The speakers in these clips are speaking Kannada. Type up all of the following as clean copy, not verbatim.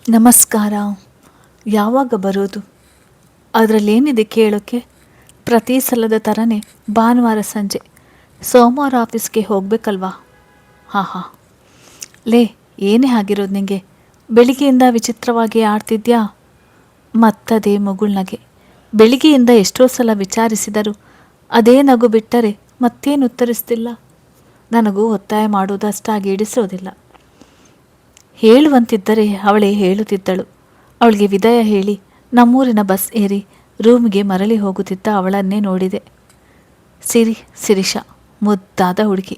ನಮಸ್ಕಾರ. ಯಾವಾಗ ಬರೋದು? ಅದರಲ್ಲೇನಿದೆ ಕೇಳೋಕ್ಕೆ? ಪ್ರತಿ ಸಲದ ಥರನೇ ಭಾನುವಾರ ಸಂಜೆ. ಸೋಮವಾರ ಆಫೀಸ್ಗೆ ಹೋಗಬೇಕಲ್ವಾ? ಹಾಂ ಹಾಂ. ಲೇ, ಏನೇ ಆಗಿರೋದು ನಿಂಗೆ? ಬೆಳಿಗ್ಗೆಯಿಂದ ವಿಚಿತ್ರವಾಗಿ ಆಡ್ತಿದ್ಯಾ? ಮತ್ತದೇ ಮುಗುಳ್ನಗೆ. ಬೆಳಿಗ್ಗೆಯಿಂದ ಎಷ್ಟೋ ಸಲ ವಿಚಾರಿಸಿದರು ಅದೇ ನಗು ಬಿಟ್ಟರೆ ಮತ್ತೇನು ಉತ್ತರಿಸ್ತಿಲ್ಲ. ನನಗೂ ಒತ್ತಾಯ ಮಾಡೋದು ಅಷ್ಟಾಗಿ ಇಡಿಸೋದಿಲ್ಲ. ಹೇಳುವಂತಿದ್ದರೆ ಅವಳೇ ಹೇಳುತ್ತಿದ್ದಳು. ಅವಳಿಗೆ ವಿದಾಯ ಹೇಳಿ ನಮ್ಮೂರಿನ ಬಸ್ ಏರಿ ರೂಮಿಗೆ ಮರಳಿ ಹೋಗುತ್ತಿದ್ದ ಅವಳನ್ನೇ ನೋಡಿದೆ. ಶಿರೀಷ, ಮುದ್ದಾದ ಹುಡುಗಿ.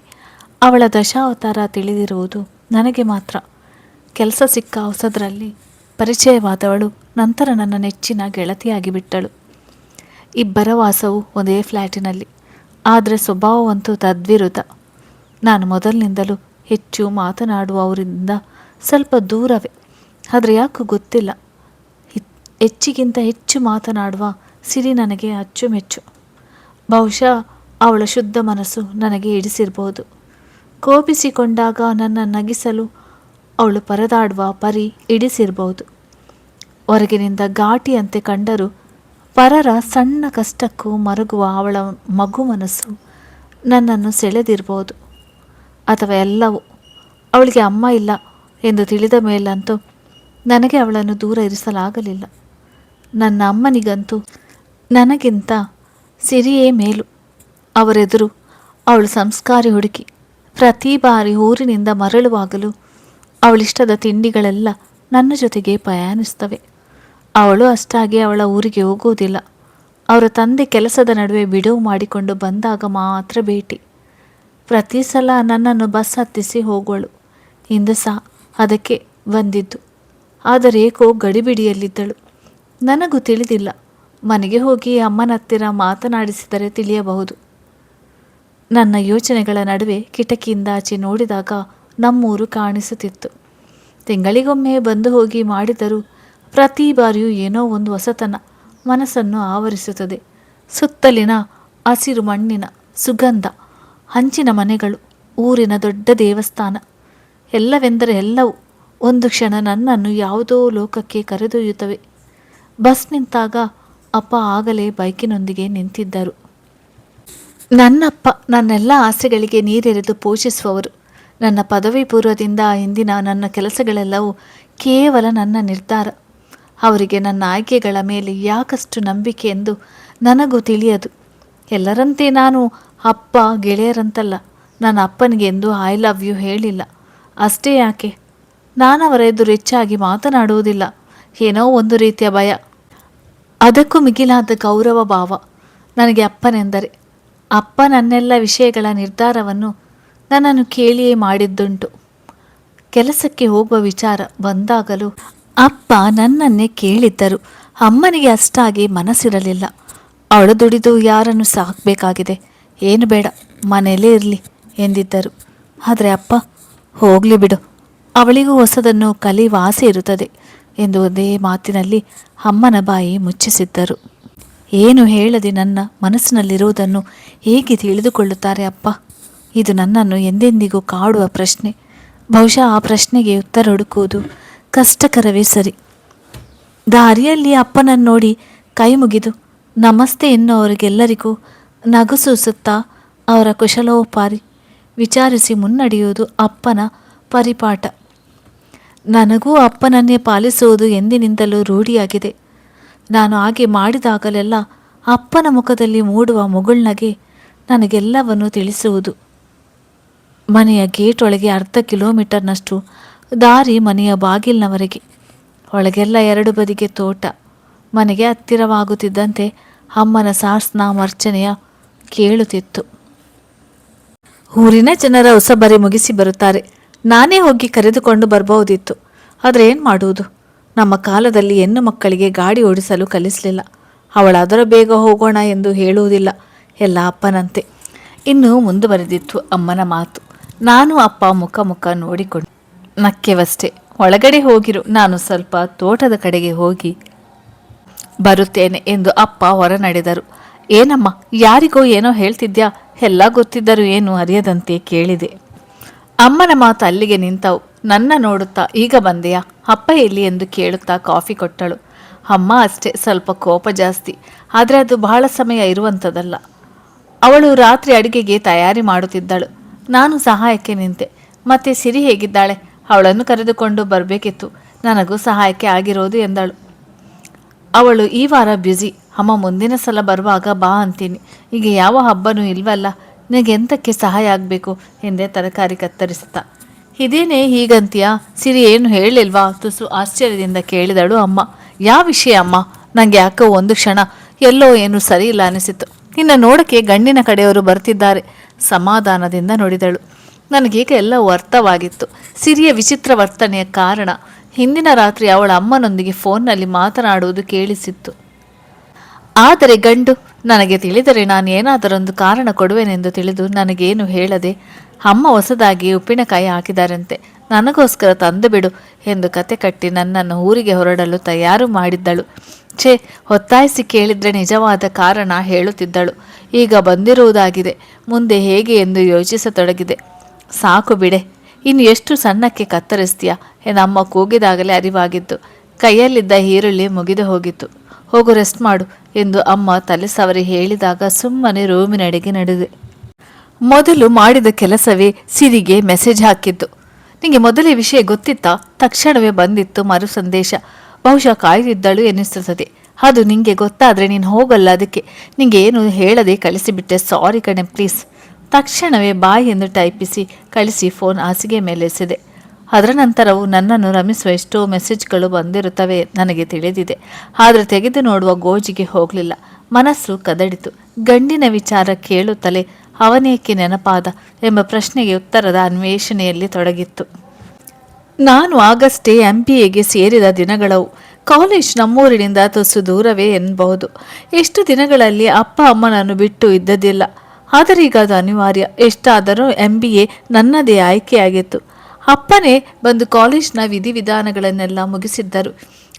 ಅವಳ ದಶಾವತಾರ ತಿಳಿದಿರುವುದು ನನಗೆ ಮಾತ್ರ. ಕೆಲಸ ಸಿಕ್ಕ ಹೊಸದರಲ್ಲಿ ಪರಿಚಯವಾದವಳು ನಂತರ ನನ್ನ ನೆಚ್ಚಿನ ಗೆಳತಿಯಾಗಿ ಬಿಟ್ಟಳು. ಇಬ್ಬರ ವಾಸವು ಒಂದೇ ಫ್ಲ್ಯಾಟಿನಲ್ಲಿ. ಆದರೆ ಸ್ವಭಾವವಂತೂ ತದ್ವಿರುದ್ಧ. ನಾನು ಮೊದಲಿನಿಂದಲೂ ಹೆಚ್ಚು ಮಾತನಾಡುವವರಿಂದ ಸ್ವಲ್ಪ ದೂರವೇ. ಆದರೆ ಯಾಕೂ ಗೊತ್ತಿಲ್ಲ, ಹೆಚ್ಚಿಗಿಂತ ಹೆಚ್ಚು ಮಾತನಾಡುವ ಸಿರಿ ನನಗೆ ಅಚ್ಚುಮೆಚ್ಚು. ಬಹುಶಃ ಅವಳ ಶುದ್ಧ ಮನಸ್ಸು ನನಗೆ ಹಿಡಿಸಿರಬಹುದು. ಕೋಪಿಸಿಕೊಂಡಾಗ ನನ್ನ ನಗಿಸಲು ಅವಳು ಪರದಾಡುವ ಪರಿ ಹಿಡಿಸಿರಬಹುದು. ಹೊರಗಿನಿಂದ ಘಾಟಿಯಂತೆ ಕಂಡರೂ ಪರರ ಸಣ್ಣ ಕಷ್ಟಕ್ಕೂ ಮರುಗುವ ಅವಳ ಮಗು ಮನಸ್ಸು ನನ್ನನ್ನು ಸೆಳೆದಿರಬಹುದು. ಅಥವಾ ಎಲ್ಲವೂ. ಅವಳಿಗೆ ಅಮ್ಮ ಇಲ್ಲ ಎಂದು ತಿಳಿದ ಮೇಲಂತೂ ನನಗೆ ಅವಳನ್ನು ದೂರ ಇರಿಸಲಾಗಲಿಲ್ಲ. ನನ್ನ ಅಮ್ಮನಿಗಂತೂ ನನಗಿಂತ ಸಿರಿಯೇ ಮೇಲು. ಅವರೆದುರು ಅವಳು ಸಂಸ್ಕಾರಿ ಹುಡುಗಿ. ಪ್ರತಿ ಬಾರಿ ಊರಿನಿಂದ ಮರಳುವಾಗಲೂ ಅವಳಿಷ್ಟದ ತಿಂಡಿಗಳೆಲ್ಲ ನನ್ನ ಜೊತೆಗೆ ಪ್ರಯಾಣಿಸ್ತವೆ. ಅವಳು ಅಷ್ಟಾಗಿ ಅವಳ ಊರಿಗೆ ಹೋಗುವುದಿಲ್ಲ. ಅವರ ತಂದೆ ಕೆಲಸದ ನಡುವೆ ಬಿಡುವು ಮಾಡಿಕೊಂಡು ಬಂದಾಗ ಮಾತ್ರ ಭೇಟಿ. ಪ್ರತಿ ಸಲ ನನ್ನನ್ನು ಬಸ್ ಹತ್ತಿಸಿ ಹೋಗುವಳು. ಇಂದು ಸಹ ಅದಕ್ಕೆ ಬಂದಿದ್ದು. ಆದರೆ ಏಕೋ ಗಡಿಬಿಡಿಯಲ್ಲಿದ್ದಳು. ನನಗೂ ತಿಳಿದಿಲ್ಲ. ಮನೆಗೆ ಹೋಗಿ ಅಮ್ಮನ ಹತ್ತಿರ ಮಾತನಾಡಿಸಿದರೆ ತಿಳಿಯಬಹುದು. ನನ್ನ ಯೋಚನೆಗಳ ನಡುವೆ ಕಿಟಕಿಯಿಂದ ಆಚೆ ನೋಡಿದಾಗ ನಮ್ಮೂರು ಕಾಣಿಸುತ್ತಿತ್ತು. ತಿಂಗಳಿಗೊಮ್ಮೆ ಬಂದು ಹೋಗಿ ಮಾಡಿದರೂ ಪ್ರತಿ ಬಾರಿಯೂ ಏನೋ ಒಂದು ಹೊಸತನ ಮನಸ್ಸನ್ನು ಆವರಿಸುತ್ತದೆ. ಸುತ್ತಲಿನ ಹಸಿರು ಮಣ್ಣಿನ ಸುಗಂಧ, ಹಂಚಿನ ಮನೆಗಳು, ಊರಿನ ದೊಡ್ಡ ದೇವಸ್ಥಾನ, ಎಲ್ಲವೆಂದರೆ ಎಲ್ಲವೂ ಒಂದು ಕ್ಷಣ ನನ್ನನ್ನು ಯಾವುದೋ ಲೋಕಕ್ಕೆ ಕರೆದೊಯ್ಯುತ್ತವೆ. ಬಸ್ ನಿಂತಾಗ ಅಪ್ಪ ಆಗಲೇ ಬೈಕಿನೊಂದಿಗೆ ನಿಂತಿದ್ದರು. ನನ್ನಪ್ಪ ನನ್ನೆಲ್ಲ ಆಸೆಗಳಿಗೆ ನೀರೆರೆದು ಪೋಷಿಸುವವರು. ನನ್ನ ಪದವಿ ಪೂರ್ವದಿಂದ ಇಂದಿನ ನನ್ನ ಕೆಲಸಗಳೆಲ್ಲವೂ ಕೇವಲ ನನ್ನ ನಿರ್ಧಾರ. ಅವರಿಗೆ ನನ್ನ ಆಯ್ಕೆಗಳ ಮೇಲೆ ಯಾಕಷ್ಟು ನಂಬಿಕೆ ಎಂದು ನನಗೂ ತಿಳಿಯದು. ಎಲ್ಲರಂತೆ ನಾನು ಅಪ್ಪ ಗೆಳೆಯರಂತಲ್ಲ. ನನ್ನ ಅಪ್ಪನಿಗೆ ಎಂದು ಐ ಲವ್ ಯು ಹೇಳಿಲ್ಲ. ಅಷ್ಟೇ ಯಾಕೆ, ನಾನವರ ಎದುರು ಹೆಚ್ಚಾಗಿ ಮಾತನಾಡುವುದಿಲ್ಲ. ಏನೋ ಒಂದು ರೀತಿಯ ಭಯ, ಅದಕ್ಕೂ ಮಿಗಿಲಾದ ಗೌರವ ಭಾವ ನನಗೆ ಅಪ್ಪನೆಂದರೆ. ಅಪ್ಪ ನನ್ನೆಲ್ಲ ವಿಷಯಗಳ ನಿರ್ಧಾರವನ್ನು ನನ್ನನ್ನು ಕೇಳಿಯೇ ಮಾಡಿದ್ದುಂಟು. ಕೆಲಸಕ್ಕೆ ಹೋಗುವ ವಿಚಾರ ಬಂದಾಗಲೂ ಅಪ್ಪ ನನ್ನನ್ನೇ ಕೇಳಿದ್ದರು. ಅಮ್ಮನಿಗೆ ಅಷ್ಟಾಗಿ ಮನಸ್ಸಿರಲಿಲ್ಲ. ಅವಳು ದುಡಿದು ಯಾರನ್ನು ಸಾಕಬೇಕಾಗಿದೆ, ಏನು ಬೇಡ, ಮನೆಯಲ್ಲೇ ಇರಲಿ ಎಂದಿದ್ದರು. ಆದರೆ ಅಪ್ಪ, ಹೋಗಲಿ ಬಿಡು, ಅವಳಿಗೂ ಹೊಸದನ್ನು ಕಲಿಯುವ ಆಸೆ ಇರುತ್ತದೆ ಎಂದು ಒಂದೇ ಮಾತಿನಲ್ಲಿ ಅಮ್ಮನ ಬಾಯಿ ಮುಚ್ಚಿಸಿದ್ದರು. ಏನು ಹೇಳದೆ ನನ್ನ ಮನಸ್ಸಿನಲ್ಲಿರುವುದನ್ನು ಹೇಗೆ ತಿಳಿದುಕೊಳ್ಳುತ್ತಾರೆ ಅಪ್ಪ? ಇದು ನನ್ನನ್ನು ಎಂದೆಂದಿಗೂ ಕಾಡುವ ಪ್ರಶ್ನೆ. ಬಹುಶಃ ಆ ಪ್ರಶ್ನೆಗೆ ಉತ್ತರ ಹುಡುಕುವುದು ಕಷ್ಟಕರವೇ ಸರಿ. ದಾರಿಯಲ್ಲಿ ಅಪ್ಪನನ್ನು ನೋಡಿ ಕೈ ಮುಗಿದು ನಮಸ್ತೆ ಎನ್ನುವರಿಗೆಲ್ಲರಿಗೂ ನಗು ಸೂಸುತ್ತಾ ಅವರ ಕುಶಲೋಪಾರಿ ವಿಚಾರಿಸಿ ಮುನ್ನಡೆಯುವುದು ಅಪ್ಪನ ಪರಿಪಾಠ. ನನಗೂ ಅಪ್ಪನನ್ನೇ ಪಾಲಿಸುವುದು ಎಂದಿನಿಂದಲೂ ರೂಢಿಯಾಗಿದೆ. ನಾನು ಹಾಗೆ ಮಾಡಿದಾಗಲೆಲ್ಲ ಅಪ್ಪನ ಮುಖದಲ್ಲಿ ಮೂಡುವ ಮುಗುಳ್ನಗೆ ನನಗೆಲ್ಲವನ್ನು ತಿಳಿಸುವುದು. ಮನೆಯ ಗೇಟ್ ಒಳಗೆ ಅರ್ಧ ಕಿಲೋಮೀಟರ್ನಷ್ಟು ದಾರಿ ಮನೆಯ ಬಾಗಿಲಿನವರೆಗೆ. ಒಳಗೆಲ್ಲ ಎರಡು ಬದಿಗೆ ತೋಟ. ಮನೆಗೆ ಹತ್ತಿರವಾಗುತ್ತಿದ್ದಂತೆ ಅಮ್ಮನ ಸಹಸ್ರನಾಮಾರ್ಚನೆಯ ಕೇಳುತ್ತಿತ್ತು. ಊರಿನ ಜನರ ಹೊಸಬರಿ ಮುಗಿಸಿ ಬರುತ್ತಾರೆ. ನಾನೇ ಹೋಗಿ ಕರೆದುಕೊಂಡು ಬರಬಹುದಿತ್ತು. ಆದರೆ ಏನು ಮಾಡುವುದು? ನಮ್ಮ ಕಾಲದಲ್ಲಿ ಹೆಣ್ಣು ಮಕ್ಕಳಿಗೆ ಗಾಡಿ ಓಡಿಸಲು ಕಲಿಸಲಿಲ್ಲ. ಅವಳಾದರೂ ಬೇಗ ಹೋಗೋಣ ಎಂದು ಹೇಳುವುದಿಲ್ಲ. ಎಲ್ಲ ಅಪ್ಪನಂತೆ. ಇನ್ನು ಮುಂದುವರೆದಿತ್ತು ಅಮ್ಮನ ಮಾತು. ನಾನು ಅಪ್ಪ ಮುಖ ನೋಡಿಕೊಂಡು ನಕ್ಕೆವಷ್ಟೇ. ಒಳಗಡೆ ಹೋಗಿರು, ನಾನು ಸ್ವಲ್ಪ ತೋಟದ ಕಡೆಗೆ ಹೋಗಿ ಬರುತ್ತೇನೆ ಎಂದು ಅಪ್ಪ ಹೊರ ನಡೆದರು. ಏನಮ್ಮ, ಯಾರಿಗೋ ಏನೋ ಹೇಳ್ತಿದ್ಯಾ? ಎಲ್ಲ ಗೊತ್ತಿದ್ದರೂ ಏನು ಅರಿಯದಂತೆ ಕೇಳಿದೆ. ಅಮ್ಮನ ಮಾತು ಅಲ್ಲಿಗೆ ನಿಂತವು. ನನ್ನ ನೋಡುತ್ತಾ ಈಗ ಬಂದೆಯಾ, ಅಪ್ಪ ಎಲ್ಲಿ ಎಂದು ಕೇಳುತ್ತಾ ಕಾಫಿ ಕೊಟ್ಟಳು. ಅಮ್ಮ ಅಷ್ಟೇ, ಸ್ವಲ್ಪ ಕೋಪ ಜಾಸ್ತಿ, ಆದರೆ ಅದು ಬಹಳ ಸಮಯ ಇರುವಂಥದ್ದಲ್ಲ. ಅವಳು ರಾತ್ರಿ ಅಡಿಗೆಗೆ ತಯಾರಿ ಮಾಡುತ್ತಿದ್ದಳು. ನಾನು ಸಹಾಯಕ್ಕೆ ನಿಂತೆ. ಮತ್ತೆ ಸಿರಿ ಹೇಗಿದ್ದಾಳೆ? ಅವಳನ್ನು ಕರೆದುಕೊಂಡು ಬರಬೇಕಿತ್ತು, ನನಗೂ ಸಹಾಯಕ್ಕೆ ಆಗಿರೋದು ಎಂದಳು. ಅವಳು ಈ ವಾರ ಬ್ಯುಸಿ ಅಮ್ಮ, ಮುಂದಿನ ಸಲ ಬರುವಾಗ ಬಾ ಅಂತೀನಿ. ಈಗ ಯಾವ ಹಬ್ಬನೂ ಇಲ್ವಲ್ಲ, ನಿನಗೆ ಎಂತಕ್ಕೆ ಸಹಾಯ ಆಗಬೇಕು ಎಂದೇ ತರಕಾರಿ ಕತ್ತರಿಸುತ್ತಾ. ಇದೇನೇ ಹೀಗಂತೀಯಾ? ಸಿರಿ ಏನು ಹೇಳಿಲ್ವಾ? ತುಸು ಆಶ್ಚರ್ಯದಿಂದ ಕೇಳಿದಳು ಅಮ್ಮ. ಯಾವ ವಿಷಯ ಅಮ್ಮ? ನನಗೆ ಯಾಕೋ ಒಂದು ಕ್ಷಣ ಎಲ್ಲೋ ಏನು ಸರಿ ಇಲ್ಲ ಅನಿಸಿತು. ಇನ್ನು ನೋಡಕ್ಕೆ ಗಂಡಿನ ಕಡೆಯವರು ಬರ್ತಿದ್ದಾರೆ. ಸಮಾಧಾನದಿಂದ ನೋಡಿದಳು. ನನಗೀಗ ಎಲ್ಲವೂ ಅರ್ಥವಾಗಿತ್ತು. ಸಿರಿಯ ವಿಚಿತ್ರ ವರ್ತನೆಯ ಕಾರಣ. ಹಿಂದಿನ ರಾತ್ರಿ ಅವಳ ಅಮ್ಮನೊಂದಿಗೆ ಫೋನ್ನಲ್ಲಿ ಮಾತನಾಡುವುದು ಕೇಳಿಸಿತ್ತು. ಆದರೆ ಗಂಡು ನನಗೆ ತಿಳಿದರೆ ನಾನು ಏನಾದರೊಂದು ಕಾರಣ ಕೊಡುವೆನೆಂದು ತಿಳಿದು ನನಗೇನು ಹೇಳದೆ ಅಮ್ಮ ಹೊಸದಾಗಿ ಉಪ್ಪಿನಕಾಯಿ ಹಾಕಿದಾರಂತೆ, ನನಗೋಸ್ಕರ ತಂದು ಬಿಡು ಎಂದು ಕತೆ ಕಟ್ಟಿ ನನ್ನನ್ನು ಊರಿಗೆ ಹೊರಡಲು ತಯಾರು ಮಾಡಿದ್ದಳು. ಛೇ, ಒತ್ತಾಯಿಸಿ ಕೇಳಿದ್ರೆ ನಿಜವಾದ ಕಾರಣ ಹೇಳುತ್ತಿದ್ದಳು. ಈಗ ಬಂದಿರುವುದಾಗಿದೆ, ಮುಂದೆ ಹೇಗೆ ಎಂದು ಯೋಚಿಸತೊಡಗಿದೆ. ಸಾಕು ಬಿಡೆ, ಇನ್ನು ಎಷ್ಟು ಸಣ್ಣಕ್ಕೆ ಕತ್ತರಿಸ್ತೀಯಾ ನಮ್ಮ ಕೂಗಿದಾಗಲೇ ಅರಿವಾಗಿತ್ತು. ಕೈಯಲ್ಲಿದ್ದ ಈರುಳ್ಳಿ ಮುಗಿದು ಹೋಗಿತ್ತು. ಹೋಗು, ರೆಸ್ಟ್ ಮಾಡು ಎಂದು ಅಮ್ಮ ತಲೆ ಸವರಿ ಹೇಳಿದಾಗ ಸುಮ್ಮನೆ ರೂಮಿನಡೆಗೆ ನಡೆದೆ. ಮೊದಲು ಮಾಡಿದ ಕೆಲಸವೇ ಸಿರಿಗೆ ಮೆಸೇಜ್ ಹಾಕಿದ್ದು. ನಿಂಗೆ ಮೊದಲೇ ವಿಷಯ ಗೊತ್ತಿತ್ತಾ? ತಕ್ಷಣವೇ ಬಂದಿತ್ತು ಮರು ಸಂದೇಶ. ಬಹುಶಃ ಕಾಯ್ದಿದ್ದಳು ಎನಿಸುತ್ತದೆ. ಅದು ನಿಂಗೆ ಗೊತ್ತಾದರೆ ನೀನು ಹೋಗಲ್ಲ, ಅದಕ್ಕೆ ನಿಂಗೆ ಏನು ಹೇಳದೆ ಕಳಿಸಿಬಿಟ್ಟೆ. ಸಾರಿ ಕಣೆ, ಪ್ಲೀಸ್. ತಕ್ಷಣವೇ ಬಾಯ್ ಎಂದು ಟೈಪಿಸಿ ಕಳಿಸಿ ಫೋನ್ ಹಾಸಿಗೆ ಮೇಲೆ ಎಸೆದೆ. ಅದರ ನಂತರವೂ ನನ್ನನ್ನು ರಮಿಸುವ ಎಷ್ಟೋ ಮೆಸೇಜ್ಗಳು ಬಂದಿರುತ್ತವೆ ನನಗೆ ತಿಳಿದಿದೆ. ಆದರೆ ತೆಗೆದು ನೋಡುವ ಗೋಜಿಗೆ ಹೋಗಲಿಲ್ಲ. ಮನಸ್ಸು ಕದಡಿತು. ಗಂಡಿನ ವಿಚಾರ ಕೇಳುತ್ತಲೇ ಅವನೇಕೆ ನೆನಪಾದ ಎಂಬ ಪ್ರಶ್ನೆಗೆ ಉತ್ತರದ ಅನ್ವೇಷಣೆಯಲ್ಲಿ ತೊಡಗಿತ್ತು. ನಾನು ಆಗಷ್ಟೇ MBAಗೆ ಸೇರಿದ ದಿನಗಳವು. ಕಾಲೇಜ್ ನಮ್ಮೂರಿನಿಂದ ತುಸು ದೂರವೇ ಎನ್ನಬಹುದು. ಎಷ್ಟು ದಿನಗಳಲ್ಲಿ ಅಪ್ಪ ಅಮ್ಮನನ್ನು ಬಿಟ್ಟು ಇದ್ದದಿಲ್ಲ. ಆದರೆ ಈಗ ಅದು ಅನಿವಾರ್ಯ. ಎಷ್ಟಾದರೂ MBA ನನ್ನದೇ ಆಯ್ಕೆಯಾಗಿತ್ತು. ಅಪ್ಪನೇ ಬಂದು ಕಾಲೇಜ್ನ ವಿಧಿವಿಧಾನಗಳನ್ನೆಲ್ಲ ಮುಗಿಸಿದ್ದರು.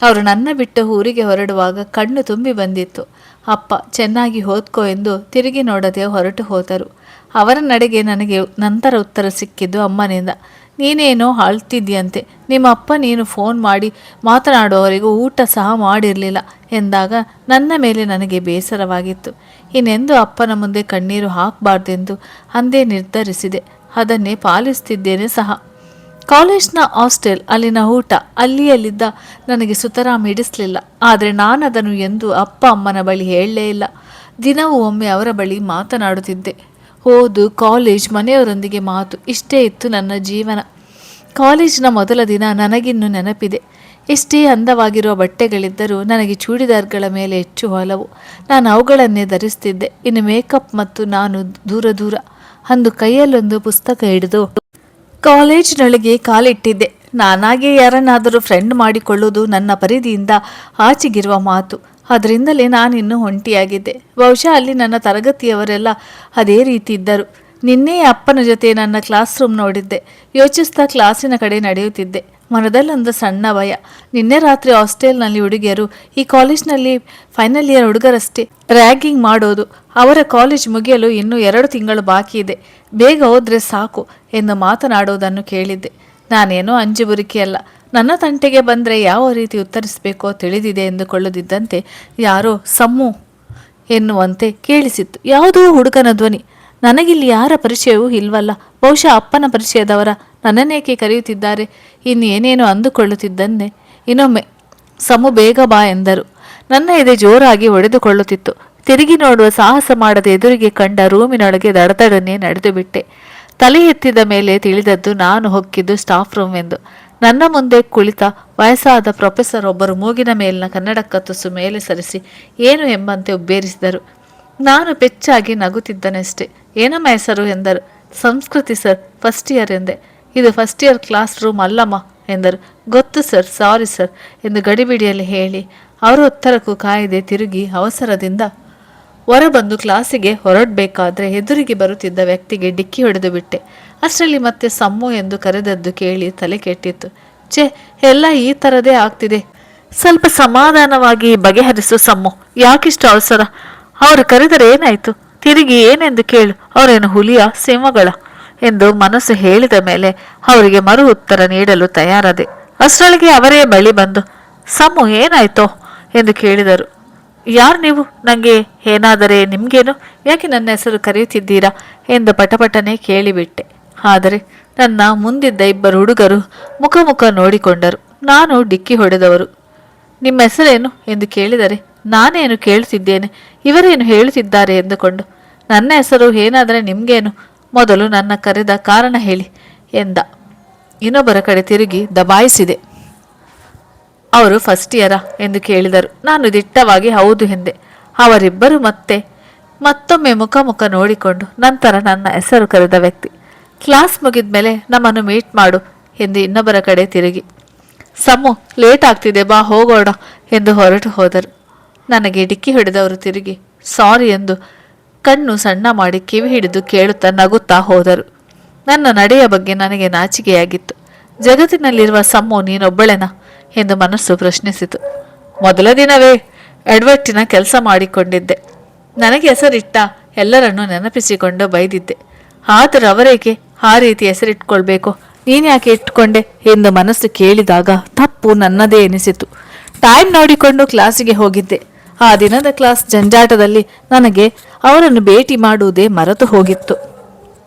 ಅವರು ನನ್ನ ಬಿಟ್ಟು ಊರಿಗೆ ಹೊರಡುವಾಗ ಕಣ್ಣು ತುಂಬಿ ಬಂದಿತ್ತು. ಅಪ್ಪ ಚೆನ್ನಾಗಿ ಓದ್ಕೋ ಎಂದು ತಿರುಗಿ ನೋಡದೆ ಹೊರಟು ಹೋದರು. ಅವರ ನಡೆಗೆ ನನಗೆ ನಂತರ ಉತ್ತರ ಸಿಕ್ಕಿದ್ದು ಅಮ್ಮನಿಂದ. ನೀನೇನೋ ಆಳ್ತಿದ್ಯಂತೆ, ನಿಮ್ಮ ಅಪ್ಪ ನೀನು ಫೋನ್ ಮಾಡಿ ಮಾತನಾಡುವವರೆಗೂ ಊಟ ಸಹ ಮಾಡಿರಲಿಲ್ಲ ಎಂದಾಗ ನನ್ನ ಮೇಲೆ ನನಗೆ ಬೇಸರವಾಗಿತ್ತು. ಇನ್ನೆಂದು ಅಪ್ಪನ ಮುಂದೆ ಕಣ್ಣೀರು ಹಾಕಬಾರ್ದೆಂದು ಅಂದೇ ನಿರ್ಧರಿಸಿದೆ. ಅದನ್ನೇ ಪಾಲಿಸ್ತಿದ್ದೇನೆ ಸಹ. ಕಾಲೇಜ್ನ ಹಾಸ್ಟೆಲ್, ಅಲ್ಲಿನ ಊಟ, ಅಲ್ಲಿಯಲ್ಲಿದ್ದ ನನಗೆ ಸುತರಾಮ್ ಹಿಡಿಸಲಿಲ್ಲ. ಆದರೆ ನಾನು ಅದನ್ನು ಎಂದೂ ಅಪ್ಪ ಅಮ್ಮನ ಬಳಿ ಹೇಳಲೇ ಇಲ್ಲ. ದಿನವೂ ಒಮ್ಮೆ ಅವರ ಬಳಿ ಮಾತನಾಡುತ್ತಿದ್ದೆ. ಓದು, ಕಾಲೇಜ್, ಮನೆಯವರೊಂದಿಗೆ ಮಾತು, ಇಷ್ಟೇ ಇತ್ತು ನನ್ನ ಜೀವನ. ಕಾಲೇಜಿನ ಮೊದಲ ದಿನ ನನಗಿನ್ನೂ ನೆನಪಿದೆ. ಎಷ್ಟೇ ಅಂದವಾಗಿರುವ ಬಟ್ಟೆಗಳಿದ್ದರೂ ನನಗೆ ಚೂಡಿದಾರ್ಗಳ ಮೇಲೆ ಹೆಚ್ಚು ಒಲವು. ನಾನು ಅವುಗಳನ್ನೇ ಧರಿಸ್ತಿದ್ದೆ. ಇನ್ನು ಮೇಕಪ್ ಮತ್ತು ನಾನು ದೂರ ದೂರ. ಅಂದು ಕೈಯಲ್ಲೊಂದು ಪುಸ್ತಕ ಹಿಡಿದು ಕಾಲೇಜಿನೊಳಗೆ ಕಾಲಿಟ್ಟಿದ್ದೆ. ನಾನಾಗೆ ಯಾರನ್ನಾದರೂ ಫ್ರೆಂಡ್ ಮಾಡಿಕೊಳ್ಳುವುದು ನನ್ನ ಪರಿಧಿಯಿಂದ ಆಚೆಗಿರುವ ಮಾತು. ಅದರಿಂದಲೇ ನಾನಿನ್ನೂ ಒಂಟಿಯಾಗಿದ್ದೆ. ಬಹುಶಃ ಅಲ್ಲಿ ನನ್ನ ತರಗತಿಯವರೆಲ್ಲ ಅದೇ ರೀತಿ ಇದ್ದರು. ನಿನ್ನೆ ಅಪ್ಪನ ಜೊತೆ ನನ್ನ ಕ್ಲಾಸ್ ರೂಮ್ ನೋಡಿದ್ದೆ. ಯೋಚಿಸ್ತಾ ಕ್ಲಾಸಿನ ಕಡೆ ನಡೆಯುತ್ತಿದ್ದೆ. ಮನದಲ್ಲೊಂದು ಸಣ್ಣ ಭಯ. ನಿನ್ನೆ ರಾತ್ರಿ ಹಾಸ್ಟೆಲ್ನಲ್ಲಿ ಹುಡುಗಿಯರು ಈ ಕಾಲೇಜ್ನಲ್ಲಿ ಫೈನಲ್ ಇಯರ್ ಹುಡುಗರಷ್ಟೇ ರ್ಯಾಗಿಂಗ್ ಮಾಡೋದು. ಅವರ ಕಾಲೇಜ್ ಮುಗಿಯಲು ಇನ್ನೂ 2 ತಿಂಗಳು ಬಾಕಿ ಇದೆ, ಬೇಗ ಹೋದ್ರೆ ಸಾಕು ಎಂದು ಮಾತನಾಡುವುದನ್ನು ಕೇಳಿದ್ದೆ. ನಾನೇನೋ ಅಂಜುಬುರಿಕೆಯಲ್ಲ. ನನ್ನ ತಂಟೆಗೆ ಬಂದರೆ ಯಾವ ರೀತಿ ಉತ್ತರಿಸಬೇಕೋ ತಿಳಿದಿದೆ ಎಂದುಕೊಳ್ಳುತ್ತಿದ್ದಂತೆ ಯಾರೋ ಸಮ್ಮು ಎನ್ನುವಂತೆ ಕೇಳಿಸಿತ್ತು. ಯಾವುದೋ ಹುಡುಗನ ಧ್ವನಿ. ನನಗಿಲ್ಲಿ ಯಾರ ಪರಿಚಯವೂ ಇಲ್ವಲ್ಲ. ಬಹುಶಃ ಅಪ್ಪನ ಪರಿಚಯದವರ. ನನ್ನನ್ನೇಕೆ ಕರೆಯುತ್ತಿದ್ದಾರೆ? ಇನ್ನೇನೇನು ಅಂದುಕೊಳ್ಳುತ್ತಿದ್ದಂತೆ ಇನ್ನೊಮ್ಮೆ ಸಮು ಬೇಗ ಬಾ ಎಂದರು. ನನ್ನ ಎದೆ ಜೋರಾಗಿ ಹೊಡೆದುಕೊಳ್ಳುತ್ತಿತ್ತು. ತಿರುಗಿ ನೋಡುವ ಸಾಹಸ ಮಾಡದೆ ಎದುರಿಗೆ ಕಂಡ ರೂಮಿನೊಳಗೆ ದಡದಡನೆ ನಡೆದು ಬಿಟ್ಟೆ. ತಲೆ ಎತ್ತಿದ ಮೇಲೆ ತಿಳಿದದ್ದು ನಾನು ಹೊಕ್ಕಿದ್ದು ಸ್ಟಾಫ್ ರೂಮ್ ಎಂದು. ನನ್ನ ಮುಂದೆ ಕುಳಿತ ವಯಸ್ಸಾದ ಪ್ರೊಫೆಸರ್ ಒಬ್ಬರು ಮೂಗಿನ ಮೇಲಿನ ಕನ್ನಡಕ ತುಸು ಮೇಲೆ ಸರಿಸಿ ಏನು ಎಂಬಂತೆ ಉಬ್ಬೇರಿಸಿದರು. ನಾನು ಪೆಚ್ಚಾಗಿ ನಗುತ್ತಿದ್ದನಷ್ಟೇ. ಏನಮ್ಮ ಹೆಸರು ಎಂದರು. ಸಂಸ್ಕೃತಿ ಸರ್, ಫಸ್ಟ್ ಇಯರ್ ಎಂದೆ. ಇದು ಫಸ್ಟ್ ಇಯರ್ ಕ್ಲಾಸ್ ರೂಮ್ ಅಲ್ಲಮ್ಮ ಎಂದರು. ಗೊತ್ತು ಸರ್, ಸಾರಿ ಸರ್ ಎಂದು ಗಡಿಬಿಡಿಯಲ್ಲಿ ಹೇಳಿ ಅವರ ಉತ್ತರಕ್ಕೂ ಕಾಯದೆ ತಿರುಗಿ ಅವಸರದಿಂದ ಹೊರಬಂದು ಕ್ಲಾಸಿಗೆ ಹೊರಡಬೇಕಾದ್ರೆ ಎದುರಿಗೆ ಬರುತ್ತಿದ್ದ ವ್ಯಕ್ತಿಗೆ ಡಿಕ್ಕಿ ಹೊಡೆದು ಬಿಟ್ಟೆ. ಅಷ್ಟರಲ್ಲಿ ಮತ್ತೆ ಸಮ್ಮು ಎಂದು ಕರೆದದ್ದು ಕೇಳಿ ತಲೆ ಕೆಟ್ಟಿತ್ತು. ಛೇ, ಎಲ್ಲ ಈ ಥರದೇ ಆಗ್ತಿದೆ. ಸ್ವಲ್ಪ ಸಮಾಧಾನವಾಗಿ ಬಗೆಹರಿಸು ಸಮ್ಮು. ಯಾಕಿಷ್ಟು ಅವಸರ? ಅವರು ಕರೆದರೆ ಏನಾಯಿತು? ತಿರುಗಿ ಏನೆಂದು ಕೇಳು. ಅವರೇನು ಹುಲಿಯ ಸಿಂಹಗಳ? ಎಂದು ಮನಸ್ಸು ಹೇಳಿದ ಮೇಲೆ ಅವರಿಗೆ ಮರು ಉತ್ತರ ನೀಡಲು ತಯಾರಾದೆ. ಅಷ್ಟರೊಳಗೆ ಅವರೇ ಬಳಿ ಬಂದು, ಸಮು ಏನಾಯ್ತೋ ಎಂದು ಕೇಳಿದರು. ಯಾರು ನೀವು? ನನಗೆ ಏನಾದರೆ ನಿಮ್ಗೇನು? ಯಾಕೆ ನನ್ನ ಹೆಸರು ಕರೆಯುತ್ತಿದ್ದೀರಾ ಎಂದು ಪಟಪಟನೆ ಕೇಳಿಬಿಟ್ಟೆ. ಆದರೆ ನನ್ನ ಮುಂದಿದ್ದ ಇಬ್ಬರು ಹುಡುಗರು ಮುಖ ಮುಖ ನೋಡಿಕೊಂಡರು. ನಾನು ಡಿಕ್ಕಿ ಹೊಡೆದವರು. ನಿಮ್ಮ ಹೆಸರೇನು ಎಂದು ಕೇಳಿದರೆ ನಾನೇನು ಕೇಳುತ್ತಿದ್ದೇನೆ, ಇವರೇನು ಹೇಳುತ್ತಿದ್ದಾರೆ ಎಂದುಕೊಂಡು, ನನ್ನ ಹೆಸರು ಏನಾದರೆ ನಿಮಗೇನು, ಮೊದಲು ನನ್ನ ಕರೆದ ಕಾರಣ ಹೇಳಿ ಎಂದ. ಇನ್ನೊಬ್ಬರ ಕಡೆ ತಿರುಗಿ ದಬಾಯಿಸಿದೆ. ಅವರು ಫಸ್ಟ್ ಇಯರಾ ಎಂದು ಕೇಳಿದರು. ನಾನು ದಿಟ್ಟವಾಗಿ ಹೌದು ಎಂದೆ. ಅವರಿಬ್ಬರು ಮತ್ತೊಮ್ಮೆ ಮುಖ ಮುಖ ನೋಡಿಕೊಂಡು ನಂತರ ನನ್ನ ಹೆಸರು ಕರೆದ ವ್ಯಕ್ತಿ, ಕ್ಲಾಸ್ ಮುಗಿದ ಮೇಲೆ ನಮ್ಮನ್ನು ಮೀಟ್ ಮಾಡು ಎಂದು ಇನ್ನೊಬ್ಬರ ಕಡೆ ತಿರುಗಿ, ಸಮು ಲೇಟ್ ಆಗ್ತಿದೆ ಬಾ ಹೋಗೋಣ ಎಂದು ಹೊರಟು ಹೋದರು. ನನಗೆ ಡಿಕ್ಕಿ ಹೊಡೆದವರು ತಿರುಗಿ ಸಾರಿ ಎಂದು ಕಣ್ಣು ಸಣ್ಣ ಮಾಡಿ ಕಿವಿ ಹಿಡಿದು ಕೇಳುತ್ತಾ ನಗುತ್ತಾ ಹೋದರು. ನನ್ನ ನಡೆಯ ಬಗ್ಗೆ ನನಗೆ ನಾಚಿಕೆಯಾಗಿತ್ತು. ಜಗತ್ತಿನಲ್ಲಿರುವ ಸಮು ನೀನೊಬ್ಬಳೆನಾ ಎಂದು ಮನಸ್ಸು ಪ್ರಶ್ನಿಸಿತು. ಮೊದಲ ದಿನವೇ ಎಡವಟ್ಟಿನ ಕೆಲಸ ಮಾಡಿಕೊಂಡಿದ್ದೆ. ನನಗೆ ಹೆಸರಿಟ್ಟ ಎಲ್ಲರನ್ನೂ ನೆನಪಿಸಿಕೊಂಡು ಬೈದಿದ್ದೆ. ಆದರೂ ಅವರೇಕೆ ಆ ರೀತಿ ಹೆಸರಿಟ್ಕೊಳ್ಬೇಕು, ನೀನ್ಯಾಕೆ ಇಟ್ಕೊಂಡೆ ಎಂದು ಮನಸ್ಸು ಕೇಳಿದಾಗ ತಪ್ಪು ನನ್ನದೇ ಎನಿಸಿತು. ಟೈಮ್ ನೋಡಿಕೊಂಡು ಕ್ಲಾಸಿಗೆ ಹೋಗಿದ್ದೆ. ಆ ದಿನದ ಕ್ಲಾಸ್ ಜಂಜಾಟದಲ್ಲಿ ನನಗೆ ಅವರನ್ನು ಭೇಟಿ ಮಾಡುವುದೇ ಮರೆತು ಹೋಗಿತ್ತು.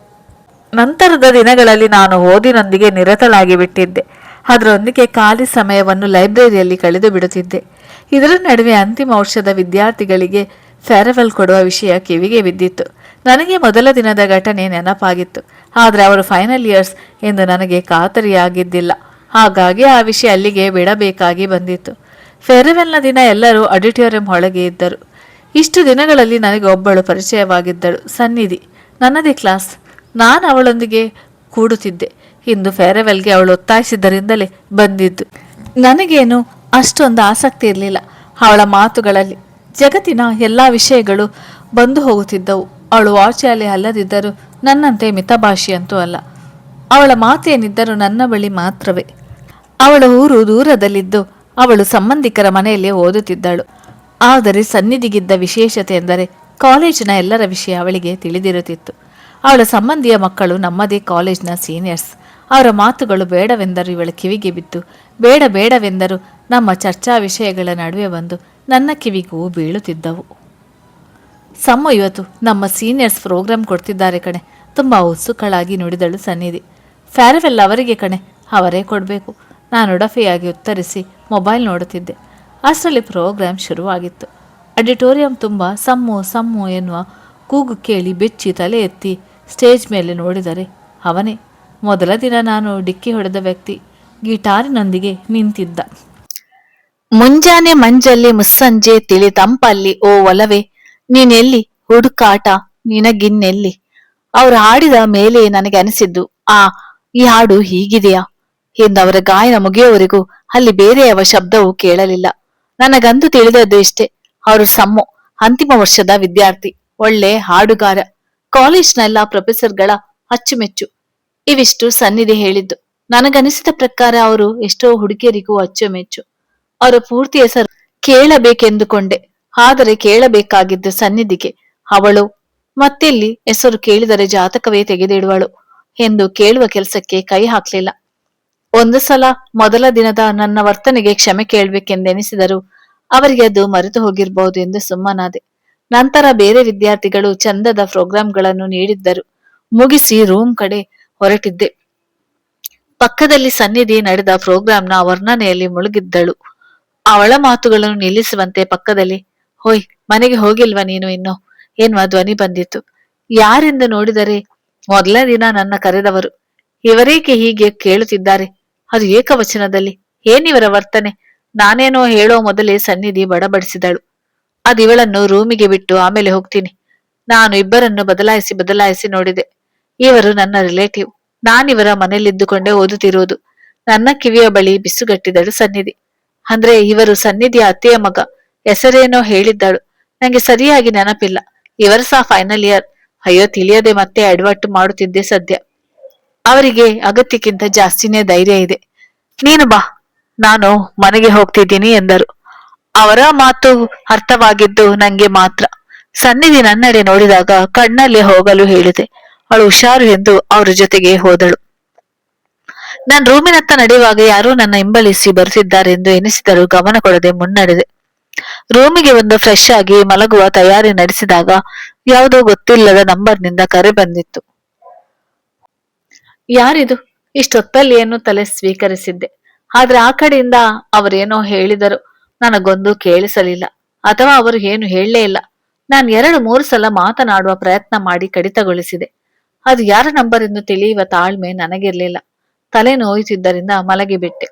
ನಂತರದ ದಿನಗಳಲ್ಲಿ ನಾನು ಓದಿನೊಂದಿಗೆ ನಿರತಳಾಗಿ ಬಿಟ್ಟಿದ್ದೆ. ಅದರೊಂದಿಗೆ ಖಾಲಿ ಸಮಯವನ್ನು ಲೈಬ್ರರಿಯಲ್ಲಿ ಕಳೆದು ಬಿಡುತ್ತಿದ್ದೆ. ಇದರ ನಡುವೆ ಅಂತಿಮ ವರ್ಷದ ವಿದ್ಯಾರ್ಥಿಗಳಿಗೆ ಫೇರ್ವೆಲ್ ಕೊಡುವ ವಿಷಯ ಕಿವಿಗೆ ಬಿದ್ದಿತ್ತು. ನನಗೆ ಮೊದಲ ದಿನದ ಘಟನೆ ನೆನಪಾಗಿತ್ತು. ಆದರೆ ಅವರು ಫೈನಲ್ ಇಯರ್ಸ್ ಎಂದು ನನಗೆ ಖಾತರಿಯಾಗಿದ್ದಿಲ್ಲ. ಹಾಗಾಗಿ ಆ ವಿಷಯ ಅಲ್ಲಿಗೆ ಬಿಡಬೇಕಾಗಿ ಬಂದಿತ್ತು. ಫೇರ್ವೆಲ್ನ ದಿನ ಎಲ್ಲರೂ ಆಡಿಟೋರಿಯಂ ಒಳಗೆ ಇದ್ದರು. ಇಷ್ಟು ದಿನಗಳಲ್ಲಿ ನನಗೆ ಒಬ್ಬಳು ಪರಿಚಯವಾಗಿದ್ದಳು, ಸನ್ನಿಧಿ. ನನ್ನದೇ ಕ್ಲಾಸ್. ನಾನು ಅವಳೊಂದಿಗೆ ಕೂಡುತ್ತಿದ್ದೆ. ಇಂದು ಫೇರ್ವೆಲ್ಗೆ ಅವಳು ಒತ್ತಾಯಿಸಿದ್ದರಿಂದಲೇ ಬಂದಿದ್ದು. ನನಗೇನು ಅಷ್ಟೊಂದು ಆಸಕ್ತಿ ಇರಲಿಲ್ಲ ಅವಳ ಮಾತುಗಳಲ್ಲಿ. ಜಗತ್ತಿನ ಎಲ್ಲ ವಿಷಯಗಳು ಬಂದು ಹೋಗುತ್ತಿದ್ದವು. ಅವಳು ವಾಚಾಲಿ ಅಲ್ಲದಿದ್ದರೂ ನನ್ನಂತೆ ಮಿತಭಾಷಿಯಂತೂ ಅಲ್ಲ. ಅವಳ ಮಾತೇನಿದ್ದರೂ ನನ್ನ ಬಳಿ ಮಾತ್ರವೇ. ಅವಳ ಊರು ದೂರದಲ್ಲಿದ್ದು ಅವಳು ಸಂಬಂಧಿಕರ ಮನೆಯಲ್ಲೇ ಓದುತ್ತಿದ್ದಳು. ಆದರೆ ಸನ್ನಿಧಿಗಿದ್ದ ವಿಶೇಷತೆ ಎಂದರೆ ಕಾಲೇಜಿನ ಎಲ್ಲರ ವಿಷಯ ಅವಳಿಗೆ ತಿಳಿದಿರುತ್ತಿತ್ತು. ಅವಳ ಸಂಬಂಧಿಯ ಮಕ್ಕಳು ನಮ್ಮದೇ ಕಾಲೇಜಿನ ಸೀನಿಯರ್ಸ್. ಅವರ ಮಾತುಗಳು ಬೇಡವೆಂದರೂ ಇವಳ ಕಿವಿಗೆ ಬಿದ್ದು, ಬೇಡವೆಂದರೂ ನಮ್ಮ ಚರ್ಚಾ ವಿಷಯಗಳ ನಡುವೆ ಬಂದು ನನ್ನ ಕಿವಿಗೂ ಬೀಳುತ್ತಿದ್ದವು. ಸಮ್ಮ ಇವತ್ತು ನಮ್ಮ ಸೀನಿಯರ್ಸ್ ಪ್ರೋಗ್ರಾಮ್ ಕೊಡ್ತಿದ್ದಾರೆ ಕಣೆ, ತುಂಬ ಉತ್ಸುಕಳಾಗಿ ನುಡಿದಳು ಸನ್ನಿಧಿ. ಫೇರ್ವೆಲ್ ಅವರಿಗೆ ಕಣೆ, ಅವರೇ ಕೊಡಬೇಕು. ನಾನು ಉಡಫೆಯಾಗಿ ಉತ್ತರಿಸಿ ಮೊಬೈಲ್ ನೋಡುತ್ತಿದ್ದೆ. ಅಷ್ಟರಲ್ಲಿ ಪ್ರೋಗ್ರಾಮ್ ಶುರುವಾಗಿತ್ತು. ಆಡಿಟೋರಿಯಂ ತುಂಬ ಸಮ್ಮು ಎನ್ನುವ ಕೂಗು ಕೇಳಿ ಬೆಚ್ಚಿ ತಲೆ ಎತ್ತಿ ಸ್ಟೇಜ್ ಮೇಲೆ ನೋಡಿದರೆ ಅವನೇ. ಮೊದಲ ದಿನ ನಾನು ಡಿಕ್ಕಿ ಹೊಡೆದ ವ್ಯಕ್ತಿ ಗಿಟಾರಿನೊಂದಿಗೆ ನಿಂತಿದ್ದ. ಮುಂಜಾನೆ ಮಂಜಲ್ಲಿ ಮುಸ್ಸಂಜೆ ತಿಳಿ ತಂಪಲ್ಲಿ ಓ ಒಲವೇ ನೀನೆಲ್ಲಿ, ಹುಡುಕಾಟ ನಿನಗಿನ್ನೆಲ್ಲಿ. ಅವರು ಹಾಡಿದ ಮೇಲೆ ನನಗೆ ಅನಿಸಿದ್ದು, ಈ ಹಾಡು ಹೀಗಿದೆಯಾ ಎಂದು. ಅವರ ಗಾಯನ ಮುಗಿಯುವವರೆಗೂ ಅಲ್ಲಿ ಬೇರೆ ಯಾವ ಶಬ್ದವೂ ಕೇಳಲಿಲ್ಲ. ನನಗಂದು ತಿಳಿದದ್ದು ಇಷ್ಟೇ, ಅವರು ಸಮ್ಮು ಅಂತಿಮ ವರ್ಷದ ವಿದ್ಯಾರ್ಥಿ, ಒಳ್ಳೆ ಹಾಡುಗಾರ, ಕಾಲೇಜ್ನ ಎಲ್ಲ ಪ್ರೊಫೆಸರ್ಗಳ ಅಚ್ಚುಮೆಚ್ಚು. ಇವಿಷ್ಟು ಸನ್ನಿಧಿ ಹೇಳಿದ್ದು. ನನಗನಿಸಿದ ಪ್ರಕಾರ ಅವರು ಎಷ್ಟೋ ಹುಡುಗಿಯರಿಗೂ ಅಚ್ಚುಮೆಚ್ಚು. ಅವರ ಪೂರ್ತಿ ಹೆಸರು ಕೇಳಬೇಕೆಂದುಕೊಂಡೆ. ಆದರೆ ಕೇಳಬೇಕಾಗಿದ್ದು ಸನ್ನಿಧಿಗೆ. ಅವಳು ಮತ್ತೆಲ್ಲಿ ಹೆಸರು ಕೇಳಿದರೆ ಜಾತಕವೇ ತೆಗೆದಿಡುವಳು ಎಂದು ಕೇಳುವ ಕೆಲಸಕ್ಕೆ ಕೈ ಹಾಕ್ಲಿಲ್ಲ. ಒಂದು ಸಲ ಮೊದಲ ದಿನದ ನನ್ನ ವರ್ತನೆಗೆ ಕ್ಷಮೆ ಕೇಳಬೇಕೆಂದೆನಿಸಿದರೂ ಅವರಿಗೆ ಅದು ಮರೆತು ಹೋಗಿರಬಹುದು ಎಂದು ಸುಮ್ಮನಾದೆ. ನಂತರ ಬೇರೆ ವಿದ್ಯಾರ್ಥಿಗಳು ಚಂದದ ಪ್ರೋಗ್ರಾಂಗಳನ್ನು ನೀಡಿದ್ದರು. ಮುಗಿಸಿ ರೂಮ್ ಕಡೆ ಹೊರಟಿದ್ದೆ. ಪಕ್ಕದಲ್ಲಿ ಸನ್ನಿಧಿ ನಡೆದ ಪ್ರೋಗ್ರಾಂನ ವರ್ಣನೆಯಲ್ಲಿ ಮುಳುಗಿದ್ದಳು. ಅವಳ ಮಾತುಗಳನ್ನು ನಿಲ್ಲಿಸುವಂತೆ ಪಕ್ಕದಲ್ಲಿ, ಹೋಯ್ ಮನೆಗೆ ಹೋಗಿಲ್ವಾ ನೀನು ಇನ್ನು ಎನ್ನುವ ಧ್ವನಿ ಬಂದಿತ್ತು. ಯಾರೆಂದು ನೋಡಿದರೆ ಮೊದಲ ದಿನ ನನ್ನ ಕರೆದವರು. ಇವರೇಕೆ ಹೀಗೆ ಕೇಳುತ್ತಿದ್ದಾರೆ, ಅದು ಏಕವಚನದಲ್ಲಿ? ಏನಿವರ ವರ್ತನೆ? ನಾನೇನೋ ಹೇಳೋ ಮೊದಲೇ ಸನ್ನಿಧಿ ಬಡಬಡಿಸಿದಳು. ಅದಿವಳನ್ನು ರೂಮಿಗೆ ಬಿಟ್ಟು ಆಮೇಲೆ ಹೋಗ್ತೀನಿ. ನಾನು ಇಬ್ಬರನ್ನು ಬದಲಾಯಿಸಿ ನೋಡಿದೆ. ಇವರು ನನ್ನ ರಿಲೇಟಿವ್. ನಾನಿವರ ಮನೆಯಲ್ಲಿದ್ದುಕೊಂಡೇ ಓದುತ್ತಿರುವುದು. ನನ್ನ ಕಿವಿಯ ಬಳಿ ಬಿಸುಗಟ್ಟಿದಳು ಸನ್ನಿಧಿ. ಅಂದ್ರೆ ಇವರು ಸನ್ನಿಧಿಯ ಅತ್ತೆಯ ಮಗ. ಹೆಸರೇನೋ ಹೇಳಿದ್ದಳು, ನಂಗೆ ಸರಿಯಾಗಿ ನೆನಪಿಲ್ಲ. ಇವರು ಸಹ ಫೈನಲ್ ಇಯರ್. ಅಯ್ಯೋ, ತಿಳಿಯದೆ ಮತ್ತೆ ಅಡ್ವರ್ಟ್ ಮಾಡುತ್ತಿದ್ದೆ ಸದ್ಯ. ಅವರಿಗೆ ಅಗತ್ಯಕ್ಕಿಂತ ಜಾಸ್ತಿನೇ ಧೈರ್ಯ ಇದೆ. ನೀನು ಬಾ, ನಾನು ಮನೆಗೆ ಹೋಗ್ತಿದ್ದೀನಿ ಎಂದರು. ಅವರ ಮಾತು ಅರ್ಥವಾಗಿದ್ದು ನಂಗೆ ಮಾತ್ರ. ಸನ್ನಿಧಿ ನನ್ನೆಡೆ ನೋಡಿದಾಗ ಕಣ್ಣಲ್ಲಿ ಹೋಗಲು ಹೇಳಿದೆ. ಅವಳು ಹುಷಾರು ಎಂದು ಅವರ ಜೊತೆಗೆ ಹೋದಳು. ನಾನು ರೂಮಿನತ್ತ ನಡೆಯುವಾಗ ಯಾರೋ ನನ್ನ ಹಿಂಬಲಿಸಿ ಬರುತ್ತಿದ್ದಾರೆ ಎಂದು ಎನಿಸಿದರೂ ಗಮನ ಕೊಡದೆ ಮುನ್ನಡೆದೆ. ರೂಮಿಗೆ ಒಂದು ಫ್ರೆಶ್ ಆಗಿ ಮಲಗುವ ತಯಾರಿ ನಡೆಸಿದಾಗ ಯಾವುದೋ ಗೊತ್ತಿಲ್ಲದ ನಂಬರ್ನಿಂದ ಕರೆ ಬಂದಿತ್ತು. ಯಾರಿದು? ಇಷ್ಟೊತ್ತಲ್ಲಿ ಏನು ತಲೆ ಸ್ವೀಕರಿಸಿದ್ದೆ. ಆದ್ರೆ ಆ ಕಡೆಯಿಂದ ಅವರೇನೋ ಹೇಳಿದರು. ನನಗೊಂದು ಕೇಳಿಸಲಿಲ್ಲ, ಅಥವಾ ಅವರು ಏನು ಹೇಳಲೇ ಇಲ್ಲ. ನಾನು 2-3 ಸಲ ಮಾತನಾಡುವ ಪ್ರಯತ್ನ ಮಾಡಿ ಕಡಿತಗೊಳಿಸಿದೆ. ಅದು ಯಾರ ನಂಬರ್ ಎಂದು ತಿಳಿಯುವ ತಾಳ್ಮೆ ನನಗಿರ್ಲಿಲ್ಲ. ತಲೆ ನೋಯುತ್ತಿದ್ದರಿಂದ ಮಲಗಿಬಿಟ್ಟೆ.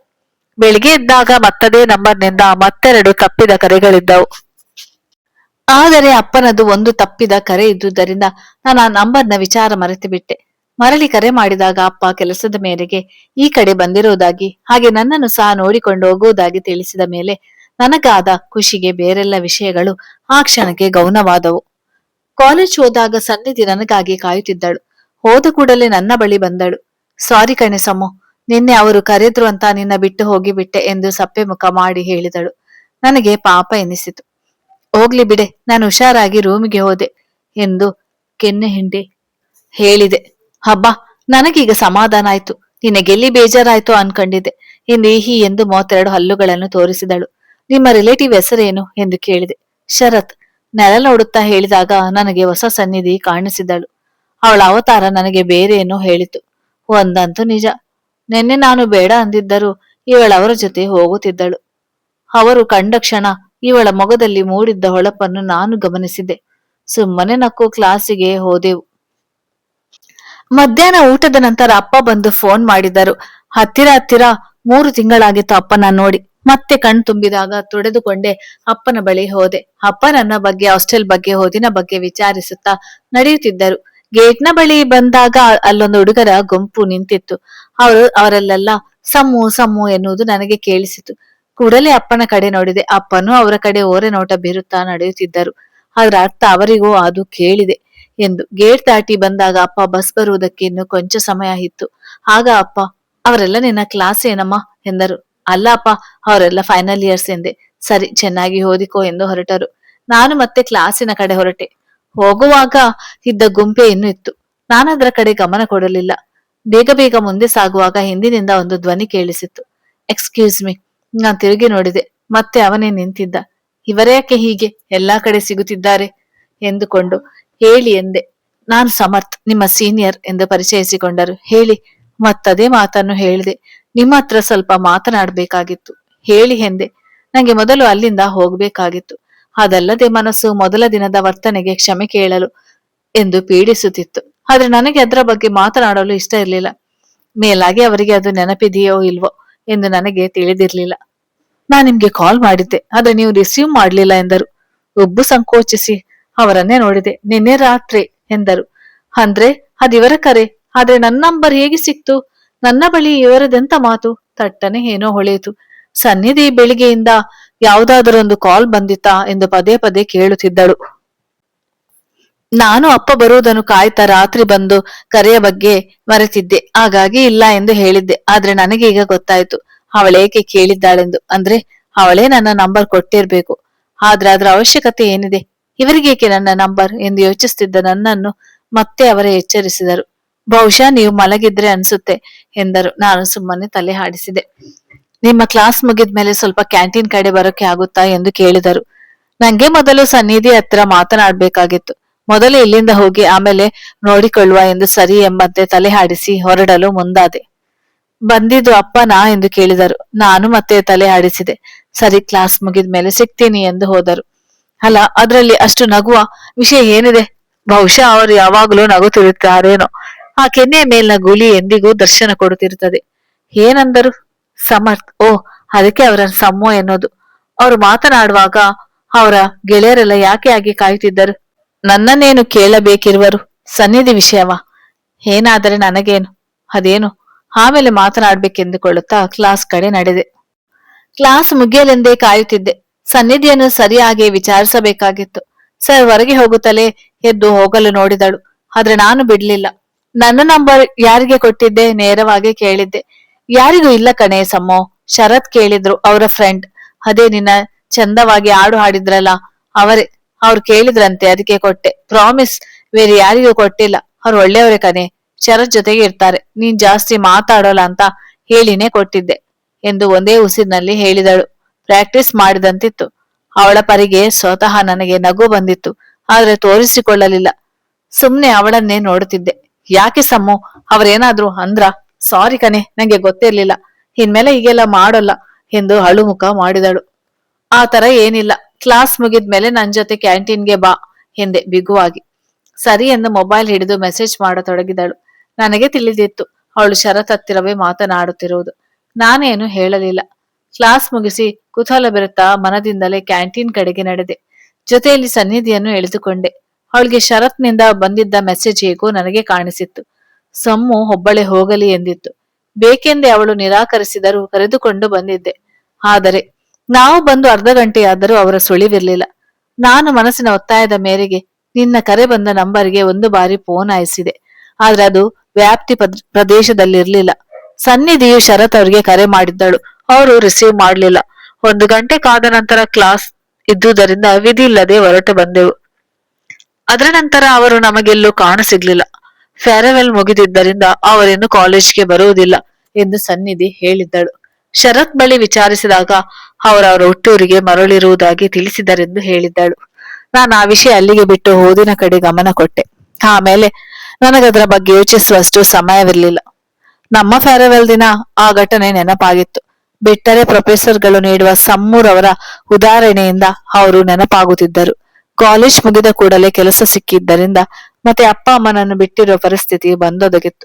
ಬೆಳಿಗ್ಗೆ ಎದ್ದಾಗ ಮತ್ತದೇ ನಂಬರ್ನಿಂದ ಮತ್ತೆರಡು ತಪ್ಪಿದ ಕರೆಗಳಿದ್ದವು. ಆದರೆ ಅಪ್ಪನದು ಒಂದು ತಪ್ಪಿದ ಕರೆ ಇದ್ದುದರಿಂದ ನಾನು ಆ ನಂಬರ್ನ ವಿಚಾರ ಮರೆತು ಬಿಟ್ಟೆ. ಮರಳಿ ಕರೆ ಮಾಡಿದಾಗ ಅಪ್ಪ ಕೆಲಸದ ಮೇರೆಗೆ ಈ ಕಡೆ ಬಂದಿರುವುದಾಗಿ, ಹಾಗೆ ನನ್ನನ್ನು ಸಹ ನೋಡಿಕೊಂಡು ಹೋಗುವುದಾಗಿ ತಿಳಿಸಿದ ಮೇಲೆ ನನಗಾದ ಖುಷಿಗೆ ಬೇರೆಲ್ಲ ವಿಷಯಗಳು ಆ ಕ್ಷಣಕ್ಕೆ ಗೌನವಾದವು. ಕಾಲೇಜ್ ಹೋದಾಗ ಸನ್ನಿಧಿ ನನಗಾಗಿ ಕಾಯುತ್ತಿದ್ದಳು. ಹೋದ ಕೂಡಲೇ ನನ್ನ ಬಳಿ ಬಂದಳು. ಸಾರಿ ಕಣೆ ಸಮು, ನಿನ್ನೆ ಅವರು ಕರೆದ್ರು ಅಂತ ನಿನ್ನ ಬಿಟ್ಟು ಹೋಗಿಬಿಟ್ಟೆ ಎಂದು ಸಪ್ಪೆ ಮುಖ ಮಾಡಿ ಹೇಳಿದಳು. ನನಗೆ ಪಾಪ ಎನಿಸಿತು. ಹೋಗ್ಲಿ ಬಿಡೆ, ನಾನು ಹುಷಾರಾಗಿ ರೂಮಿಗೆ ಹೋದೆ ಎಂದು ಕೆನ್ನೆ ಹಿಂಡಿ ಹೇಳಿದೆ. ಹಬ್ಬಾ, ನನಗೀಗ ಸಮಾಧಾನ ಆಯ್ತು. ನಿನಗೆಲ್ಲಿ ಬೇಜಾರಾಯ್ತು ಅನ್ಕೊಂಡಿದ್ದೆ ಎಂದು ಹಿ ಎಂದು 32 ಹಲ್ಲುಗಳನ್ನು ತೋರಿಸಿದಳು. ನಿಮ್ಮ ರಿಲೇಟಿವ್ ಹೆಸರೇನು ಎಂದು ಕೇಳಿದೆ. ಶರತ್. ನೆಲ ನೋಡುತ್ತಾ ಹೇಳಿದಾಗ ನನಗೆ ಹೊಸ ಸನ್ನಿಧಿ ಕಾಣಿಸಿದಳು. ಅವಳ ಅವತಾರ ನನಗೆ ಬೇರೆ ಏನೋ ಹೇಳಿತು. ಒಂದಂತೂ ನಿಜ, ನಿನ್ನೆ ನಾನು ಬೇಡ ಅಂದಿದ್ದರೂ ಇವಳವರ ಜೊತೆ ಹೋಗುತ್ತಿದ್ದಳು. ಅವರು ಕಂಡ ಕ್ಷಣ ಇವಳ ಮೊಗದಲ್ಲಿ ಮೂಡಿದ್ದ ಹೊಳಪನ್ನು ನಾನು ಗಮನಿಸಿದ್ದೆ. ಸುಮ್ಮನೆ ನಕ್ಕು ಕ್ಲಾಸಿಗೆ ಹೋದೆವು. ಮಧ್ಯಾಹ್ನ ಊಟದ ನಂತರ ಅಪ್ಪ ಬಂದು ಫೋನ್ ಮಾಡಿದರು. ಹತ್ತಿರ 3 ತಿಂಗಳಾಗಿತ್ತು ಅಪ್ಪನ ನೋಡಿ. ಮತ್ತೆ ಕಣ್ ತುಂಬಿದಾಗ ತೊಡೆದುಕೊಂಡೆ ಅಪ್ಪನ ಬಳಿ ಹೋದೆ. ಅಪ್ಪ ನನ್ನ ಬಗ್ಗೆ, ಹಾಸ್ಟೆಲ್ ಬಗ್ಗೆ, ಓದಿನ ಬಗ್ಗೆ ವಿಚಾರಿಸುತ್ತಾ ನಡೆಯುತ್ತಿದ್ದರು. ಗೇಟ್ನ ಬಳಿ ಬಂದಾಗ ಅಲ್ಲೊಂದು ಹುಡುಗರ ಗುಂಪು ನಿಂತಿತ್ತು. ಅವರಲ್ಲೆಲ್ಲ ಸಮ್ಮು ಸಮ್ಮು ಎನ್ನುವುದು ನನಗೆ ಕೇಳಿಸಿತು. ಕೂಡಲೇ ಅಪ್ಪನ ಕಡೆ ನೋಡಿದೆ. ಅಪ್ಪನೂ ಅವರ ಕಡೆ ಓರೆ ನೋಟ ಬೀರುತ್ತಾ ನಡೆಯುತ್ತಿದ್ದರು. ಅದರ ಅರ್ಥ ಅವರಿಗೂ ಅದು ಕೇಳಿದೆ ಎಂದು. ಗೇಟ್ ದಾಟಿ ಬಂದಾಗ ಅಪ್ಪ ಬಸ್ ಬರುವುದಕ್ಕೆ ಇನ್ನು ಕೊಂಚ ಸಮಯ ಇತ್ತು. ಆಗ ಅಪ್ಪ, ಅವರೆಲ್ಲ ನಿನ್ನ ಕ್ಲಾಸ್ ಏನಮ್ಮ ಎಂದರು. ಅಲ್ಲ ಅಪ್ಪ, ಅವರೆಲ್ಲ ಫೈನಲ್ ಇಯರ್ಸ್ ಎಂದೆ. ಸರಿ, ಚೆನ್ನಾಗಿ ಓದಿಕೋ ಎಂದು ಹೊರಟರು. ನಾನು ಮತ್ತೆ ಕ್ಲಾಸಿನ ಕಡೆ ಹೊರಟೆ. ಹೋಗುವಾಗ ಇದ್ದ ಗುಂಪೆ ಇನ್ನೂ ಇತ್ತು. ನಾನದರ ಕಡೆ ಗಮನ ಕೊಡಲಿಲ್ಲ. ಬೇಗ ಬೇಗ ಮುಂದೆ ಸಾಗುವಾಗ ಹಿಂದಿನಿಂದ ಒಂದು ಧ್ವನಿ ಕೇಳಿಸಿತ್ತು. Excuse me. ನಾನು ತಿರುಗಿ ನೋಡಿದೆ. ಮತ್ತೆ ಅವನೇ ನಿಂತಿದ್ದ. ಇವರ್ಯಾಕೆ ಹೀಗೆ ಎಲ್ಲಾ ಕಡೆ ಸಿಗುತ್ತಿದ್ದಾರೆ ಎಂದುಕೊಂಡು ಹೇಳಿ ಎಂದೆ. ನಾನು ಸಮರ್ಥ್, ನಿಮ್ಮ ಸೀನಿಯರ್ ಎಂದು ಪರಿಚಯಿಸಿಕೊಂಡರು. ಹೇಳಿ. ಮತ್ತದೇ ಮಾತನ್ನು ಹೇಳಿದೆ. ನಿಮ್ಮ ಹತ್ರ ಸ್ವಲ್ಪ ಮಾತನಾಡಬೇಕಾಗಿತ್ತು. ಹೇಳಿ ಎಂದೆ. ನಂಗೆ ಮೊದಲು ಅಲ್ಲಿಂದ ಹೋಗ್ಬೇಕಾಗಿತ್ತು. ಅದಲ್ಲದೆ ಮನಸ್ಸು ಮೊದಲ ದಿನದ ವರ್ತನೆಗೆ ಕ್ಷಮೆ ಕೇಳಲು ಎಂದು ಪೀಡಿಸುತ್ತಿತ್ತು. ಆದ್ರೆ ನನಗೆ ಅದರ ಬಗ್ಗೆ ಮಾತನಾಡಲು ಇಷ್ಟ ಇರಲಿಲ್ಲ. ಮೇಲಾಗಿ ಅವರಿಗೆ ಅದು ನೆನಪಿದೆಯೋ ಇಲ್ವೋ ಎಂದು ನನಗೆ ತಿಳಿದಿರ್ಲಿಲ್ಲ. ನಾನ್ ನಿಮ್ಗೆ ಕಾಲ್ ಮಾಡಿದ್ದೆ, ಆದ್ರೆ ನೀವು ರಿಸೀವ್ ಮಾಡ್ಲಿಲ್ಲ ಎಂದರು. ಒಬ್ಬು ಸಂಕೋಚಿಸಿ ಅವರನ್ನೇ ನೋಡಿದೆ. ನಿನ್ನೆ ರಾತ್ರಿ ಎಂದರು. ಅಂದ್ರೆ ಅದಿವರ ಕರೆ, ಆದ್ರೆ ನನ್ನ ನಂಬರ್ ಹೇಗೆ ಸಿಕ್ತು? ನನ್ನ ಬಳಿ ಇವರದೆಂತ ಮಾತು? ತಟ್ಟನೆ ಏನೋ ಹೊಳೆಯಿತು. ಸನ್ನಿಧಿ ಬೆಳಿಗ್ಗೆಯಿಂದ ಯಾವುದಾದರೊಂದು ಕಾಲ್ ಬಂದಿತ್ತಾ ಎಂದು ಪದೇ ಪದೇ ಕೇಳುತ್ತಿದ್ದಳು. ನಾನು ಅಪ್ಪ ಬರುವುದನ್ನು ಕಾಯ್ತಾ ರಾತ್ರಿ ಬಂದು ಕರೆಯ ಬಗ್ಗೆ ಮರೆತಿದ್ದೆ. ಹಾಗಾಗಿ ಇಲ್ಲ ಎಂದು ಹೇಳಿದ್ದೆ. ಆದ್ರೆ ನನಗೆ ಈಗ ಗೊತ್ತಾಯ್ತು ಅವಳೇಕೆ ಕೇಳಿದ್ದಾಳೆಂದು. ಅಂದ್ರೆ ಅವಳೇ ನನ್ನ ನಂಬರ್ ಕೊಟ್ಟಿರ್ಬೇಕು. ಆದ್ರೆ ಅದರ ಅವಶ್ಯಕತೆ ಏನಿದೆ? ಇವರಿಗೇಕೆ ನನ್ನ ನಂಬರ್ ಎಂದು ಯೋಚಿಸುತ್ತಿದ್ದ ನನ್ನನ್ನು ಮತ್ತೆ ಅವರೇ ಎಚ್ಚರಿಸಿದರು. ಬಹುಶಃ ನೀವು ಮಲಗಿದ್ರೆ ಅನ್ಸುತ್ತೆ ಎಂದರು. ನಾನು ಸುಮ್ಮನೆ ತಲೆ ಆಡಿಸಿದೆ. ನಿಮ್ಮ ಕ್ಲಾಸ್ ಮುಗಿದ್ಮೇಲೆ ಸ್ವಲ್ಪ ಕ್ಯಾಂಟೀನ್ ಕಡೆ ಬರೋಕೆ ಆಗುತ್ತಾ ಎಂದು ಕೇಳಿದರು. ನಂಗೆ ಮೊದಲು ಸನ್ನಿಧಿ ಹತ್ರ ಮಾತನಾಡ್ಬೇಕಾಗಿತ್ತು. ಮೊದಲು ಇಲ್ಲಿಂದ ಹೋಗಿ ಆಮೇಲೆ ನೋಡಿಕೊಳ್ಳುವ ಎಂದು ಸರಿ ಎಂಬಂತೆ ತಲೆ ಆಡಿಸಿ ಹೊರಡಲು ಮುಂದಾದೆ. ಬಂದಿದ್ದು ಅಪ್ಪನಾ ಎಂದು ಕೇಳಿದರು. ನಾನು ಮತ್ತೆ ತಲೆ ಆಡಿಸಿದೆ. ಸರಿ, ಕ್ಲಾಸ್ ಮುಗಿದ್ಮೇಲೆ ಸಿಗ್ತೀನಿ ಎಂದು ಹೋದರು. ಅಲ್ಲ, ಅದ್ರಲ್ಲಿ ಅಷ್ಟು ನಗುವ ವಿಷಯ ಏನಿದೆ? ಬಹುಶಃ ಅವರು ಯಾವಾಗಲೂ ನಗುತ್ತಿರುತ್ತಾರೇನೋ. ಆ ಕೆನ್ನೆಯ ಮೇಲಿನ ಗುಳಿ ಎಂದಿಗೂ ದರ್ಶನ ಕೊಡುತ್ತಿರುತ್ತದೆ. ಏನಂದರು? ಸಮರ್ಥ್. ಓ, ಅದಕ್ಕೆ ಅವರ ಸಮ್ಮು ಎನ್ನೋದು. ಅವರು ಮಾತನಾಡುವಾಗ ಅವರ ಗೆಳೆಯರೆಲ್ಲ ಯಾಕೆ ಆಗಿ ಕಾಯುತ್ತಿದ್ದರು? ನನ್ನನ್ನೇನು ಕೇಳಬೇಕಿರುವರು? ಸನ್ನಿಧಿ ವಿಷಯವಾ? ಏನಾದರೆ ನನಗೇನು? ಅದೇನು ಆಮೇಲೆ ಮಾತನಾಡ್ಬೇಕೆಂದುಕೊಳ್ಳುತ್ತಾ ಕ್ಲಾಸ್ ಕಡೆ ನಡೆದೆ. ಕ್ಲಾಸ್ ಮುಗಿಯಲೆಂದೇ ಕಾಯುತ್ತಿದ್ದೆ. ಸನ್ನಿಧಿಯನ್ನು ಸರಿಯಾಗಿ ವಿಚಾರಿಸಬೇಕಾಗಿತ್ತು. ಸರ್ ಹೊರಗೆ ಹೋಗುತ್ತಲೇ ಎದ್ದು ಹೋಗಲು ನೋಡಿದಳು. ಆದ್ರೆ ನಾನು ಬಿಡ್ಲಿಲ್ಲ. ನನ್ನ ನಂಬರ್ ಯಾರಿಗೆ ಕೊಟ್ಟಿದ್ದೆ ನೇರವಾಗಿ ಕೇಳಿದ್ದೆ. ಯಾರಿಗೂ ಇಲ್ಲ ಕಣೆ ಸಮ್ಮೋ, ಶರತ್ ಕೇಳಿದ್ರು, ಅವರ ಫ್ರೆಂಡ್. ಅದೇ ನಿನ್ನ ಚಂದವಾಗಿ ಹಾಡು ಹಾಡಿದ್ರಲ್ಲ ಅವರೇ. ಅವ್ರು ಕೇಳಿದ್ರಂತೆ, ಅದಕ್ಕೆ ಕೊಟ್ಟೆ. ಪ್ರಾಮಿಸ್, ಬೇರೆ ಯಾರಿಗೂ ಕೊಟ್ಟಿಲ್ಲ. ಅವ್ರು ಒಳ್ಳೆಯವರೇ ಕಣೆ, ಶರತ್ ಜೊತೆಗೆ ಇರ್ತಾರೆ, ನೀನ್ ಜಾಸ್ತಿ ಮಾತಾಡೋಲ್ಲ ಅಂತ ಹೇಳಿನೇ ಕೊಟ್ಟಿದ್ದೆ ಎಂದು ಒಂದೇ ಉಸಿರಿನಲ್ಲಿ ಹೇಳಿದಳು. ಪ್ರಾಕ್ಟೀಸ್ ಮಾಡಿದಂತಿತ್ತು. ಅವಳ ಪರಿಗೆ ಸ್ವತಃ ನನಗೆ ನಗು ಬಂದಿತ್ತು, ಆದ್ರೆ ತೋರಿಸಿಕೊಳ್ಳಲಿಲ್ಲ. ಸುಮ್ನೆ ಅವಳನ್ನೇ ನೋಡುತ್ತಿದ್ದೆ. ಯಾಕೆ ಸಮ್ಮು, ಅವರೇನಾದ್ರೂ ಅಂದ್ರ? ಸಾರಿ ಕಣೆ, ನಂಗೆ ಗೊತ್ತಿರ್ಲಿಲ್ಲ, ಇನ್ಮೇಲೆ ಹೀಗೆಲ್ಲ ಮಾಡೋಲ್ಲ ಎಂದು ಅಳುಮುಖ ಮಾಡಿದಳು. ಆ ತರ ಏನಿಲ್ಲ, ಕ್ಲಾಸ್ ಮುಗಿದ್ಮೇಲೆ ನನ್ ಜೊತೆ ಕ್ಯಾಂಟೀನ್ಗೆ ಬಾ ಎಂದೆ ಬಿಗುವಾಗಿ. ಸರಿ ಎಂದು ಮೊಬೈಲ್ ಹಿಡಿದು ಮೆಸೇಜ್ ಮಾಡತೊಡಗಿದಳು. ನನಗೆ ತಿಳಿದಿತ್ತು ಅವಳು ಶರತ್ ಹತ್ತಿರವೇ ಮಾತನಾಡುತ್ತಿರುವುದು. ನಾನೇನು ಹೇಳಲಿಲ್ಲ. ಕ್ಲಾಸ್ ಮುಗಿಸಿ ಕುತೂಹಲ ಬೆರೆತ ಮನದಿಂದಲೇ ಕ್ಯಾಂಟೀನ್ ಕಡೆಗೆ ನಡೆದೆ. ಜೊತೆಯಲ್ಲಿ ಸನ್ನಿಧಿಯನ್ನು ಎಳೆದುಕೊಂಡೆ. ಅವಳಿಗೆ ಶರತ್ನಿಂದ ಬಂದಿದ್ದ ಮೆಸೇಜ್ ಹೇಗೋ ನನಗೆ ಕಾಣಿಸಿತ್ತು. ಸಮ್ಮು ಒಬ್ಬಳೆ ಹೋಗಲಿ ಎಂದಿತ್ತು. ಬೇಕೆಂದೇ ಅವಳು ನಿರಾಕರಿಸಿದರೂ ಕರೆದುಕೊಂಡು ಬಂದಿದ್ದೆ. ಆದರೆ ನಾವು ಬಂದು ಅರ್ಧ ಗಂಟೆಯಾದರೂ ಅವರ ಸುಳಿವಿರಲಿಲ್ಲ. ನಾನು ಮನಸ್ಸಿನ ಒತ್ತಾಯದ ಮೇರೆಗೆ ನಿನ್ನ ಕರೆ ಬಂದ ನಂಬರ್ಗೆ ಒಂದು ಬಾರಿ ಫೋನ್ ಆಯಿಸಿದೆ. ಆದ್ರೆ ಅದು ವ್ಯಾಪ್ತಿ ಪ್ರದೇಶದಲ್ಲಿರ್ಲಿಲ್ಲ. ಸನ್ನಿಧಿಯು ಶರತ್ ಅವರಿಗೆ ಕರೆ ಮಾಡಿದ್ದಳು. ಅವರು ರಿಸೀವ್ ಮಾಡಲಿಲ್ಲ. 1 ಗಂಟೆ ಕಾದ ನಂತರ ಕ್ಲಾಸ್ ಇದ್ದುದರಿಂದ ವಿಧಿ ಇಲ್ಲದೆ ಹೊರಟು ಬಂದೆವು. ಅದರ ನಂತರ ಅವರು ನಮಗೆಲ್ಲೂ ಕಾಣಸಿಗ್ಲಿಲ್ಲ. ಫೇರ್ವೆಲ್ ಮುಗಿದಿದ್ದರಿಂದ ಅವರಿನ್ನು ಕಾಲೇಜ್ಗೆ ಬರುವುದಿಲ್ಲ ಎಂದು ಸನ್ನಿಧಿ ಹೇಳಿದ್ದಳು. ಶರತ್ ಬಳಿ ವಿಚಾರಿಸಿದಾಗ ಅವರವರ ಹುಟ್ಟೂರಿಗೆ ಮರಳಿರುವುದಾಗಿ ತಿಳಿಸಿದರೆಂದು ಹೇಳಿದ್ದಳು. ನಾನು ಆ ವಿಷಯ ಅಲ್ಲಿಗೆ ಬಿಟ್ಟು ಓದಿನ ಕಡೆ ಗಮನ ಕೊಟ್ಟೆ. ಆಮೇಲೆ ನನಗದರ ಬಗ್ಗೆ ಯೋಚಿಸುವಷ್ಟು ಸಮಯವಿರಲಿಲ್ಲ. ನಮ್ಮ ಫೇರ್ವೆಲ್ ದಿನ ಆ ಘಟನೆ ನೆನಪಾಗಿತ್ತು. ಬಿಟ್ಟರೆ ಪ್ರೊಫೆಸರ್ಗಳು ನೀಡುವ ಸಮ್ಮೂರವರ ಉದಾಹರಣೆಯಿಂದ ಅವರು ನೆನಪಾಗುತ್ತಿದ್ದರು. ಕಾಲೇಜ್ ಮುಗಿದ ಕೂಡಲೇ ಕೆಲಸ ಸಿಕ್ಕಿದ್ದರಿಂದ ಮತ್ತೆ ಅಪ್ಪ ಅಮ್ಮನನ್ನು ಬಿಟ್ಟಿರುವ ಪರಿಸ್ಥಿತಿ ಬಂದೊದಗಿತ್ತು.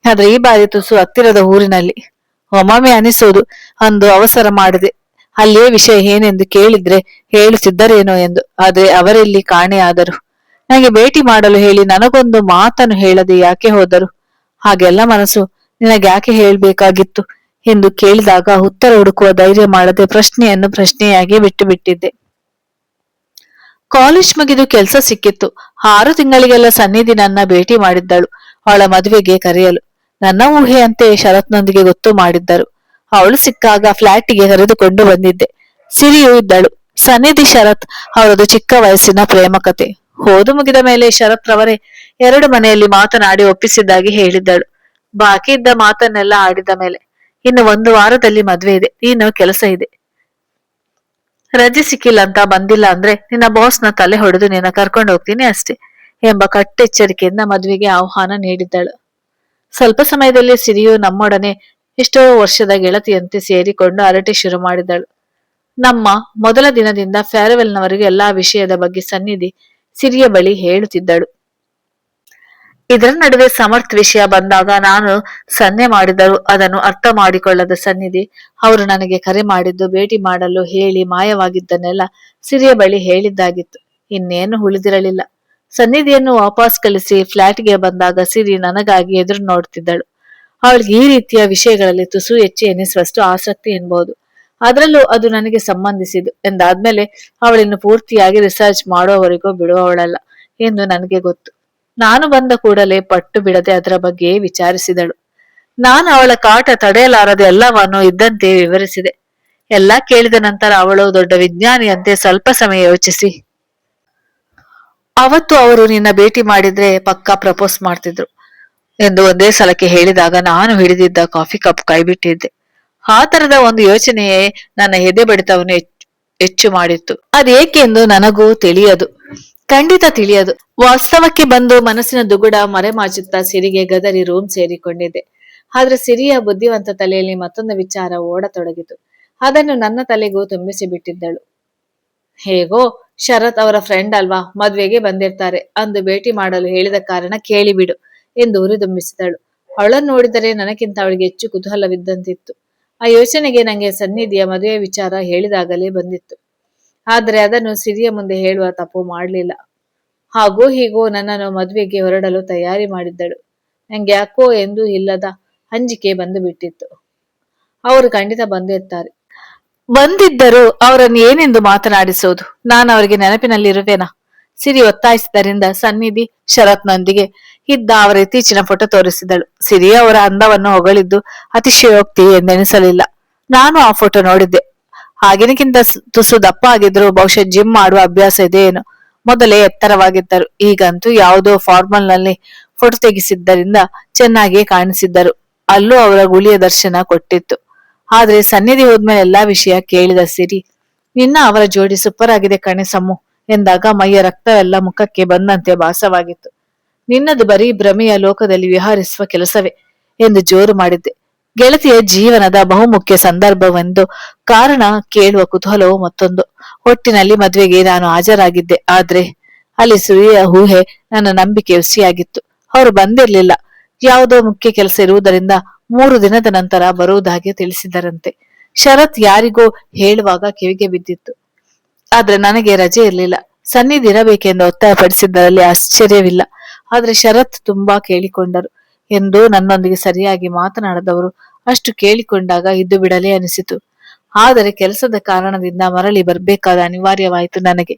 ಆದ್ರೆ ಈ ಬಾರಿ ತುಸು ಹತ್ತಿರದ ಊರಿನಲ್ಲಿ. ಒಮ್ಮೊಮ್ಮೆ ಅನಿಸೋದು, ಅಂದು ಅವಸರ ಮಾಡಿದೆ, ಅಲ್ಲಿಯೇ ವಿಷಯ ಏನೆಂದು ಕೇಳಿದ್ರೆ ಹೇಳುತ್ತಿದ್ದರೇನೋ ಎಂದು. ಆದ್ರೆ ಅವರೆಲ್ಲಿ ಕಾಣೆಯಾದರು. ನನಗೆ ಭೇಟಿ ಮಾಡಲು ಹೇಳಿ ನನಗೊಂದು ಮಾತನ್ನು ಹೇಳದೆ ಯಾಕೆ ಹೋದರು? ಹಾಗೆಲ್ಲ ಮನಸ್ಸು ನಿನಗ್ಯಾಕೆ ಹೇಳ್ಬೇಕಾಗಿತ್ತು ಎಂದು ಕೇಳಿದಾಗ ಉತ್ತರ ಹುಡುಕುವ ಧೈರ್ಯ ಮಾಡದೆ ಪ್ರಶ್ನೆಯನ್ನು ಪ್ರಶ್ನೆಯಾಗಿ ಬಿಟ್ಟು ಬಿಟ್ಟಿದ್ದೆ. ಕಾಲೇಜ್ ಮುಗಿದು ಕೆಲಸ ಸಿಕ್ಕಿತ್ತು. 6 ತಿಂಗಳಿಗೆಲ್ಲ ಸನ್ನಿಧಿ ನನ್ನ ಭೇಟಿ ಮಾಡಿದ್ದಳು ಅವಳ ಮದುವೆಗೆ ಕರೆಯಲು. ನನ್ನ ಊಹೆಯಂತೆ ಶರತ್ನೊಂದಿಗೆ ಗೊತ್ತು ಮಾಡಿದ್ದರು. ಅವಳು ಸಿಕ್ಕಾಗ ಫ್ಲಾಟಿಗೆ ಕರೆದುಕೊಂಡು ಬಂದಿದ್ದೆ. ಸಿರಿಯೂ ಇದ್ದಳು. ಸನ್ನಿಧಿ ಶರತ್ ಅವರದು ಚಿಕ್ಕ ವಯಸ್ಸಿನ ಪ್ರೇಮ ಕತೆ. ಓದು ಮುಗಿದ ಮೇಲೆ ಶರತ್ ರವರೇ 2 ಮನೆಯಲ್ಲಿ ಮಾತನಾಡಿ ಒಪ್ಪಿಸಿದ್ದಾಗಿ ಹೇಳಿದ್ದಳು. ಬಾಕಿ ಇದ್ದ ಮಾತನ್ನೆಲ್ಲ ಆಡಿದ ಮೇಲೆ, ಇನ್ನು 1 ವಾರದಲ್ಲಿ ಮದ್ವೆ ಇದೆ, ಇನ್ನು ಕೆಲಸ ಇದೆ, ರಜೆ ಸಿಕ್ಕಿಲ್ಲ ಅಂತ ಬಂದಿಲ್ಲ ಅಂದ್ರೆ ನಿನ್ನ ಬಾಸ್ನ ತಲೆ ಹೊಡೆದು ನಿನ್ನ ಕರ್ಕೊಂಡು ಹೋಗ್ತೀನಿ ಅಷ್ಟೇ ಎಂಬ ಕಟ್ಟೆಚ್ಚರಿಕೆಯಿಂದ ಮದುವೆಗೆ ಆಹ್ವಾನ ನೀಡಿದ್ದಳು. ಸ್ವಲ್ಪ ಸಮಯದಲ್ಲಿ ಸಿರಿಯು ನಮ್ಮೊಡನೆ ಎಷ್ಟೋ ವರ್ಷದ ಗೆಳತಿಯಂತೆ ಸೇರಿಕೊಂಡು ಹರಟೆ ಶುರು ಮಾಡಿದಳು. ನಮ್ಮ ಮೊದಲ ದಿನದಿಂದ ಫೇರ್ವೆಲ್ನವರೆಗೂ ಎಲ್ಲಾ ವಿಷಯದ ಬಗ್ಗೆ ಸನ್ನಿಧಿ ಸಿರಿಯ ಬಳಿ ಹೇಳುತ್ತಿದ್ದಳು. ಇದರ ನಡುವೆ ಸಮರ್ಥ್ ವಿಷಯ ಬಂದಾಗ ನಾನು ಸನ್ನೆ ಮಾಡಿದರೂ ಅದನ್ನು ಅರ್ಥ ಮಾಡಿಕೊಳ್ಳದ ಸನ್ನಿಧಿ ಅವರು ನನಗೆ ಕರೆ ಮಾಡಿದ್ದು ಭೇಟಿ ಮಾಡಲು ಹೇಳಿ ಮಾಯವಾಗಿದ್ದನ್ನೆಲ್ಲ ಸಿರಿಯ ಬಳಿ ಹೇಳಿದ್ದಾಗಿತ್ತು. ಇನ್ನೇನು ಉಳಿದಿರಲಿಲ್ಲ. ಸನ್ನಿಧಿಯನ್ನು ವಾಪಸ್ ಕಳಿಸಿ ಫ್ಲಾಟ್ಗೆ ಬಂದಾಗ ಸಿರಿ ನನಗಾಗಿ ಎದುರು ನೋಡ್ತಿದ್ದಳು. ಅವಳಿಗೆ ಈ ರೀತಿಯ ವಿಷಯಗಳಲ್ಲಿ ತುಸು ಹೆಚ್ಚು ಎನಿಸುವಷ್ಟು ಆಸಕ್ತಿ ಎನ್ಬಹುದು. ಅದರಲ್ಲೂ ಅದು ನನಗೆ ಸಂಬಂಧಿಸಿದ್ದು ಎಂದಾದ್ಮೇಲೆ ಅವಳನ್ನು ಪೂರ್ತಿಯಾಗಿ ರಿಸರ್ಚ್ ಮಾಡುವವರೆಗೂ ಬಿಡುವವಳಲ್ಲ ಎಂದು ನನಗೆ ಗೊತ್ತು. ನಾನು ಬಂದ ಕೂಡಲೇ ಪಟ್ಟು ಬಿಡದೆ ಅದರ ಬಗ್ಗೆ ವಿಚಾರಿಸಿದಳು. ನಾನು ಅವಳ ಕಾಟ ತಡೆಯಲಾರದೆ ಎಲ್ಲವನ್ನೂ ಇದ್ದಂತೆ ವಿವರಿಸಿದೆ. ಎಲ್ಲ ಕೇಳಿದ ನಂತರ ಅವಳು ದೊಡ್ಡ ವಿಜ್ಞಾನಿಯಂತೆ ಸ್ವಲ್ಪ ಸಮಯ ಯೋಚಿಸಿ, ಅವತ್ತು ಅವರು ನಿನ್ನ ಭೇಟಿ ಮಾಡಿದ್ರೆ ಪಕ್ಕಾ ಪ್ರಪೋಸ್ ಮಾಡ್ತಿದ್ರು ಎಂದು ಒಂದೇ ಸಲಕ್ಕೆ ಹೇಳಿದಾಗ ನಾನು ಹಿಡಿದಿದ್ದ ಕಾಫಿ ಕಪ್ ಕೈಬಿಟ್ಟಿದ್ದೆ. ಆ ತರದ ಒಂದು ಯೋಚನೆಯೇ ನನ್ನ ಎದೆ ಬಡಿತವನ್ನು ಹೆಚ್ಚು ಮಾಡಿತ್ತು. ಅದೇಕೆಂದು ನನಗೂ ತಿಳಿಯದು, ಖಂಡಿತ ತಿಳಿಯದು. ವಾಸ್ತವಕ್ಕೆ ಬಂದು ಮನಸ್ಸಿನ ದುಗುಡ ಮರೆಮಾಚುತ್ತಾ ಸಿರಿಗೆ ಗದರಿ ರೂಮ್ ಸೇರಿಕೊಂಡಿದ್ದೆ. ಆದ್ರೆ ಸಿರಿಯ ಬುದ್ಧಿವಂತ ತಲೆಯಲ್ಲಿ ಮತ್ತೊಂದು ವಿಚಾರ ಓಡತೊಡಗಿತು. ಅದನ್ನು ನನ್ನ ತಲೆಗೂ ತುಂಬಿಸಿ ಬಿಟ್ಟಿದ್ದಳು. ಹೇಗೋ ಶರತ್ ಅವರ ಫ್ರೆಂಡ್ ಅಲ್ವಾ, ಮದ್ವೆಗೆ ಬಂದಿರ್ತಾರೆ, ಅಂದು ಭೇಟಿ ಮಾಡಲು ಹೇಳಿದ ಕಾರಣ ಕೇಳಿಬಿಡು ಎಂದು ಹುರಿದುಂಬಿಸಿದಳು. ಅವಳನ್ನು ನೋಡಿದರೆ ನನಗಿಂತ ಅವಳಿಗೆ ಹೆಚ್ಚು ಕುತೂಹಲವಿದ್ದಂತಿತ್ತು. ಆ ಯೋಚನೆಗೆ ನಂಗೆ ಸನ್ನಿಧಿಯ ಮದುವೆ ವಿಚಾರ ಹೇಳಿದಾಗಲೇ ಬಂದಿತ್ತು. ಆದರೆ ಅದನ್ನು ಸಿರಿಯ ಮುಂದೆ ಹೇಳುವ ತಪ್ಪು ಮಾಡಲಿಲ್ಲ. ಹಾಗೂ ಹೀಗೂ ನನ್ನನ್ನು ಮದುವೆಗೆ ಹೊರಡಲು ತಯಾರಿ ಮಾಡಿದ್ದಳು. ನಂಗೆ ಯಾಕೋ ಎಂದು ಇಲ್ಲದ ಅಂಜಿಕೆ ಬಂದು ಬಿಟ್ಟಿತ್ತು. ಅವರು ಖಂಡಿತ ಬಂದಿರ್ತಾರೆ. ಬಂದಿದ್ದರೂ ಅವರನ್ನು ಏನೆಂದು ಮಾತನಾಡಿಸೋದು? ನಾನು ಅವರಿಗೆ ನೆನಪಿನಲ್ಲಿರುವೆನಾ? ಸಿರಿ ಒತ್ತಾಯಿಸಿದ್ದರಿಂದ ಸನ್ನಿಧಿ ಶರತ್ನೊಂದಿಗೆ ಇದ್ದ ಅವರ ಇತ್ತೀಚಿನ ಫೋಟೋ ತೋರಿಸಿದಳು. ಸಿರಿ ಅವರ ಅಂದವನ್ನು ಹೊಗಳಿದ್ದು ಅತಿಶಯೋಕ್ತಿ ಎಂದೆನಿಸಲಿಲ್ಲ. ನಾನು ಆ ಫೋಟೋ ನೋಡಿದ್ದೆ. ಆಗಿನಕ್ಕಿಂತ ತುಸು ದಪ್ಪ ಆಗಿದ್ರು, ಬಹುಶಃ ಜಿಮ್ ಮಾಡುವ ಅಭ್ಯಾಸ ಇದೆ ಏನು. ಮೊದಲೇ ಎತ್ತರವಾಗಿದ್ದರು. ಈಗಂತೂ ಯಾವುದೋ ಫಾರ್ಮಲ್ ನಲ್ಲಿ ಫೋಟೋ ತೆಗೆಸಿದ್ದರಿಂದ ಚೆನ್ನಾಗಿಯೇ ಕಾಣಿಸಿದ್ದರು. ಅಲ್ಲೂ ಅವರ ಗುಳಿಯ ದರ್ಶನ ಕೊಟ್ಟಿತ್ತು. ಆದ್ರೆ ಸನ್ನಿಧಿ ಹೋದ್ಮೇಲೆ ಎಲ್ಲಾ ವಿಷಯ ಕೇಳಿದ ಸಿರಿ, ನಿನ್ನ ಅವರ ಜೋಡಿ ಸೂಪರ್ ಆಗಿದೆ ಕಣೆ ಸಮ್ಮು ಎಂದಾಗ ಮೈಯ ರಕ್ತವೆಲ್ಲ ಮುಖಕ್ಕೆ ಬಂದಂತೆ ಭಾಸವಾಗಿತ್ತು. ನಿನ್ನದು ಬರೀ ಭ್ರಮೆಯ ಲೋಕದಲ್ಲಿ ವಿಹರಿಸುವ ಕೆಲಸವೇ ಎಂದು ಜೋರು ಮಾಡಿದ್ದೆ. ಗೆಳತಿಯ ಜೀವನದ ಬಹುಮುಖ್ಯ ಸಂದರ್ಭವೆಂದು ಕಾರಣ ಕೇಳುವ ಕುತೂಹಲವು ಮತ್ತೊಂದು. ಒಟ್ಟಿನಲ್ಲಿ ಮದ್ವೆಗೆ ನಾನು ಹಾಜರಾಗಿದ್ದೆ. ಆದ್ರೆ ಅಲ್ಲಿ ಸುರಿಯ ಊಹೆ ನನ್ನ ನಂಬಿಕೆ ಹುಸಿಯಾಗಿತ್ತು. ಅವರು ಬಂದಿರ್ಲಿಲ್ಲ. ಯಾವುದೋ ಮುಖ್ಯ ಕೆಲಸ ಇರುವುದರಿಂದ 3 ದಿನದ ನಂತರ ಬರುವುದಾಗಿ ತಿಳಿಸಿದರಂತೆ. ಶರತ್ ಯಾರಿಗೋ ಹೇಳುವಾಗ ಕಿವಿಗೆ ಬಿದ್ದಿತ್ತು. ಆದ್ರೆ ನನಗೆ ರಜೆ ಇರಲಿಲ್ಲ. ಸನ್ನಿಧಿ ಇರಬೇಕೆಂದು ಒತ್ತಾಯಪಡಿಸಿದ್ದರಲ್ಲಿ ಆಶ್ಚರ್ಯವಿಲ್ಲ. ಆದ್ರೆ ಶರತ್ ತುಂಬಾ ಕೇಳಿಕೊಂಡರು ಎಂದು ನನ್ನೊಂದಿಗೆ ಸರಿಯಾಗಿ ಮಾತನಾಡದವರು ಅಷ್ಟು ಕೇಳಿಕೊಂಡಾಗ ಇದ್ದು ಬಿಡಲೇ ಅನಿಸಿತು. ಆದರೆ ಕೆಲಸದ ಕಾರಣದಿಂದ ಮರಳಿ ಬರ್ಬೇಕಾದ ಅನಿವಾರ್ಯವಾಯಿತು ನನಗೆ.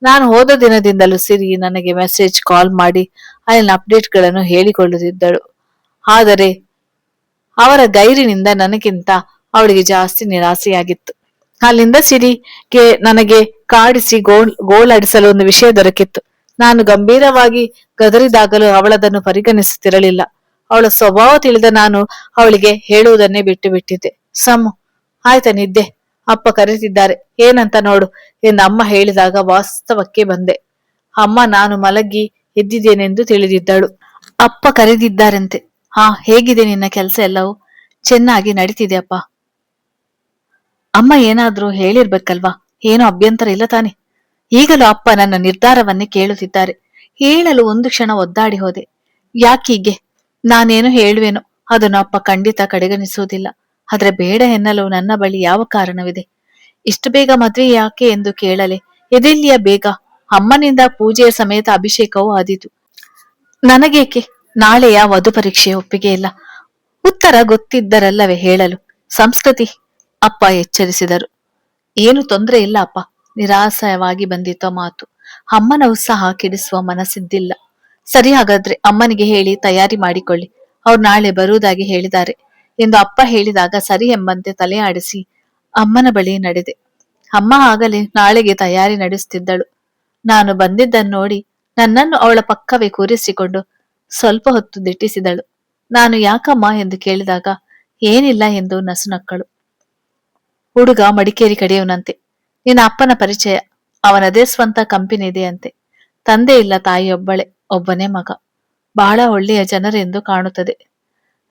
ನಾನು ಹೋದ ದಿನದಿಂದಲೂ ಸಿರಿ ನನಗೆ ಮೆಸೇಜ್ ಕಾಲ್ ಮಾಡಿ ಅಲ್ಲಿನ ಅಪ್ಡೇಟ್ಗಳನ್ನು ಹೇಳಿಕೊಳ್ಳುತ್ತಿದ್ದಳು. ಆದರೆ ಅವರ ಗೈರಿನಿಂದ ನನಗಿಂತ ಅವಳಿಗೆ ಜಾಸ್ತಿ ನಿರಾಸೆಯಾಗಿತ್ತು. ಅಲ್ಲಿಂದ ಸಿರಿಗೆ ನನಗೆ ಕಾಡಿಸಿ ಗೋಳಾಡಿಸಲು ಒಂದು ವಿಷಯ ದೊರಕಿತ್ತು. ನಾನು ಗಂಭೀರವಾಗಿ ಗದರಿದಾಗಲೂ ಅವಳದನ್ನು ಪರಿಗಣಿಸುತ್ತಿರಲಿಲ್ಲ. ಅವಳ ಸ್ವಭಾವ ತಿಳಿದ ನಾನು ಅವಳಿಗೆ ಹೇಳುವುದನ್ನೇ ಬಿಟ್ಟು ಬಿಟ್ಟಿದ್ದೆ. ಸಮ್ಮು, ಆಯ್ತಾ ನಿದ್ದೆ? ಅಪ್ಪ ಕರೆತಿದ್ದಾರೆ, ಏನಂತ ನೋಡು ಎಂದು ಅಮ್ಮ ಹೇಳಿದಾಗ ವಾಸ್ತವಕ್ಕೆ ಬಂದೆ. ಅಮ್ಮ ನಾನು ಮಲಗಿ ಎದ್ದಿದ್ದೇನೆಂದು ತಿಳಿದಿದ್ದಳು. ಅಪ್ಪ ಕರೆದಿದ್ದಾರಂತೆ. ಹಾ, ಹೇಗಿದೆ ನಿನ್ನ ಕೆಲಸ ಎಲ್ಲವೂ? ಚೆನ್ನಾಗಿ ನಡೀತಿದೆ ಅಪ್ಪ. ಅಮ್ಮ ಏನಾದ್ರೂ ಹೇಳಿರ್ಬೇಕಲ್ವಾ? ಏನೋ ಅಭ್ಯಂತರ ಇಲ್ಲ ತಾನೆ? ಈಗಲೂ ಅಪ್ಪ ನನ್ನ ನಿರ್ಧಾರವನ್ನೇ ಕೇಳುತ್ತಿದ್ದಾರೆ. ಹೇಳಲು ಒಂದು ಕ್ಷಣ ಒದ್ದಾಡಿ ಹೋದೆ. ಯಾಕೀಗೆ? ನಾನೇನು ಹೇಳುವೆನೋ ಅದನ್ನು ಅಪ್ಪ ಖಂಡಿತ ಕಡೆಗಣಿಸುವುದಿಲ್ಲ. ಆದ್ರೆ ಬೇಡ ಎನ್ನಲು ನನ್ನ ಬಳಿ ಯಾವ ಕಾರಣವಿದೆ? ಇಷ್ಟು ಬೇಗ ಮದ್ವೆ ಯಾಕೆ ಎಂದು ಕೇಳಲೆ? ಎದೆಲ್ಲಿಯ ಬೇಗ? ಅಮ್ಮನಿಂದ ಪೂಜೆಯ ಸಮೇತ ಅಭಿಷೇಕವೂ ಆದೀತು. ನನಗೇಕೆ? ನಾಳೆಯ ವಧು ಪರೀಕ್ಷೆ ಒಪ್ಪಿಗೆ ಇಲ್ಲ. ಉತ್ತರ ಗೊತ್ತಿದ್ದರಲ್ಲವೇ ಹೇಳಲು? ಸಂಸ್ಕೃತಿ, ಅಪ್ಪ ಎಚ್ಚರಿಸಿದರು. ಏನು ತೊಂದರೆ ಇಲ್ಲ ಅಪ್ಪ. ನಿರಾಸಯವಾಗಿ ಬಂದಿತ್ತು ಮಾತು. ಅಮ್ಮನ ಉತ್ಸಾಹ ಕೆಡಿಸುವ ಮನಸ್ಸಿದ್ದಿಲ್ಲ. ಸರಿ, ಹಾಗಾದ್ರೆ ಅಮ್ಮನಿಗೆ ಹೇಳಿ ತಯಾರಿ ಮಾಡಿಕೊಳ್ಳಿ. ಅವ್ರು ನಾಳೆ ಬರುವುದಾಗಿ ಹೇಳಿದ್ದಾರೆ ಎಂದು ಅಪ್ಪ ಹೇಳಿದಾಗ ಸರಿ ಎಂಬಂತೆ ತಲೆ ಆಡಿಸಿ ಅಮ್ಮನ ಬಳಿ ನಡೆದೆ. ಅಮ್ಮ ಆಗಲೇ ನಾಳೆಗೆ ತಯಾರಿ ನಡೆಸುತ್ತಿದ್ದಳು. ನಾನು ಬಂದಿದ್ದನ್ನು ನೋಡಿ ನನ್ನನ್ನು ಅವಳ ಪಕ್ಕವೇ ಕೂರಿಸಿಕೊಂಡು ಸ್ವಲ್ಪ ಹೊತ್ತು ದಿಟ್ಟಿಸಿದಳು. ನಾನು ಯಾಕಮ್ಮ ಎಂದು ಕೇಳಿದಾಗ ಏನಿಲ್ಲ ಎಂದು ನಸುನಕ್ಕಳು. ಹುಡುಗ ಮಡಿಕೇರಿ ಕಡೆಯವನಂತೆ. ನಿನ್ನ ಅಪ್ಪನ ಪರಿಚಯ. ಅವನದೇ ಸ್ವಂತ ಕಂಪನಿ ಇದೆಯಂತೆ. ತಂದೆ ಇಲ್ಲ, ತಾಯಿಯೊಬ್ಬಳೆ, ಒಬ್ಬನೇ ಮಗ. ಬಹಳ ಒಳ್ಳೆಯ ಜನರೆಂದು ಕಾಣುತ್ತದೆ.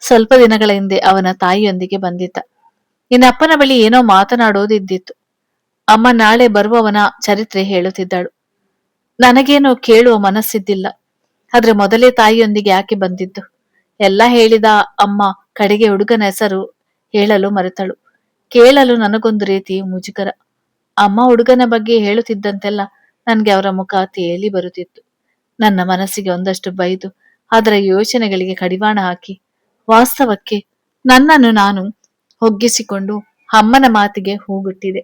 ಸ್ವಲ್ಪ ದಿನಗಳ ಹಿಂದೆ ಅವನ ತಾಯಿಯೊಂದಿಗೆ ಬಂದಿದ್ದ. ನಿನ್ನ ಅಪ್ಪನ ಬಳಿ ಏನೋ ಮಾತನಾಡೋದಿದ್ದಿತ್ತು. ಅಮ್ಮ ನಾಳೆ ಬರುವವನ ಚರಿತ್ರೆ ಹೇಳುತ್ತಿದ್ದಳು. ನನಗೇನು ಕೇಳುವ ಮನಸ್ಸಿದ್ದಿಲ್ಲ. ಆದ್ರೆ ಮೊದಲೇ ತಾಯಿಯೊಂದಿಗೆ ಯಾಕೆ ಬಂದಿದ್ದು? ಎಲ್ಲ ಹೇಳಿದ ಅಮ್ಮ ಕಡೆಗೆ ಹುಡುಗನ ಹೆಸರು ಹೇಳಲು ಮರೆತಳು. ಕೇಳಲು ನನಗೊಂದು ರೀತಿ ಮುಜುಗರ. ಅಮ್ಮ ಹುಡುಗನ ಬಗ್ಗೆ ಹೇಳುತ್ತಿದ್ದಂತೆಲ್ಲ ನನ್ಗೆ ಅವರ ಮುಖ ತೇಲಿ ಬರುತ್ತಿತ್ತು. ನನ್ನ ಮನಸ್ಸಿಗೆ ಒಂದಷ್ಟು ಬೈದು ಅದರ ಯೋಚನೆಗಳಿಗೆ ಕಡಿವಾಣ ಹಾಕಿ ವಾಸ್ತವಕ್ಕೆ ನನ್ನನ್ನು ನಾನು ಒಗ್ಗಿಸಿಕೊಂಡು ಅಮ್ಮನ ಮಾತಿಗೆ ಹೂಗುಟ್ಟಿದೆ.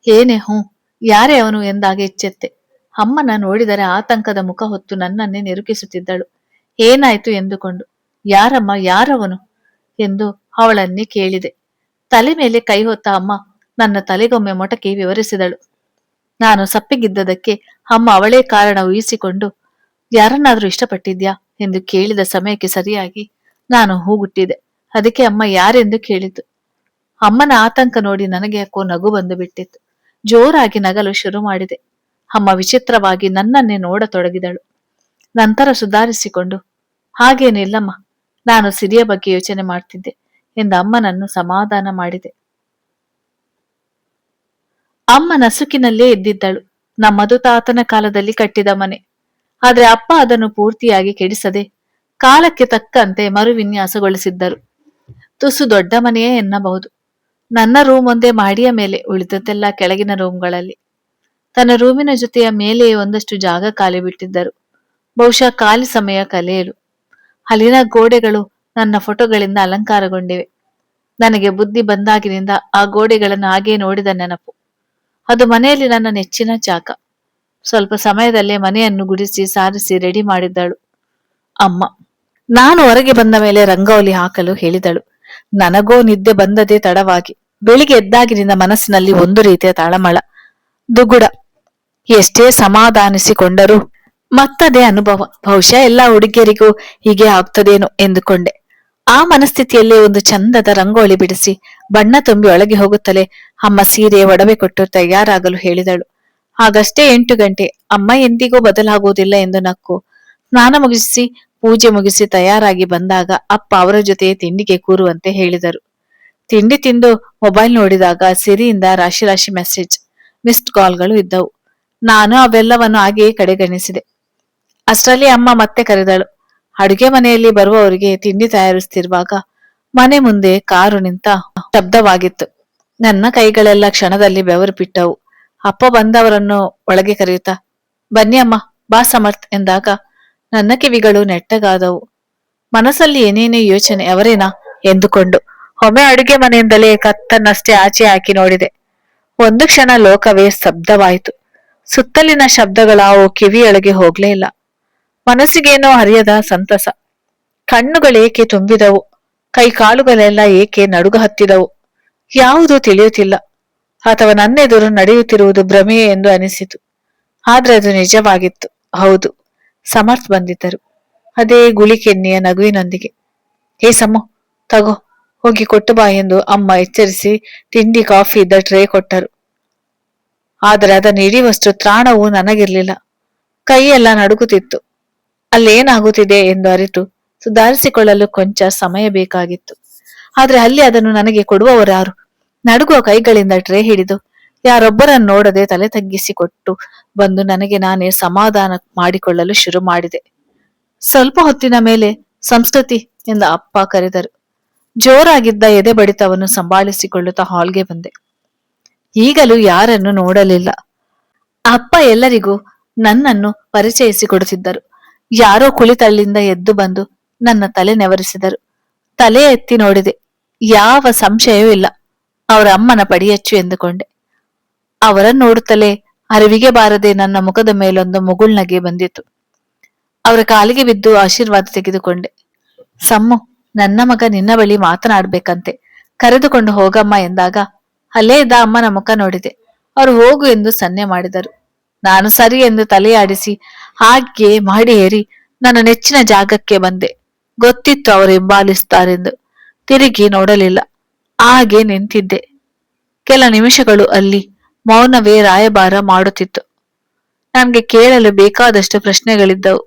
ಏನೇ ಹೂ? ಯಾರೇ ಅವನು ಎಂದಾಗ ಎಚ್ಚೆತ್ತೆ. ಅಮ್ಮನ ನೋಡಿದರೆ ಆತಂಕದ ಮುಖ ಹೊತ್ತು ನನ್ನನ್ನೇ ನಿರೂಪಿಸುತ್ತಿದ್ದಳು. ಏನಾಯ್ತು ಎಂದುಕೊಂಡು, ಯಾರಮ್ಮ, ಯಾರವನು ಎಂದು ಅವಳನ್ನೇ ಕೇಳಿದೆ. ತಲೆ ಮೇಲೆ ಕೈ ಹೊತ್ತ ಅಮ್ಮ ನನ್ನ ತಲೆಗೊಮ್ಮೆ ಮೊಟಕಿ ವಿವರಿಸಿದಳು. ನಾನು ಸಪ್ಪಿಗಿದ್ದದಕ್ಕೆ ಅಮ್ಮ ಅವಳೇ ಕಾರಣ ಊಹಿಸಿಕೊಂಡು, ಯಾರನ್ನಾದ್ರೂ ಇಷ್ಟಪಟ್ಟಿದ್ಯಾ ಎಂದು ಕೇಳಿದ ಸಮಯಕ್ಕೆ ಸರಿಯಾಗಿ ನಾನು ಹೂಗುಟ್ಟಿದೆ. ಅದಕ್ಕೆ ಅಮ್ಮ ಯಾರೆಂದು ಕೇಳಿತು. ಅಮ್ಮನ ಆತಂಕ ನೋಡಿ ನನಗೆ ಯಾಕೋ ನಗು ಬಂದು ಬಿಟ್ಟಿತ್ತು. ಜೋರಾಗಿ ನಗಲು ಶುರು ಮಾಡಿದೆ. ಅಮ್ಮ ವಿಚಿತ್ರವಾಗಿ ನನ್ನನ್ನೇ ನೋಡತೊಡಗಿದಳು. ನಂತರ ಸುಧಾರಿಸಿಕೊಂಡು, ಹಾಗೇನಿಲ್ಲಮ್ಮ, ನಾನು ಸಿರಿಯ ಬಗ್ಗೆ ಯೋಚನೆ ಮಾಡ್ತಿದ್ದೆ ಎಂದು ಅಮ್ಮನನ್ನು ಸಮಾಧಾನ ಮಾಡಿದೆ. ಅಮ್ಮ ನಸುಕಿನಲ್ಲೇ ಎದ್ದಿದ್ದಳು. ನಮ್ಮದು ತಾತನ ಕಾಲದಲ್ಲಿ ಕಟ್ಟಿದ ಮನೆ. ಆದ್ರೆ ಅಪ್ಪ ಅದನ್ನು ಪೂರ್ತಿಯಾಗಿ ಕೆಡಿಸದೆ ಕಾಲಕ್ಕೆ ತಕ್ಕಂತೆ ಮರುವಿನ್ಯಾಸಗೊಳಿಸಿದ್ದರು. ತುಸು ದೊಡ್ಡ ಮನೆಯೇ ಎನ್ನಬಹುದು. ನನ್ನ ರೂಮ್ ಒಂದೇ ಮಾಡಿಯ ಮೇಲೆ, ಉಳಿದದ್ದೆಲ್ಲ ಕೆಳಗಿನ ರೂಮ್ಗಳಲ್ಲಿ. ತನ್ನ ರೂಮಿನ ಜೊತೆಯ ಮೇಲೆಯೇ ಒಂದಷ್ಟು ಜಾಗ ಖಾಲಿ ಬಿಟ್ಟಿದ್ದರು. ಬಹುಶಃ ಖಾಲಿ ಸಮಯ ಕಲೆಯಲು. ಅಲ್ಲಿನ ಗೋಡೆಗಳು ನನ್ನ ಫೋಟೋಗಳಿಂದ ಅಲಂಕಾರಗೊಂಡಿವೆ. ನನಗೆ ಬುದ್ಧಿ ಬಂದಾಗಿನಿಂದ ಆ ಗೋಡೆಗಳನ್ನು ಹಾಗೇ ನೋಡಿದ ನೆನಪು. ಅದು ಮನೆಯಲ್ಲಿ ನನ್ನ ನೆಚ್ಚಿನ ಜಾಗ. ಸ್ವಲ್ಪ ಸಮಯದಲ್ಲೇ ಮನೆಯನ್ನು ಗುಡಿಸಿ ಸಾರಿಸಿ ರೆಡಿ ಮಾಡಿದ್ದಳು ಅಮ್ಮ. ನಾನು ಹೊರಗೆ ಬಂದ ಮೇಲೆ ರಂಗೋಲಿ ಹಾಕಲು ಹೇಳಿದಳು. ನನಗೋ ನಿದ್ದೆ ಬಂದದೇ ತಡವಾಗಿ. ಬೆಳಿಗ್ಗೆ ಎದ್ದಾಗಿನಿಂದ ಮನಸ್ಸಿನಲ್ಲಿ ಒಂದು ರೀತಿಯ ತಾಳಮಳ, ದುಗುಡ. ಎಷ್ಟೇ ಸಮಾಧಾನಿಸಿಕೊಂಡರೂ ಮತ್ತದೇ ಅನುಭವ. ಬಹುಶಃ ಎಲ್ಲಾ ಹುಡುಗಿಯರಿಗೂ ಹೀಗೆ ಆಗ್ತದೇನೋ ಎಂದುಕೊಂಡೆ. ಆ ಮನಸ್ಥಿತಿಯಲ್ಲೇ ಒಂದು ಚಂದದ ರಂಗೋಲಿ ಬಿಡಿಸಿ ಬಣ್ಣ ತುಂಬಿ ಒಳಗೆ ಹೋಗುತ್ತಲೇ ಅಮ್ಮ ಸೀರೆ ಒಡವೆ ಕೊಟ್ಟು ತಯಾರಾಗಲು ಹೇಳಿದಳು. ಆಗಷ್ಟೇ 8 ಗಂಟೆ. ಅಮ್ಮ ಎಂದಿಗೂ ಬದಲಾಗುವುದಿಲ್ಲ ಎಂದು ನಕ್ಕು ಸ್ನಾನ ಮುಗಿಸಿ ಪೂಜೆ ಮುಗಿಸಿ ತಯಾರಾಗಿ ಬಂದಾಗ ಅಪ್ಪ ಅವರ ಜೊತೆ ತಿಂಡಿಗೆ ಕೂರುವಂತೆ ಹೇಳಿದರು. ತಿಂಡಿ ತಿಂದು ಮೊಬೈಲ್ ನೋಡಿದಾಗ ಸಿರಿಯಿಂದ ರಾಶಿ ರಾಶಿ ಮೆಸೇಜ್, ಮಿಸ್ಡ್ ಕಾಲ್ಗಳು ಇದ್ದವು. ನಾನು ಅವೆಲ್ಲವನ್ನು ಹಾಗೆಯೇ ಕಡೆಗಣಿಸಿದೆ. ಅಷ್ಟರಲ್ಲಿ ಅಮ್ಮ ಮತ್ತೆ ಕರೆದಳು. ಅಡುಗೆ ಮನೆಯಲ್ಲಿ ಬರುವವರಿಗೆ ತಿಂಡಿ ತಯಾರಿಸುತ್ತಿರುವಾಗ ಮನೆ ಮುಂದೆ ಕಾರು ನಿಂತ ಶಬ್ದವಾಗಿತ್ತು. ನನ್ನ ಕೈಗಳೆಲ್ಲ ಕ್ಷಣದಲ್ಲಿ ಬೆವರು ಬಿಟ್ಟವು. ಅಪ್ಪ ಬಂದವರನ್ನು ಒಳಗೆ ಕರೆಯುತ್ತಾ, ಬನ್ನಿ ಅಮ್ಮ, ಬಾ ಸಮರ್ಥ್ ಎಂದಾಗ ನನ್ನ ಕಿವಿಗಳು ನೆಟ್ಟಗಾದವು. ಮನಸ್ಸಲ್ಲಿ ಏನೇನೇ ಯೋಚನೆ. ಅವರೇನಾ ಎಂದುಕೊಂಡು ಒಮ್ಮೆ ಅಡುಗೆ ಮನೆಯಿಂದಲೇ ಕತ್ತನ್ನಷ್ಟೇ ಆಚೆ ಹಾಕಿ ನೋಡಿದೆ. ಒಂದು ಕ್ಷಣ ಲೋಕವೇ ಸ್ತಬ್ಧವಾಯಿತು. ಸುತ್ತಲಿನ ಶಬ್ದಗಳಾವು ಕಿವಿಯೊಳಗೆ ಹೋಗ್ಲೇ ಇಲ್ಲ. ಮನಸ್ಸಿಗೇನೋ ಹರಿಯದ ಸಂತಸ. ಕಣ್ಣುಗಳೇಕೆ ತುಂಬಿದವು, ಕೈ ಕಾಲುಗಳೆಲ್ಲ ಏಕೆ ನಡುಗ ಹತ್ತಿದವು. ಯಾವುದೂ ತಿಳಿಯುತ್ತಿಲ್ಲ. ಅಥವಾ ನನ್ನೆದುರು ನಡೆಯುತ್ತಿರುವುದು ಭ್ರಮೆಯೇ ಎಂದು ಅನಿಸಿತು. ಆದ್ರೆ ಅದು ನಿಜವಾಗಿತ್ತು. ಹೌದು, ಸಮರ್ಥ್ ಬಂದಿದ್ದರು. ಅದೇ ಗುಳಿಕೆನ್ನೆಯ ನಗುವಿನೊಂದಿಗೆ. ಹೇ ಸಮು, ತಗೋ, ಹೋಗಿ ಕೊಟ್ಟು ಬಾ ಎಂದು ಅಮ್ಮ ಎಚ್ಚರಿಸಿ ತಿಂಡಿ ಕಾಫಿ ಇದ್ದ ಟ್ರೇ ಕೊಟ್ಟರು. ಆದರೆ ಅದನ್ನು ಹಿಡಿಯುವಷ್ಟು ತ್ರಾಣವೂ ನನಗಿರ್ಲಿಲ್ಲ. ಕೈಯೆಲ್ಲ ನಡುಗುತ್ತಿತ್ತು. ಅಲ್ಲೇನಾಗುತ್ತಿದೆ ಎಂದು ಅರಿತು ಸುಧಾರಿಸಿಕೊಳ್ಳಲು ಕೊಂಚ ಸಮಯ ಬೇಕಾಗಿತ್ತು. ಆದ್ರೆ ಅಲ್ಲಿ ಅದನ್ನು ನನಗೆ ಕೊಡುವವರಾರು? ನಡುಗುವ ಕೈಗಳಿಂದ ಟ್ರೇ ಹಿಡಿದು ಯಾರೊಬ್ಬರನ್ನು ನೋಡದೆ ತಲೆ ತಗ್ಗಿಸಿ ಕೊಟ್ಟು ಬಂದು ನನಗೆ ನಾನೇ ಸಮಾಧಾನ ಮಾಡಿಕೊಳ್ಳಲು ಶುರು ಮಾಡಿದೆ. ಸ್ವಲ್ಪ ಹೊತ್ತಿನ ಮೇಲೆ ಸಂಸ್ಕೃತಿ ಎಂದ ಅಪ್ಪ ಕರೆದರು. ಜೋರಾಗಿದ್ದ ಎದೆ ಬಡಿತವನ್ನು ಸಂಭಾಳಿಸಿಕೊಳ್ಳುತ್ತಾ ಹಾಲ್ಗೆ ಬಂದೆ. ಈಗಲೂ ಯಾರನ್ನು ನೋಡಲಿಲ್ಲ. ಅಪ್ಪ ಎಲ್ಲರಿಗೂ ನನ್ನನ್ನು ಪರಿಚಯಿಸಿಕೊಡುತ್ತಿದ್ದರು. ಯಾರೋ ಕುಳಿತಳ್ಳಿಂದ ಎದ್ದು ಬಂದು ನನ್ನ ತಲೆ ನೆವರಿಸಿದರು. ತಲೆ ಎತ್ತಿ ನೋಡಿದೆ. ಯಾವ ಸಂಶಯವೂ ಇಲ್ಲ, ಅವರ ಅಮ್ಮನ ಪಡಿಯಚ್ಚು ಎಂದುಕೊಂಡೆ. ಅವರನ್ನು ನೋಡುತ್ತಲೇ ಅರಿವಿಗೆ ಬಾರದೆ ನನ್ನ ಮುಖದ ಮೇಲೊಂದು ಮುಗುಳ್ನಗೆ ಬಂದಿತು. ಅವರ ಕಾಲಿಗೆ ಬಿದ್ದು ಆಶೀರ್ವಾದ ತೆಗೆದುಕೊಂಡೆ. ಸಮ್ಮು, ನನ್ನ ಮಗ ನಿನ್ನ ಬಳಿ ಮಾತನಾಡ್ಬೇಕಂತೆ, ಕರೆದುಕೊಂಡು ಹೋಗಮ್ಮ ಎಂದಾಗ ಅಲ್ಲೇ ಇದ್ದ ಅಮ್ಮನ ಮುಖ ನೋಡಿದೆ. ಅವರು ಹೋಗು ಎಂದು ಸನ್ನೆ ಮಾಡಿದರು. ನಾನು ಸರಿ ಎಂದು ತಲೆಯಾಡಿಸಿ ಹಾಗೆ ಮಾಡಿ ಏರಿ ನನ್ನ ನೆಚ್ಚಿನ ಜಾಗಕ್ಕೆ ಬಂದೆ. ಗೊತ್ತಿತ್ತು ಅವರು ಹಿಂಬಾಲಿಸುತ್ತಾರೆಂದು. ತಿರುಗಿ ನೋಡಲಿಲ್ಲ. ಹಾಗೆ ನಿಂತಿದ್ದೆ. ಕೆಲ ನಿಮಿಷಗಳು ಅಲ್ಲಿ ಮೌನವೇ ರಾಯಭಾರ ಮಾಡುತ್ತಿತ್ತು. ನನಗೆ ಕೇಳಲು ಬೇಕಾದಷ್ಟು ಪ್ರಶ್ನೆಗಳಿದ್ದವು.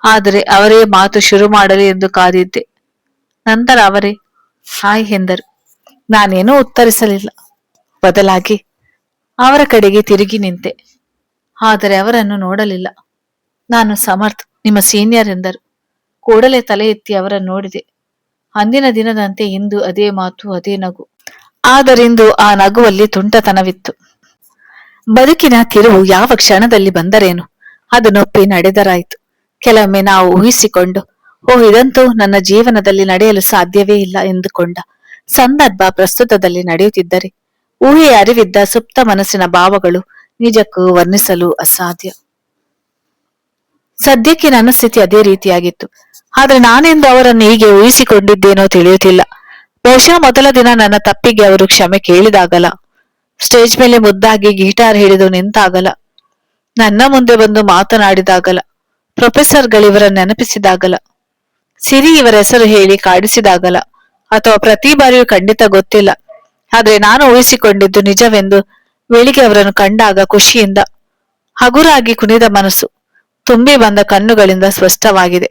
ಆದರೆ ಅವರೇ ಮಾತು ಶುರು ಮಾಡಲಿ ಎಂದು ಕಾದಿದ್ದೆ. ನಂತರ ಅವರೇ ಹಾಯ್ ಎಂದರು. ನಾನೇನೂ ಉತ್ತರಿಸಲಿಲ್ಲ. ಬದಲಾಗಿ ಅವರ ಕಡೆಗೆ ತಿರುಗಿ ನಿಂತೆ. ಆದರೆ ಅವರನ್ನು ನೋಡಲಿಲ್ಲ. ನಾನು ಸಮರ್ಥ್, ನಿಮ್ಮ ಸೀನಿಯರ್ ಎಂದರು. ಕೂಡಲೇ ತಲೆ ಎತ್ತಿ ಅವರನ್ನು ನೋಡಿದೆ. ಅಂದಿನ ದಿನದಂತೆ ಇಂದು ಅದೇ ಮಾತು, ಅದೇ ನಗು. ಆದರಿಂದು ಆ ನಗುವಲ್ಲಿ ತುಂಟತನವಿತ್ತು. ಬದುಕಿನ ತಿರುವು ಯಾವ ಕ್ಷಣದಲ್ಲಿ ಬಂದರೇನು, ಅದನ್ನೊಪ್ಪಿ ನಡೆದರಾಯಿತು. ಕೆಲವೊಮ್ಮೆ ನಾವು ಊಹಿಸಿಕೊಂಡು, ಇದಂತೂ ನನ್ನ ಜೀವನದಲ್ಲಿ ನಡೆಯಲು ಸಾಧ್ಯವೇ ಇಲ್ಲ ಎಂದುಕೊಂಡ ಸಂದರ್ಭ ಪ್ರಸ್ತುತದಲ್ಲಿ ನಡೆಯುತ್ತಿದ್ದರೆ ಊಹೆಯ ಅರಿವಿದ್ದ ಸುಪ್ತ ಮನಸ್ಸಿನ ಭಾವಗಳು ನಿಜಕ್ಕೂ ವರ್ಣಿಸಲು ಅಸಾಧ್ಯ. ಸದ್ಯಕ್ಕೆ ನನ್ನ ಸ್ಥಿತಿ ಅದೇ ರೀತಿಯಾಗಿತ್ತು. ಆದ್ರೆ ನಾನೆಂದು ಅವರನ್ನು ಹೀಗೆ ಊಹಿಸಿಕೊಂಡಿದ್ದೇನೋ ತಿಳಿಯುತ್ತಿಲ್ಲ. ಬಹುಶಃ ಮೊದಲ ದಿನ ನನ್ನ ತಪ್ಪಿಗೆ ಅವರು ಕ್ಷಮೆ ಕೇಳಿದಾಗಲ, ಸ್ಟೇಜ್ ಮೇಲೆ ಮುದ್ದಾಗಿ ಗಿಟಾರ್ ಹಿಡಿದು ನಿಂತಾಗಲ, ನನ್ನ ಮುಂದೆ ಬಂದು ಮಾತನಾಡಿದಾಗಲ, ಪ್ರೊಫೆಸರ್ಗಳಿವರ ನೆನಪಿಸಿದಾಗಲ, ಸಿರಿ ಇವರ ಹೆಸರು ಹೇಳಿ ಕಾಡಿಸಿದಾಗಲ, ಅಥವಾ ಪ್ರತಿ ಬಾರಿಯೂ ಖಂಡಿತ ಗೊತ್ತಿಲ್ಲ. ಆದ್ರೆ ನಾನು ಊಹಿಸಿಕೊಂಡಿದ್ದು ನಿಜವೆಂದು ಬೆಳಿಗ್ಗೆ ಅವರನ್ನು ಕಂಡಾಗ ಖುಷಿಯಿಂದ ಹಗುರಾಗಿ ಕುಣಿದ ಮನಸ್ಸು, ತುಂಬಿ ಬಂದ ಕಣ್ಣುಗಳಿಂದ ಸ್ಪಷ್ಟವಾಗಿದೆ.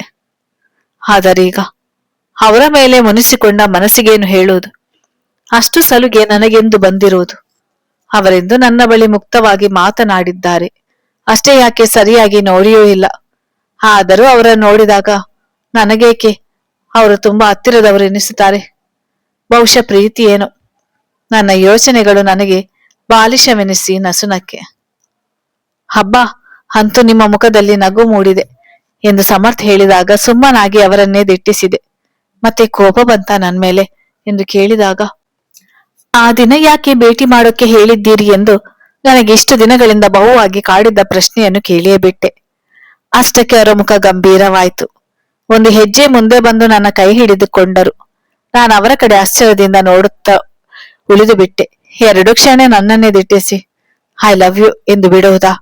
ಆದರೀಗ ಅವರ ಮೇಲೆ ಮುನಿಸಿಕೊಂಡ ಮನಸ್ಸಿಗೇನು ಹೇಳುವುದು? ಅಷ್ಟು ಸಲುಗೆ ನನಗೆಂದು ಬಂದಿರುವುದು. ಅವರೆಂದು ನನ್ನ ಬಳಿ ಮುಕ್ತವಾಗಿ ಮಾತನಾಡಿದ್ದಾರೆ. ಅಷ್ಟೇ ಯಾಕೆ ಸರಿಯಾಗಿ ನೋಡಿಯೂ ಇಲ್ಲ. ಆದರೂ ಅವರನ್ನು ನೋಡಿದಾಗ ನನಗೇಕೆ ಅವರು ತುಂಬಾ ಹತ್ತಿರದವರು ಎನಿಸುತ್ತಾರೆ. ಬಹುಶಃ ಪ್ರೀತಿ ಏನೋ. ನನ್ನ ಯೋಚನೆಗಳು ನನಗೆ ಬಾಲಿಶವೆನಿಸಿ ನಸುನಕ್ಕೆ. ಹಬ್ಬ, ಅಂತೂ ನಿಮ್ಮ ಮುಖದಲ್ಲಿ ನಗು ಮೂಡಿದೆ ಎಂದು ಸಮರ್ಥ್ ಹೇಳಿದಾಗ ಸುಮ್ಮನಾಗಿ ಅವರನ್ನೇ ದಿಟ್ಟಿಸಿದೆ. ಮತ್ತೆ ಕೋಪ ಬಂತ ನನ್ ಮೇಲೆ ಎಂದು ಕೇಳಿದಾಗ, ಆ ದಿನ ಯಾಕೆ ಭೇಟಿ ಮಾಡೋಕೆ ಹೇಳಿದ್ದೀರಿ ಎಂದು ನನಗೆ ಇಷ್ಟು ದಿನಗಳಿಂದ ಬಹುವಾಗಿ ಕಾಡಿದ್ದ ಪ್ರಶ್ನೆಯನ್ನು ಕೇಳಿಯೇ ಬಿಟ್ಟೆ. ಅಷ್ಟಕ್ಕೆ ಅವರ ಮುಖ ಗಂಭೀರವಾಯಿತು. ಒಂದು ಹೆಜ್ಜೆ ಮುಂದೆ ಬಂದು ನನ್ನ ಕೈ ಹಿಡಿದುಕೊಂಡರು. ನಾನು ಅವರ ಕಡೆ ಆಶ್ಚರ್ಯದಿಂದ ನೋಡುತ್ತಾ ಉಳಿದು ಬಿಟ್ಟೆ. 2 ಕ್ಷಣ ನನ್ನನ್ನೇ ದಿಟ್ಟಿಸಿ ಐ ಲವ್ ಯು ಎಂದು ಬಿಡುವುದಾ?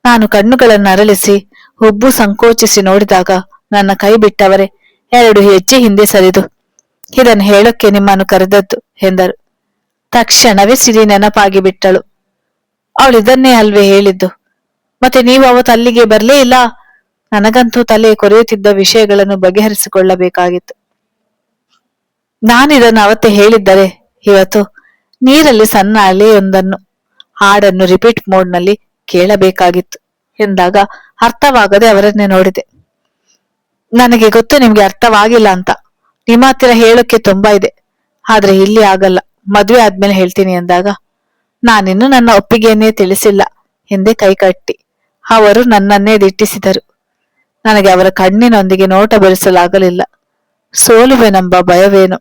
ನಾನು ಕಣ್ಣುಗಳನ್ನು ಅರಳಿಸಿ ಹುಬ್ಬು ಸಂಕೋಚಿಸಿ ನೋಡಿದಾಗ ನನ್ನ ಕೈ ಬಿಟ್ಟವರೇ 2 ಹೆಜ್ಜೆ ಹಿಂದೆ ಸರಿದು, ಇದನ್ನು ಹೇಳೋಕ್ಕೆ ನಿಮ್ಮನ್ನು ಕರೆದದ್ದು ಎಂದರು. ತಕ್ಷಣವೇ ಸಿರಿ ನೆನಪಾಗಿ ಬಿಟ್ಟಳು. ಅವಳಿದನ್ನೇ ಅಲ್ವೇ ಹೇಳಿದ್ದು. ಮತ್ತೆ ನೀವು ಅವತ್ತು ಅಲ್ಲಿಗೆ ಬರ್ಲೇ ಇಲ್ಲ. ನನಗಂತೂ ತಲೆ ಕೊರೆಯುತ್ತಿದ್ದ ವಿಷಯಗಳನ್ನು ಬಗೆಹರಿಸಿಕೊಳ್ಳಬೇಕಾಗಿತ್ತು. ನಾನಿದನ್ನು ಅವತ್ತೇ ಹೇಳಿದ್ದರೆ ಇವತ್ತು ನೀರಲ್ಲಿ ಸಣ್ಣ ಅಲೆಯೊಂದನ್ನು ಹಾಡನ್ನು ರಿಪೀಟ್ ಮೋಡ್ನಲ್ಲಿ ಕೇಳಬೇಕಾಗಿತ್ತು ಎಂದಾಗ ಅರ್ಥವಾಗದೆ ಅವರನ್ನೇ ನೋಡಿದೆ. ನನಗೆ ಗೊತ್ತು ನಿಮ್ಗೆ ಅರ್ಥವಾಗಿಲ್ಲ ಅಂತ. ನಿಮ್ಮ ಹತ್ತಿರ ಹೇಳೋಕೆ ತುಂಬಾ ಇದೆ, ಆದ್ರೆ ಇಲ್ಲಿ ಆಗಲ್ಲ, ಮದ್ವೆ ಆದ್ಮೇಲೆ ಹೇಳ್ತೀನಿ ಎಂದಾಗ ನಾನಿನ್ನು ನನ್ನ ಒಪ್ಪಿಗೆಯನ್ನೇ ತಿಳಿಸಿಲ್ಲ ಎಂದೇ ಕೈಕಟ್ಟಿ ಅವರು ನನ್ನನ್ನೇ ದಿಟ್ಟಿಸಿದರು. ನನಗೆ ಅವರ ಕಣ್ಣಿನೊಂದಿಗೆ ನೋಟ ಬೆರೆಸಲಾಗಲಿಲ್ಲ. ಸೋಲುವೆನೆಂಬ ಭಯವೇನು.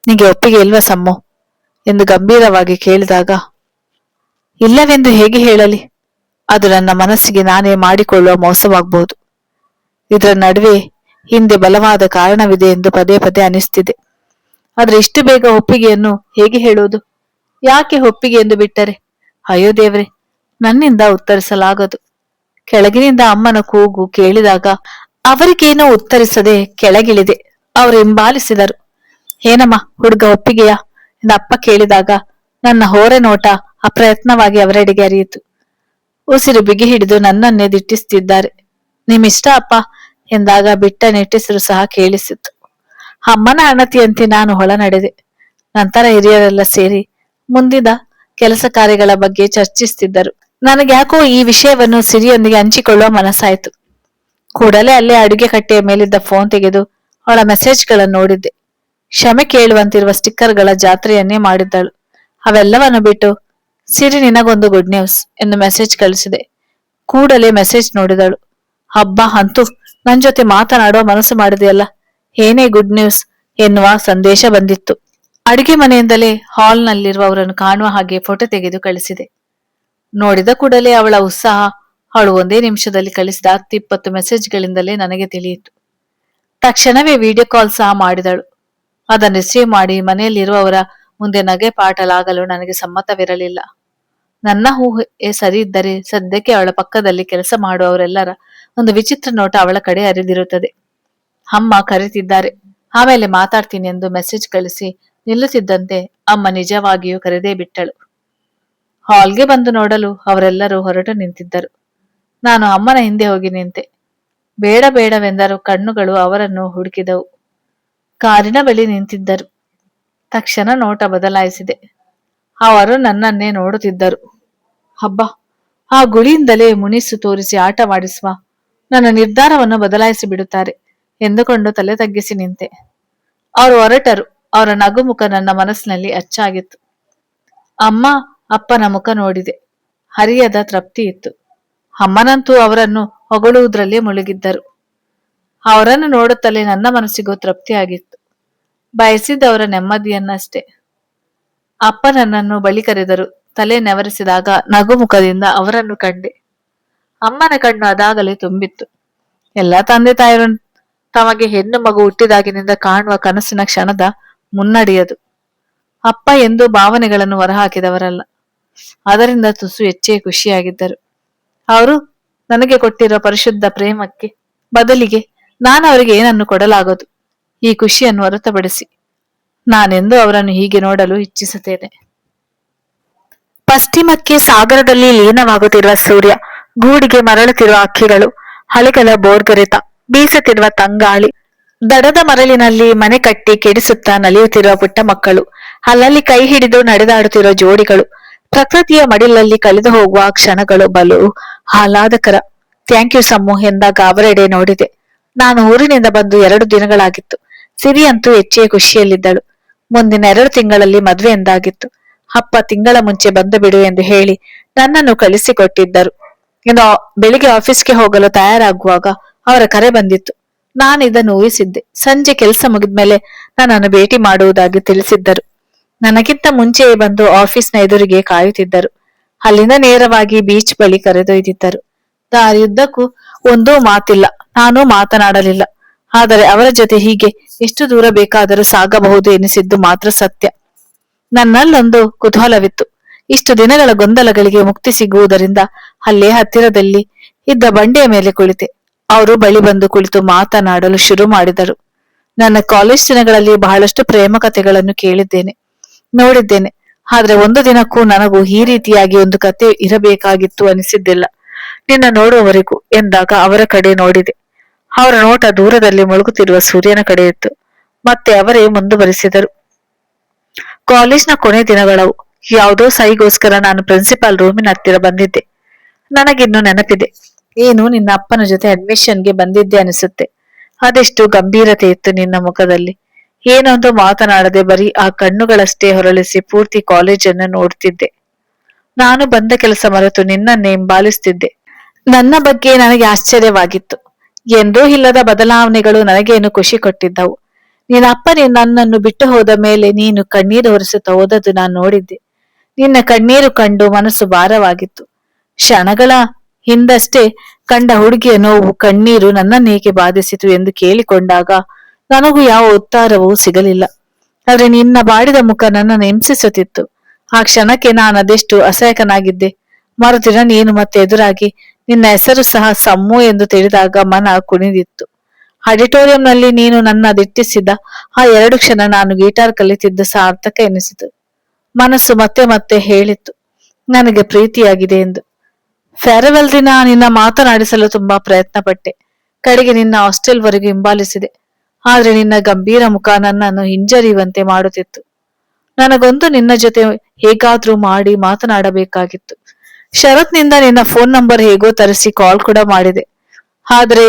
ನಿಮಗೆ ಒಪ್ಪಿಗೆ ಇಲ್ವಾ ಸಮ್ಮು ಎಂದು ಗಂಭೀರವಾಗಿ ಕೇಳಿದಾಗ, ಇಲ್ಲವೆಂದು ಹೇಗೆ ಹೇಳಲಿ? ಅದು ನನ್ನ ಮನಸ್ಸಿಗೆ ನಾನೇ ಮಾಡಿಕೊಳ್ಳುವ ಮೋಸವಾಗಬಹುದು. ಇದರ ನಡುವೆ ಹಿಂದೆ ಬಲವಾದ ಕಾರಣವಿದೆ ಎಂದು ಪದೇ ಪದೇ ಅನಿಸ್ತಿದೆ. ಆದ್ರೆ ಇಷ್ಟು ಬೇಗ ಒಪ್ಪಿಗೆಯನ್ನು ಹೇಗೆ ಹೇಳುವುದು? ಯಾಕೆ ಒಪ್ಪಿಗೆ ಎಂದು ಬಿಟ್ಟರೆ? ಅಯ್ಯೋ ದೇವ್ರೆ, ನನ್ನಿಂದ ಉತ್ತರಿಸಲಾಗದು. ಕೆಳಗಿನಿಂದ ಅಮ್ಮನ ಕೂಗು ಕೇಳಿದಾಗ ಅವರಿಗೇನೋ ಉತ್ತರಿಸದೆ ಕೆಳಗಿಳಿದೆ. ಅವರು ಹಿಂಬಾಲಿಸಿದರು. ಏನಮ್ಮ ಹುಡುಗ ಒಪ್ಪಿಗೆಯಾ ಎಂದು ಅಪ್ಪ ಕೇಳಿದಾಗ ನನ್ನ ಹೋರೆ ನೋಟ ಅಪ್ರಯತ್ನವಾಗಿ ಅವರೆಡೆಗೆ ಅರಿಯಿತು. ಉಸಿರು ಬಿಗಿ ಹಿಡಿದು ನನ್ನನ್ನೇ ದಿಟ್ಟಿಸುತ್ತಿದ್ದಾರೆ. ನಿಮ್ಮಿಷ್ಟ ಅಪ್ಪ ಎಂದಾಗ ಬಿಟ್ಟ ನಿಟ್ಟುಸಿರು ಸಹ ಕೇಳಿಸಿತು. ಅಮ್ಮನ ಅಣತಿಯಂತೆ ನಾನು ಹೊಳ ನಡೆದೆ. ನಂತರ ಹಿರಿಯರೆಲ್ಲ ಸೇರಿ ಮುಂದಿನ ಕೆಲಸ ಕಾರ್ಯಗಳ ಬಗ್ಗೆ ಚರ್ಚಿಸುತ್ತಿದ್ದರು. ನನಗ್ಯಾಕೋ ಈ ವಿಷಯವನ್ನು ಸಿರಿಯೊಂದಿಗೆ ಹಂಚಿಕೊಳ್ಳುವ ಮನಸ್ಸಾಯಿತು. ಕೂಡಲೇ ಅಲ್ಲೇ ಅಡುಗೆ ಕಟ್ಟೆಯ ಮೇಲಿದ್ದ ಫೋನ್ ತೆಗೆದು ಅವಳ ಮೆಸೇಜ್ಗಳನ್ನು ನೋಡಿದ್ದೆ. ಕ್ಷಮೆ ಕೇಳುವಂತಿರುವ ಸ್ಟಿಕ್ಕರ್ಗಳ ಜಾತ್ರೆಯನ್ನೇ ಮಾಡಿದ್ದಳು. ಅವೆಲ್ಲವನ್ನು ಬಿಟ್ಟು ಸಿರಿ ನಿನಗೊಂದು ಗುಡ್ ನ್ಯೂಸ್ ಎಂದು ಮೆಸೇಜ್ ಕಳಿಸಿದೆ. ಕೂಡಲೇ ಮೆಸೇಜ್ ನೋಡಿದಳು. ಹಬ್ಬ, ಅಂತೂ ನನ್ ಜೊತೆ ಮಾತನಾಡುವ ಮನಸ್ಸು ಮಾಡಿದೆಯಲ್ಲ, ಏನೇ ಗುಡ್ ನ್ಯೂಸ್ ಎನ್ನುವ ಸಂದೇಶ ಬಂದಿತ್ತು. ಅಡುಗೆ ಮನೆಯಿಂದಲೇ ಹಾಲ್ನಲ್ಲಿರುವವರನ್ನು ಕಾಣುವ ಹಾಗೆ ಫೋಟೋ ತೆಗೆದು ಕಳಿಸಿದೆ. ನೋಡಿದ ಕೂಡಲೇ ಅವಳ ಉತ್ಸಾಹ ಅವಳು ಒಂದೇ ನಿಮಿಷದಲ್ಲಿ ಕಳಿಸಿದ 10-20 ಮೆಸೇಜ್ಗಳಿಂದಲೇ ನನಗೆ ತಿಳಿಯಿತು. ತಕ್ಷಣವೇ ವಿಡಿಯೋ ಕಾಲ್ ಸಹ ಮಾಡಿದಳು. ಅದನ್ನು ರಿಸೀವ್ ಮಾಡಿ ಮನೆಯಲ್ಲಿರುವವರ ಮುಂದೆ ನಗೆ ಪಾಟಲಾಗಲು ನನಗೆ ಸಮ್ಮತವಿರಲಿಲ್ಲ. ನನ್ನ ಊಹೆ ಸರಿ ಇದ್ದರೆ ಸದ್ಯಕ್ಕೆ ಅವಳ ಪಕ್ಕದಲ್ಲಿ ಕೆಲಸ ಮಾಡುವವರೆಲ್ಲರ ಒಂದು ವಿಚಿತ್ರ ನೋಟ ಅವಳ ಕಡೆ ಹರಿದಿರುತ್ತದೆ. ಅಮ್ಮ ಕರೆತಿದ್ದಾರೆ, ಆಮೇಲೆ ಮಾತಾಡ್ತೀನಿ ಎಂದು ಮೆಸೇಜ್ ಕಳಿಸಿ ನಿಲ್ಲುತ್ತಿದ್ದಂತೆ ಅಮ್ಮ ನಿಜವಾಗಿಯೂ ಕರೆದೇ ಬಿಟ್ಟಳು. ಹಾಲ್ಗೆ ಬಂದು ನೋಡಲು ಅವರೆಲ್ಲರೂ ಹೊರಟು ನಿಂತಿದ್ದರು. ನಾನು ಅಮ್ಮನ ಹಿಂದೆ ಹೋಗಿ ನಿಂತೆ. ಬೇಡ ಬೇಡವೆಂದರೂ ಕಣ್ಣುಗಳು ಅವರನ್ನು ಹುಡುಕಿದವು. ಕಾರಿನ ಬಳಿ ನಿಂತಿದ್ದರು. ತಕ್ಷಣ ನೋಟ ಬದಲಾಯಿಸಿದೆ. ಅವರು ನನ್ನನ್ನೇ ನೋಡುತ್ತಿದ್ದರು. ಹಬ್ಬ, ಆ ಗುಳಿಯಿಂದಲೇ ಮುನಿಸು ತೋರಿಸಿ ಆಟವಾಡಿಸುವ ನನ್ನ ನಿರ್ಧಾರವನ್ನು ಬದಲಾಯಿಸಿ ಬಿಡುತ್ತಾರೆ ಎಂದುಕೊಂಡು ತಲೆ ತಗ್ಗಿಸಿ ನಿಂತೆ. ಅವರು ಹೊರಟರು. ಅವರ ನಗುಮುಖ ನನ್ನ ಮನಸ್ಸಿನಲ್ಲಿ ಅಚ್ಚಾಗಿತ್ತು. ಅಮ್ಮ ಅಪ್ಪನ ಮುಖ ನೋಡಿದೆ. ಹರಿಯದ ತೃಪ್ತಿ ಇತ್ತು. ಅಮ್ಮನಂತೂ ಅವರನ್ನು ಹೊಗಳುವುದರಲ್ಲೇ ಮುಳುಗಿದ್ದರು. ಅವರನ್ನು ನೋಡುತ್ತಲೇ ನನ್ನ ಮನಸ್ಸಿಗೂ ತೃಪ್ತಿಯಾಗಿತ್ತು. ಬಯಸಿದ್ದವರ ನೆಮ್ಮದಿಯನ್ನಷ್ಟೇ. ಅಪ್ಪ ನನ್ನನ್ನು ಬಳಿ ಕರೆದರು. ತಲೆ ನೆವರಿಸಿದಾಗ ನಗುಮುಖದಿಂದ ಅವರನ್ನು ಕಂಡೆ. ಅಮ್ಮನ ಕಣ್ಣು ಅದಾಗಲೇ ತುಂಬಿತ್ತು. ಎಲ್ಲ ತಂದೆ ತಾಯರು ತಮಗೆ ಹೆಣ್ಣು ಮಗು ಹುಟ್ಟಿದಾಗಿನಿಂದ ಕಾಣುವ ಕನಸಿನ ಕ್ಷಣದ ಮುನ್ನಡೆಯದು. ಅಪ್ಪ ಎಂದು ಭಾವನೆಗಳನ್ನು ಹೊರಹಾಕಿದವರಲ್ಲ. ಅದರಿಂದ ತುಸು ಹೆಚ್ಚೇ ಖುಷಿಯಾಗಿದ್ದರು. ಅವರು ನನಗೆ ಕೊಟ್ಟಿರುವ ಪರಿಶುದ್ಧ ಪ್ರೇಮಕ್ಕೆ ಬದಲಿಗೆ ನಾನು ಅವರಿಗೆ ಏನನ್ನು ಕೊಡಲಾಗದು ಈ ಖುಷಿಯನ್ನು ಹೊರತುಪಡಿಸಿ. ನಾನೆಂದು ಅವರನ್ನು ಹೀಗೆ ನೋಡಲು ಇಚ್ಛಿಸುತ್ತೇನೆ. ಪಶ್ಚಿಮಕ್ಕೆ ಸಾಗರದಲ್ಲಿ ಲೀನವಾಗುತ್ತಿರುವ ಸೂರ್ಯ, ಗೂಡಿಗೆ ಮರಳುತ್ತಿರುವ ಹಕ್ಕಿಗಳು, ಅಲೆಗಳ ಬೋರ್ಗರೆತ, ಬೀಸುತ್ತಿರುವ ತಂಗಾಳಿ, ದಡದ ಮರಳಿನಲ್ಲಿ ಮನೆ ಕಟ್ಟಿ ಕೆಡಿಸುತ್ತಾ ನಲಿಯುತ್ತಿರುವ ಪುಟ್ಟ ಮಕ್ಕಳು, ಅಲ್ಲಲ್ಲಿ ಕೈ ಹಿಡಿದು ನಡೆದಾಡುತ್ತಿರುವ ಜೋಡಿಗಳು, ಪ್ರಕೃತಿಯ ಮಡಿಲಲ್ಲಿ ಕಳೆದು ಹೋಗುವ ಕ್ಷಣಗಳು ಬಲು ಆಹ್ಲಾದಕರ. ಥ್ಯಾಂಕ್ ಯು ಸಮ್ಮು ಎಂದಾಗ ಅವರೆಡೆ ನೋಡಿದೆ. ನಾನು ಊರಿನಿಂದ ಬಂದು 2 ದಿನಗಳಾಗಿತ್ತು. ಸಿರಿಯಂತೂ ಹೆಚ್ಚೇ ಖುಷಿಯಲ್ಲಿದ್ದಳು. ಮುಂದಿನ 2 ತಿಂಗಳಲ್ಲಿ ಮದ್ವೆ ಎಂದಾಗಿತ್ತು. ಅಪ್ಪ ತಿಂಗಳ ಮುಂಚೆ ಬಂದು ಬಿಡು ಎಂದು ಹೇಳಿ ನನ್ನನ್ನು ಕಳಿಸಿಕೊಟ್ಟಿದ್ದರು. ಇನ್ನು ಬೆಳಿಗ್ಗೆ ಆಫೀಸ್ಗೆ ಹೋಗಲು ತಯಾರಾಗುವಾಗ ಅವರ ಕರೆ ಬಂದಿತ್ತು. ನಾನು ಇದನ್ನು ಊಹಿಸಿದ್ದೆ. ಸಂಜೆ ಕೆಲಸ ಮುಗಿದ್ಮೇಲೆ ನನ್ನನ್ನು ಭೇಟಿ ಮಾಡುವುದಾಗಿ ತಿಳಿಸಿದ್ದರು. ನನಗಿಂತ ಮುಂಚೆಯೇ ಬಂದು ಆಫೀಸ್ನ ಎದುರಿಗೆ ಕಾಯುತ್ತಿದ್ದರು. ಅಲ್ಲಿಂದ ನೇರವಾಗಿ ಬೀಚ್ ಬಳಿ ಕರೆದೊಯ್ದಿದ್ದರು. ದಾರಿಯುದ್ದಕ್ಕೂ ಒಂದೂ ಮಾತಿಲ್ಲ. ನಾನೂ ಮಾತನಾಡಲಿಲ್ಲ. ಆದರೆ ಅವರ ಜೊತೆ ಹೀಗೆ ಎಷ್ಟು ದೂರ ಬೇಕಾದರೂ ಸಾಗಬಹುದು ಎನಿಸಿದ್ದು ಮಾತ್ರ ಸತ್ಯ. ನನ್ನಲ್ಲೊಂದು ಕುತೂಹಲವಿತ್ತು. ಇಷ್ಟು ದಿನಗಳ ಗೊಂದಲಗಳಿಗೆ ಮುಕ್ತಿ ಸಿಗುವುದರಿಂದ ಅಲ್ಲೇ ಹತ್ತಿರದಲ್ಲಿ ಇದ್ದ ಬಂಡೆಯ ಮೇಲೆ ಕುಳಿತೆ. ಅವರು ಬಳಿ ಬಂದು ಕುಳಿತು ಮಾತನಾಡಲು ಶುರು ಮಾಡಿದರು. ನನ್ನ ಕಾಲೇಜ್ ದಿನಗಳಲ್ಲಿ ಬಹಳಷ್ಟು ಪ್ರೇಮ ಕಥೆಗಳನ್ನು ಕೇಳಿದ್ದೇನೆ, ನೋಡಿದ್ದೇನೆ. ಆದ್ರೆ ಒಂದು ದಿನಕ್ಕೂ ನನಗೂ ಈ ರೀತಿಯಾಗಿ ಒಂದು ಕತೆ ಇರಬೇಕಾಗಿತ್ತು ಅನಿಸಿದ್ದಿಲ್ಲ, ನಿನ್ನ ನೋಡುವವರೆಗೂ ಎಂದಾಗ ಅವರ ಕಡೆ ನೋಡಿದೆ. ಅವರ ನೋಟ ದೂರದಲ್ಲಿ ಮುಳುಗುತ್ತಿರುವ ಸೂರ್ಯನ ಕಡೆ ಇತ್ತು. ಮತ್ತೆ ಅವರೇ ಮುಂದುವರಿಸಿದರು. ಕಾಲೇಜ್ನ ಕೊನೆ ದಿನಗಳವು. ಯಾವುದೋ ಸಹಿಗೋಸ್ಕರ ನಾನು ಪ್ರಿನ್ಸಿಪಾಲ್ ರೂಮಿನ ಹತ್ತಿರ ಬಂದಿದ್ದೆ. ನನಗಿನ್ನು ನೆನಪಿದೆ. ಏನು, ನಿನ್ನ ಅಪ್ಪನ ಜೊತೆ ಅಡ್ಮಿಷನ್ಗೆ ಬಂದಿದ್ದೆ ಅನಿಸುತ್ತೆ. ಅದೆಷ್ಟು ಗಂಭೀರತೆ ಇತ್ತು ನಿನ್ನ ಮುಖದಲ್ಲಿ. ಏನೊಂದು ಮಾತನಾಡದೆ ಬರೀ ಆ ಕಣ್ಣುಗಳಷ್ಟೇ ಹೊರಳಿಸಿ ಪೂರ್ತಿ ಕಾಲೇಜನ್ನು ನೋಡ್ತಿದ್ದೆ. ನಾನು ಬಂದ ಕೆಲಸ ಮರೆತು ನಿನ್ನನ್ನೇ ಹಿಂಬಾಲಿಸ್ತಿದ್ದೆ. ನನ್ನ ಬಗ್ಗೆ ನನಗೆ ಆಶ್ಚರ್ಯವಾಗಿತ್ತು. ಎಂದೂ ಇಲ್ಲದ ಬದಲಾವಣೆಗಳು ನನಗೇನು ಖುಷಿ ಕೊಟ್ಟಿದ್ದವು. ನಿನ್ನ ಅಪ್ಪ ನನ್ನನ್ನು ಬಿಟ್ಟು ಹೋದ ಮೇಲೆ ನೀನು ಕಣ್ಣೀರು ಒರೆಸುತ್ತಾ ಹೋದದ್ದು ನಾನು ನೋಡಿದ್ದೆ. ನಿನ್ನ ಕಣ್ಣೀರು ಕಂಡು ಮನಸ್ಸು ಭಾರವಾಗಿತ್ತು. ಕ್ಷಣಗಳ ಹಿಂದಷ್ಟೇ ಕಂಡ ಹುಡುಗಿಯ ನೋವು, ಕಣ್ಣೀರು ನನ್ನನ್ನೇಕೆ ಬಾಧಿಸಿತು ಎಂದು ಕೇಳಿಕೊಂಡಾಗ ನನಗೂ ಯಾವ ಉತ್ತರವೂ ಸಿಗಲಿಲ್ಲ. ಆದ್ರೆ ನಿನ್ನ ಬಾಡಿದ ಮುಖ ನನ್ನನ್ನು ಹಿಂಸಿಸುತ್ತಿತ್ತು. ಆ ಕ್ಷಣಕ್ಕೆ ನಾನು ಅದೆಷ್ಟು ಅಸಹಾಯಕನಾಗಿದ್ದೆ. ಮರುದಿನ ನೀನು ಮತ್ತೆ ಎದುರಾಗಿ ನಿನ್ನ ಹೆಸರು ಸಹ ಸಮ್ಮು ಎಂದು ತಿಳಿದಾಗ ಮನ ಕುಣಿದಿತ್ತು. ಆಡಿಟೋರಿಯಂನಲ್ಲಿ ನೀನು ನನ್ನ ದಿಟ್ಟಿಸಿದ ಆ 2 ಕ್ಷಣ ನಾನು ಗಿಟಾರ್ ಕಲಿತಿದ್ದು ಸಾರ್ಥಕ ಎನಿಸಿತು. ಮನಸ್ಸು ಮತ್ತೆ ಮತ್ತೆ ಹೇಳಿತ್ತು ನನಗೆ ಪ್ರೀತಿಯಾಗಿದೆ ಎಂದು. ಫೇರ್ವೆಲ್ ದಿನ ನಿನ್ನ ಮಾತನಾಡಿಸಲು ತುಂಬಾ ಪ್ರಯತ್ನ ಪಟ್ಟೆ. ಕಡೆಗೆ ನಿನ್ನ ಹಾಸ್ಟೆಲ್ ವರೆಗೂ ಹಿಂಬಾಲಿಸಿದೆ. ಆದ್ರೆ ನಿನ್ನ ಗಂಭೀರ ಮುಖ ನನ್ನನ್ನು ಹಿಂಜರಿಯುವಂತೆ ಮಾಡುತ್ತಿತ್ತು. ನನಗೊಂದು ನಿನ್ನ ಜೊತೆ ಹೇಗಾದ್ರೂ ಮಾಡಿ ಮಾತನಾಡಬೇಕಾಗಿತ್ತು. ಶರತ್ನಿಂದ ನಿನ್ನ ಫೋನ್ ನಂಬರ್ ಹೇಗೋ ತರಿಸಿ ಕಾಲ್ ಕೂಡ ಮಾಡಿದೆ. ಆದ್ರೆ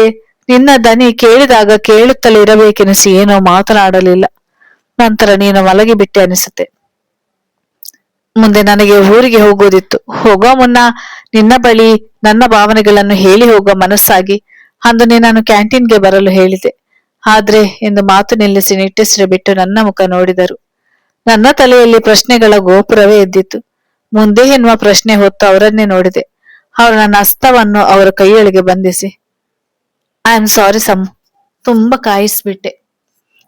ನಿನ್ನ ದನಿ ಕೇಳಿದಾಗ ಕೇಳುತ್ತಲೇ ಇರಬೇಕೆನಿಸಿ ಏನೋ ಮಾತನಾಡಲಿಲ್ಲ. ನಂತರ ನೀನು ಮಲಗಿಬಿಟ್ಟೆ ಅನಿಸುತ್ತೆ. ಮುಂದೆ ನನಗೆ ಊರಿಗೆ ಹೋಗೋದಿತ್ತು. ಹೋಗೋ ಮುನ್ನ ನಿನ್ನ ಬಳಿ ನನ್ನ ಭಾವನೆಗಳನ್ನು ಹೇಳಿ ಹೋಗುವ ಮನಸ್ಸಾಗಿ ಅಂದು ನಿನ್ನನ್ನು ಕ್ಯಾಂಟೀನ್ಗೆ ಬರಲು ಹೇಳಿದೆ. ಆದ್ರೆ ಎಂದು ಮಾತು ನಿಲ್ಲಿಸಿ ನಿಟ್ಟುಸಿರು ಬಿಟ್ಟು ನನ್ನ ಮುಖ ನೋಡಿದರು. ನನ್ನ ತಲೆಯಲ್ಲಿ ಪ್ರಶ್ನೆಗಳ ಗೋಪುರವೇ ಎದ್ದಿತ್ತು. ಮುಂದೆ ಎನ್ನುವ ಪ್ರಶ್ನೆ ಹೊತ್ತು ಅವರನ್ನೇ ನೋಡಿದೆ. ಅವರು ನನ್ನ ಹಸ್ತವನ್ನು ಅವರ ಕೈಯೊಳಗೆ ಬಂಧಿಸಿ, ಐ ಆಮ್ ಸಾರಿ ಸಮ್, ತುಂಬಾ ಕಾಯಿಸ್ಬಿಟ್ಟೆ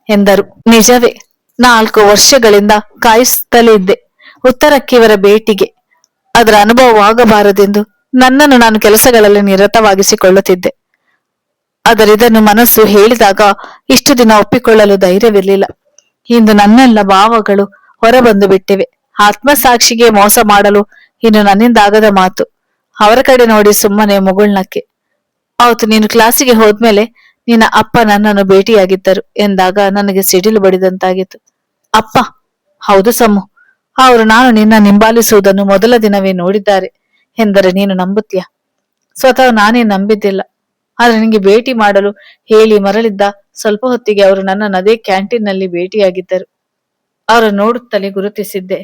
ಎಂದರು. ನಿಜವೇ, 4 ವರ್ಷಗಳಿಂದ ಕಾಯಿಸ್ತಲೇ ಇದ್ದೆ ಉತ್ತರಕ್ಕೆ ಇವರ ಭೇಟಿಗೆ. ಅದರ ಅನುಭವವಾಗಬಾರದೆಂದು ನನ್ನನ್ನು ನಾನು ಕೆಲಸಗಳಲ್ಲಿ ನಿರತವಾಗಿಸಿಕೊಳ್ಳುತ್ತಿದ್ದೆ. ಆದರೆ ಇದನ್ನು ಮನಸ್ಸು ಹೇಳಿದಾಗ ಇಷ್ಟು ದಿನ ಒಪ್ಪಿಕೊಳ್ಳಲು ಧೈರ್ಯವಿರಲಿಲ್ಲ. ಇಂದು ನನ್ನೆಲ್ಲ ಭಾವಗಳು ಹೊರಬಂದು ಬಿಟ್ಟಿವೆ. ಆತ್ಮಸಾಕ್ಷಿಗೆ ಮೋಸ ಮಾಡಲು ಇನ್ನು ನನ್ನಿಂದಾಗದ ಮಾತು. ಅವರ ಕಡೆ ನೋಡಿ ಸುಮ್ಮನೆ ಮುಗುಳ್ನಕ್ಕೆ. ಅವತ್ತು ನೀನು ಕ್ಲಾಸಿಗೆ ಹೋದ್ಮೇಲೆ ನಿನ್ನ ಅಪ್ಪ ನನ್ನನ್ನು ಭೇಟಿಯಾಗಿದ್ದರು ಎಂದಾಗ ನನಗೆ ಸಿಡಿಲು ಬಡಿದಂತಾಗಿತ್ತು. ಅಪ್ಪ? ಹೌದು ಸಮ್ಮು, ಅವರು ನಾನು ನಿನ್ನ ಹಿಂಬಾಲಿಸುವುದನ್ನು ಮೊದಲ ದಿನವೇ ನೋಡಿದ್ದಾರೆ ಎಂದರೆ ನೀನು ನಂಬುತ್ತೀಯ? ಸ್ವತಃ ನಾನೇ ನಂಬಿದ್ದಿಲ್ಲ. ಆದ್ರೆ ನಿನಗೆ ಭೇಟಿ ಮಾಡಲು ಹೇಳಿ ಮರಳಿದ್ದ ಸ್ವಲ್ಪ ಹೊತ್ತಿಗೆ ಅವರು ನನ್ನನ್ನು ಅದೇ ಕ್ಯಾಂಟೀನ್ನಲ್ಲಿ ಭೇಟಿಯಾಗಿದ್ದರು. ಅವರನ್ನು ನೋಡುತ್ತಲೇ ಗುರುತಿಸಿದ್ದೆ.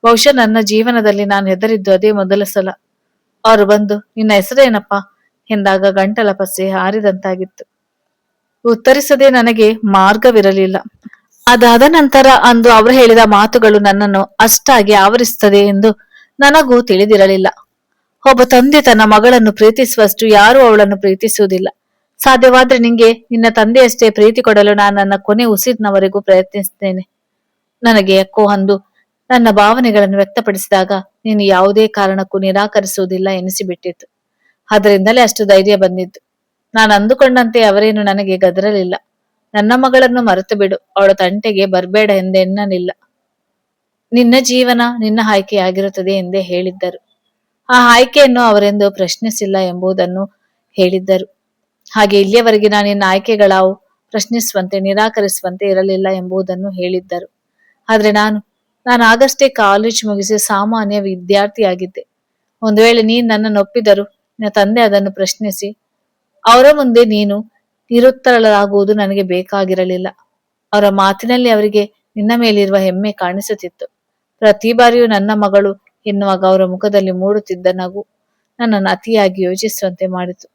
ಬಹುಶಃ ನನ್ನ ಜೀವನದಲ್ಲಿ ನಾನು ಹೆದರಿದ್ದು ಅದೇ ಮೊದಲ ಸಲ. ಅವರು ಬಂದು ನಿನ್ನ ಹೆಸರೇನಪ್ಪ ಎಂದಾಗ ಗಂಟಲ ಪಸೆ ಹಾರಿದಂತಾಗಿತ್ತು. ಉತ್ತರಿಸದೆ ನನಗೆ ಮಾರ್ಗವಿರಲಿಲ್ಲ. ಅದಾದ ನಂತರ ಅಂದು ಅವರು ಹೇಳಿದ ಮಾತುಗಳು ನನ್ನನ್ನು ಅಷ್ಟಾಗಿ ಆವರಿಸುತ್ತದೆ ಎಂದು ನನಗೂ ತಿಳಿದಿರಲಿಲ್ಲ. ಒಬ್ಬ ತಂದೆ ತನ್ನ ಮಗಳನ್ನು ಪ್ರೀತಿಸುವಷ್ಟು ಯಾರೂ ಅವಳನ್ನು ಪ್ರೀತಿಸುವುದಿಲ್ಲ. ಸಾಧ್ಯವಾದ್ರೆ ನಿಂಗೆ ನಿನ್ನ ತಂದೆಯಷ್ಟೇ ಪ್ರೀತಿ ಕೊಡಲು ನಾನು ನನ್ನ ಕೊನೆ ಉಸಿರಿನವರೆಗೂ ಪ್ರಯತ್ನಿಸುತ್ತೇನೆ. ನನಗೆ ಯಾಕೋ ಅಂದು ನನ್ನ ಭಾವನೆಗಳನ್ನು ವ್ಯಕ್ತಪಡಿಸಿದಾಗ ನೀನು ಯಾವುದೇ ಕಾರಣಕ್ಕೂ ನಿರಾಕರಿಸುವುದಿಲ್ಲ ಎನಿಸಿಬಿಟ್ಟಿತ್ತು. ಅದರಿಂದಲೇ ಅಷ್ಟು ಧೈರ್ಯ ಬಂದಿದ್ದು. ನಾನು ಅಂದುಕೊಂಡಂತೆ ಅವರೇನು ನನಗೆ ಗದರಲಿಲ್ಲ. ನನ್ನ ಮಗಳನ್ನು ಮರೆತು ಬಿಡು, ಅವಳ ತಂಟೆಗೆ ಬರ್ಬೇಡ ಎಂದೆನ್ನಲಿಲ್ಲ. ನಿನ್ನ ಜೀವನ ನಿನ್ನ ಆಯ್ಕೆಯಾಗಿರುತ್ತದೆ ಎಂದೇ ಹೇಳಿದ್ದರು. ಆ ಆಯ್ಕೆಯನ್ನು ಅವರೆಂದು ಪ್ರಶ್ನಿಸಿಲ್ಲ ಎಂಬುದನ್ನು ಹೇಳಿದ್ದರು. ಹಾಗೆ ಇಲ್ಲಿಯವರೆಗೆ ನಾನು ನಿನ್ನ ಆಯ್ಕೆಗಳಾವು ಪ್ರಶ್ನಿಸುವಂತೆ ನಿರಾಕರಿಸುವಂತೆ ಇರಲಿಲ್ಲ ಎಂಬುದನ್ನು ಹೇಳಿದ್ದರು. ಆದ್ರೆ ನಾನು ಆಗಷ್ಟೇ ಕಾಲೇಜ್ ಮುಗಿಸಿ ಸಾಮಾನ್ಯ ವಿದ್ಯಾರ್ಥಿಯಾಗಿದ್ದೆ. ಒಂದು ವೇಳೆ ನೀನು ನನ್ನನ್ನು ಒಪ್ಪಿದರು ನಿನ್ನ ತಂದೆ ಅದನ್ನು ಪ್ರಶ್ನಿಸಿ ಅವರ ಮುಂದೆ ನೀನು ನಿರುತ್ತರಳಾಗುವುದು ನನಗೆ ಬೇಕಾಗಿರಲಿಲ್ಲ. ಅವರ ಮಾತಿನಲ್ಲಿ ಅವರಿಗೆ ನಿನ್ನ ಮೇಲಿರುವ ಹೆಮ್ಮೆ ಕಾಣಿಸುತ್ತಿತ್ತು. ಪ್ರತಿ ಬಾರಿಯೂ ನನ್ನ ಮಗಳು ಎನ್ನುವಾಗ ಅವರ ಮುಖದಲ್ಲಿ ಮೂಡುತ್ತಿದ್ದ ನಗು ನನ್ನನ್ನು ಅತಿಯಾಗಿ ಯೋಚಿಸುವಂತೆ ಮಾಡಿತು.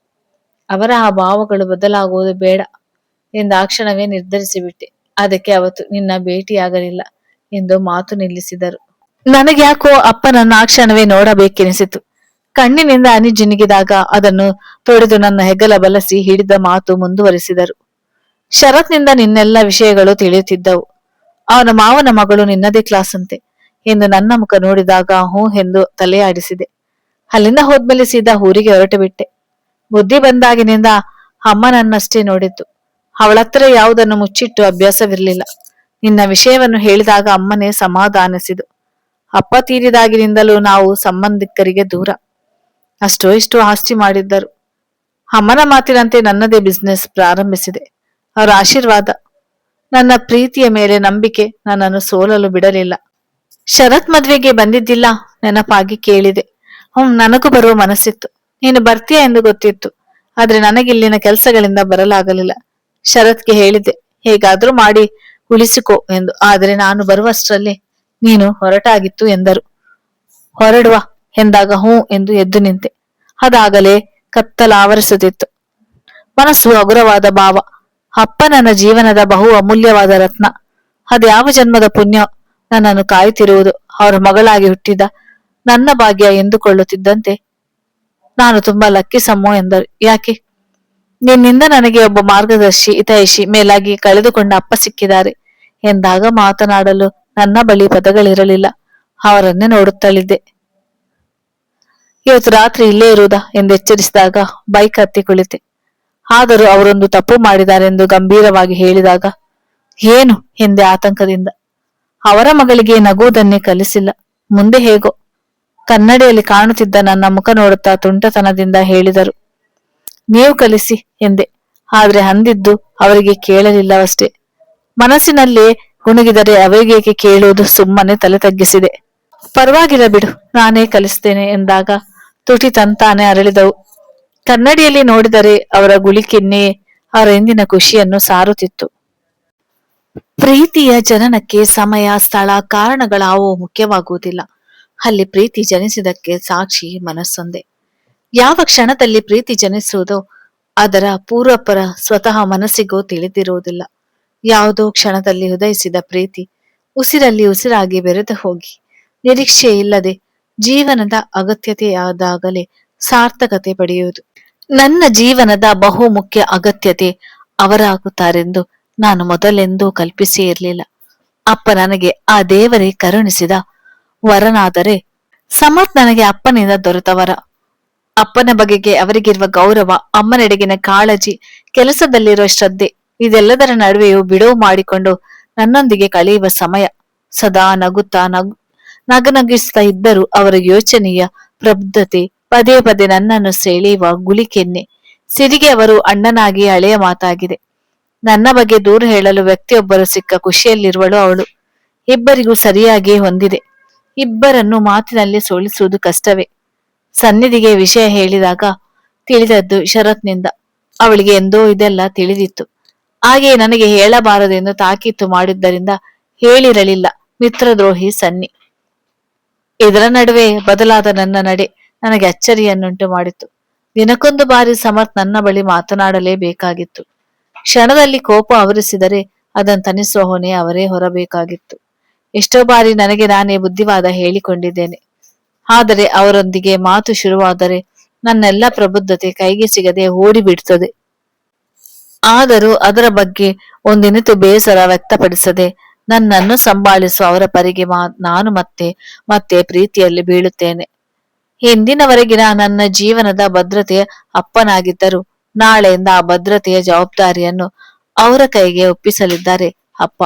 ಅವರ ಆ ಭಾವಗಳು ಬದಲಾಗುವುದು ಬೇಡ ಎಂದು ಆ ಕ್ಷಣವೇ ನಿರ್ಧರಿಸಿಬಿಟ್ಟೆ. ಅದಕ್ಕೆ ಅವತ್ತು ನಿನ್ನ ಭೇಟಿಯಾಗಲಿಲ್ಲ ಎಂದು ಮಾತು ನಿಲ್ಲಿಸಿದರು. ನನಗ್ಯಾಕೋ ಅಪ್ಪನನ್ನು ಆ ಕ್ಷಣವೇ ನೋಡಬೇಕೆನಿಸಿತು. ಕಣ್ಣಿನಿಂದ ಹನಿ ಜಿನುಗಿದಾಗ ಅದನ್ನು ತೊಡೆದು ನನ್ನ ಹೆಗಲ ಬಲಸಿ ಹಿಡಿದ ಮಾತು ಮುಂದುವರಿಸಿದರು. ಶರತ್ನಿಂದ ನಿನ್ನೆಲ್ಲ ವಿಷಯಗಳು ತಿಳಿಯುತ್ತಿದ್ದವು. ಅವನ ಮಾವನ ಮಗಳು ನಿನ್ನದೇ ಕ್ಲಾಸ್ ಅಂತೆ ಎಂದು ನನ್ನ ಮುಖ ನೋಡಿದಾಗ ಹೂ ಎಂದು ತಲೆ ಆಡಿಸಿದೆ. ಅಲ್ಲಿಂದ ಹೋದ್ಮೇಲೆ ಸೀದಾ ಊರಿಗೆ ಹೊರಟು ಬಿಟ್ಟೆ. ಬುದ್ಧಿ ಬಂದಾಗಿನಿಂದ ಅಮ್ಮನನ್ನಷ್ಟೇ ನೋಡಿದ್ದು. ಅವಳತ್ರ ಯಾವುದನ್ನು ಮುಚ್ಚಿಟ್ಟು ಅಭ್ಯಾಸವಿರಲಿಲ್ಲ. ನಿನ್ನ ವಿಷಯವನ್ನು ಹೇಳಿದಾಗ ಅಮ್ಮನೇ ಸಮಾಧಾನಿಸಿದು. ಅಪ್ಪ ತೀರಿದಾಗಿನಿಂದಲೂ ನಾವು ಸಂಬಂಧಿಕರಿಗೆ ದೂರ. ಅಷ್ಟೋ ಇಷ್ಟೋ ಆಸ್ತಿ ಮಾಡಿದ್ದರು. ಅಮ್ಮನ ಮಾತಿನಂತೆ ನನ್ನದೇ ಬಿಸ್ನೆಸ್ ಪ್ರಾರಂಭಿಸಿದೆ. ಅವರ ಆಶೀರ್ವಾದ, ನನ್ನ ಪ್ರೀತಿಯ ಮೇಲೆ ನಂಬಿಕೆ ನನ್ನನ್ನು ಸೋಲಲು ಬಿಡಲಿಲ್ಲ. ಶರತ್ ಮದ್ವೆಗೆ ಬಂದಿದ್ದಿಲ್ಲ ನೆನಪಾಗಿ ಕೇಳಿದೆ. ನನಗೂ ಬರುವ ಮನಸ್ಸಿತ್ತು. ನೀನು ಬರ್ತೀಯ ಎಂದು ಗೊತ್ತಿತ್ತು. ಆದ್ರೆ ನನಗಿಲ್ಲಿನ ಕೆಲಸಗಳಿಂದ ಬರಲಾಗಲಿಲ್ಲ. ಶರತ್ಗೆ ಹೇಳಿದ್ದೆ, ಹೇಗಾದ್ರೂ ಮಾಡಿ ಉಳಿಸಿಕೋ ಎಂದು. ಆದರೆ ನಾನು ಬರುವಷ್ಟರಲ್ಲಿ ನೀನು ಹೊರಟಾಗಿತ್ತು ಎಂದರು. ಹೊರಡುವ ಎಂದಾಗ ಹ್ಞೂ ಎಂದು ಎದ್ದು ನಿಂತೆ. ಅದಾಗಲೇ ಕತ್ತಲ ಆವರಿಸುತ್ತಿತ್ತು. ಮನಸ್ಸು ಹಗುರವಾದ ಭಾವ. ಅಪ್ಪ ನನ್ನ ಜೀವನದ ಬಹು ಅಮೂಲ್ಯವಾದ ರತ್ನ. ಅದ್ಯಾವ ಜನ್ಮದ ಪುಣ್ಯ ನನ್ನನ್ನು ಕಾಯುತ್ತಿರುವುದು. ಅವರ ಮಗಳಾಗಿ ಹುಟ್ಟಿದ ನನ್ನ ಭಾಗ್ಯ ಎಂದುಕೊಳ್ಳುತ್ತಿದ್ದಂತೆ ನಾನು ತುಂಬಾ ಲಕ್ಕಿ ಸಮ್ಮೋ ಎಂದರು. ಯಾಕೆ? ನಿನ್ನಿಂದ ನನಗೆ ಒಬ್ಬ ಮಾರ್ಗದರ್ಶಿ, ಹಿತೈಷಿ, ಮೇಲಾಗಿ ಕಳೆದುಕೊಂಡ ಅಪ್ಪ ಸಿಕ್ಕಿದ್ದಾರೆ ಎಂದಾಗ ಮಾತನಾಡಲು ನನ್ನ ಬಳಿ ಪದಗಳಿರಲಿಲ್ಲ. ಅವರನ್ನೇ ನೋಡುತ್ತಲಿದ್ದೆ. ಇವತ್ತು ರಾತ್ರಿ ಇಲ್ಲೇ ಇರುವುದಾ ಎಂದು ಎಚ್ಚರಿಸಿದಾಗ ಬೈಕ್ ಹತ್ತಿ ಕುಳಿತೆ. ಆದರೂ ಅವರೊಂದು ತಪ್ಪು ಮಾಡಿದಾರೆಂದು ಗಂಭೀರವಾಗಿ ಹೇಳಿದಾಗ ಏನು ಎಂದೆ ಆತಂಕದಿಂದ. ಅವರ ಮಗಳಿಗೆ ನಗುವುದನ್ನೇ ಕಲಿಸಿಲ್ಲ. ಮುಂದೆ ಹೇಗೋ. ಕನ್ನಡಿಯಲ್ಲಿ ಕಾಣುತ್ತಿದ್ದ ನನ್ನ ಮುಖ ನೋಡುತ್ತಾ ತುಂಟತನದಿಂದ ಹೇಳಿದರು. ನೀವು ಕಲಿಸಿ ಎಂದೆ. ಆದ್ರೆ ಅಂದಿದ್ದು ಅವರಿಗೆ ಕೇಳಲಿಲ್ಲವಷ್ಟೇ. ಮನಸ್ಸಿನಲ್ಲೇ ಗುಣುಗಿದರೆ ಅವರಿಗೇಕೆ ಕೇಳುವುದು, ಸುಮ್ಮನೆ ತಲೆ ತಗ್ಗಿಸಿದೆ. ಪರವಾಗಿಲ್ಲ ಬಿಡು, ನಾನೇ ಕಲಿಸ್ತೇನೆ ಎಂದಾಗ ತುಟಿ ತಂತಾನೆ ಅರಳಿದವು. ಕನ್ನಡಿಯಲ್ಲಿ ನೋಡಿದರೆ ಅವರ ಗುಳಿಕೆನ್ನೇ ಅವರ ಎಂದಿನ ಖುಷಿಯನ್ನು ಸಾರುತ್ತಿತ್ತು. ಪ್ರೀತಿಯ ಜನನಕ್ಕೆ ಸಮಯ, ಸ್ಥಳ, ಕಾರಣಗಳಾವು ಮುಖ್ಯವಾಗುವುದಿಲ್ಲ. ಅಲ್ಲಿ ಪ್ರೀತಿ ಜನಿಸಿದಕ್ಕೆ ಸಾಕ್ಷಿ ಮನಸ್ಸೊಂದೇ. ಯಾವ ಕ್ಷಣದಲ್ಲಿ ಪ್ರೀತಿ ಜನಿಸುವುದೋ ಅದರ ಪೂರ್ವಪರ ಸ್ವತಃ ಮನಸ್ಸಿಗೂ ತಿಳಿದಿರುವುದಿಲ್ಲ. ಯಾವುದೋ ಕ್ಷಣದಲ್ಲಿ ಉದಯಿಸಿದ ಪ್ರೀತಿ ಉಸಿರಲ್ಲಿ ಉಸಿರಾಗಿ ಬೆರೆತು ಹೋಗಿ ನಿರೀಕ್ಷೆ ಇಲ್ಲದೆ ಜೀವನದ ಅಗತ್ಯತೆಯಾದಾಗಲೇ ಸಾರ್ಥಕತೆ ಪಡೆಯುವುದು. ನನ್ನ ಜೀವನದ ಬಹು ಮುಖ್ಯ ಅಗತ್ಯತೆ ಅವರಾಗುತ್ತಾರೆಂದು ನಾನು ಮೊದಲೆಂದೂ ಕಲ್ಪಿಸೇ ಇರಲಿಲ್ಲ. ಅಪ್ಪ ನನಗೆ ಆ ದೇವರೇ ಕರುಣಿಸಿದ ವರನಾದರೆ ಸಮರ್ಥ್ ನನಗೆ ಅಪ್ಪನಿಂದ ದೊರೆತ ವರ. ಅಪ್ಪನ ಬಗೆಗೆ ಅವರಿಗಿರುವ ಗೌರವ, ಅಮ್ಮನೆಡೆಗಿನ ಕಾಳಜಿ, ಕೆಲಸದಲ್ಲಿರುವ ಶ್ರದ್ಧೆ, ಇದೆಲ್ಲದರ ನಡುವೆಯೂ ಬಿಡುವು ಮಾಡಿಕೊಂಡು ನನ್ನೊಂದಿಗೆ ಕಳೆಯುವ ಸಮಯ. ಸದಾ ನಗುತ್ತಾ ನಗನಗಿಸ್ತಾ ಇದ್ದರೂ ಅವರ ಯೋಚನೆಯ ಪ್ರಬುದ್ಧತೆ ಪದೇ ಪದೇ ನನ್ನನ್ನು ಸೆಳೆಯುವ ಗುಳಿಕೆನ್ನೆ. ಸಿರಿಗೆ ಅವರು ಅಣ್ಣನಾಗಿ ಹಳೆಯ ಮಾತಾಗಿದೆ. ನನ್ನ ಬಗ್ಗೆ ದೂರ ಹೇಳಲು ವ್ಯಕ್ತಿಯೊಬ್ಬರು ಸಿಕ್ಕ ಖುಷಿಯಲ್ಲಿರುವಳು ಅವಳು. ಇಬ್ಬರಿಗೂ ಸರಿಯಾಗಿ ಹೊಂದಿದೆ. ಇಬ್ಬರನ್ನು ಮಾತಿನಲ್ಲಿ ಸೋಲಿಸುವುದು ಕಷ್ಟವೇ. ಸನ್ನಿಧಿಗೆ ವಿಷಯ ಹೇಳಿದಾಗ ತಿಳಿದದ್ದು ಶರತ್ನಿಂದ. ಅವಳಿಗೆ ಎಂದೋ ಇದೆಲ್ಲ ತಿಳಿದಿತ್ತು. ಹಾಗೆಯೇ ನನಗೆ ಹೇಳಬಾರದೆಂದು ತಾಕೀತು ಮಾಡಿದ್ದರಿಂದ ಹೇಳಿರಲಿಲ್ಲ. ಮಿತ್ರದ್ರೋಹಿ ಸನ್ನಿ. ಇದರ ನಡುವೆ ಬದಲಾದ ನನ್ನ ನಡೆ ನನಗೆ ಅಚ್ಚರಿಯನ್ನುಂಟು ಮಾಡಿತು. ದಿನಕ್ಕೊಂದು ಬಾರಿ ಸಮರ್ಥ್ ನನ್ನ ಬಳಿ ಮಾತನಾಡಲೇಬೇಕಾಗಿತ್ತು. ಕ್ಷಣದಲ್ಲಿ ಕೋಪ ಆವರಿಸಿದರೆ ಅದನ್ನು ತಣಿಸುವ ಹೊಣೆ ಅವರೇ ಹೊರಬೇಕಾಗಿತ್ತು. ಎಷ್ಟೋ ಬಾರಿ ನನಗೆ ನಾನೇ ಬುದ್ಧಿವಾದ ಹೇಳಿಕೊಂಡಿದ್ದೇನೆ. ಆದರೆ ಅವರೊಂದಿಗೆ ಮಾತು ಶುರುವಾದರೆ ನನ್ನೆಲ್ಲ ಪ್ರಬುದ್ಧತೆ ಕೈಗೆ ಸಿಗದೆ ಓಡಿಬಿಡ್ತದೆ. ಆದರೂ ಅದರ ಬಗ್ಗೆ ಒಂದಿನಿತು ಬೇಸರ ವ್ಯಕ್ತಪಡಿಸದೆ ನನ್ನನ್ನು ಸಂಭಾಳಿಸುವ ಅವರ ಪರಿಗೆ ನಾನು ಮತ್ತೆ ಮತ್ತೆ ಪ್ರೀತಿಯಲ್ಲಿ ಬೀಳುತ್ತೇನೆ. ಎಂದಿನವರೆಗಿನ ನನ್ನ ಜೀವನದ ಭದ್ರತೆಯ ಅಪ್ಪನಾಗಿದ್ದರು ನಾಳೆಯಿಂದ ಆ ಭದ್ರತೆಯ ಜವಾಬ್ದಾರಿಯನ್ನು ಅವರ ಕೈಗೆ ಒಪ್ಪಿಸಲಿದ್ದಾರೆ ಅಪ್ಪ.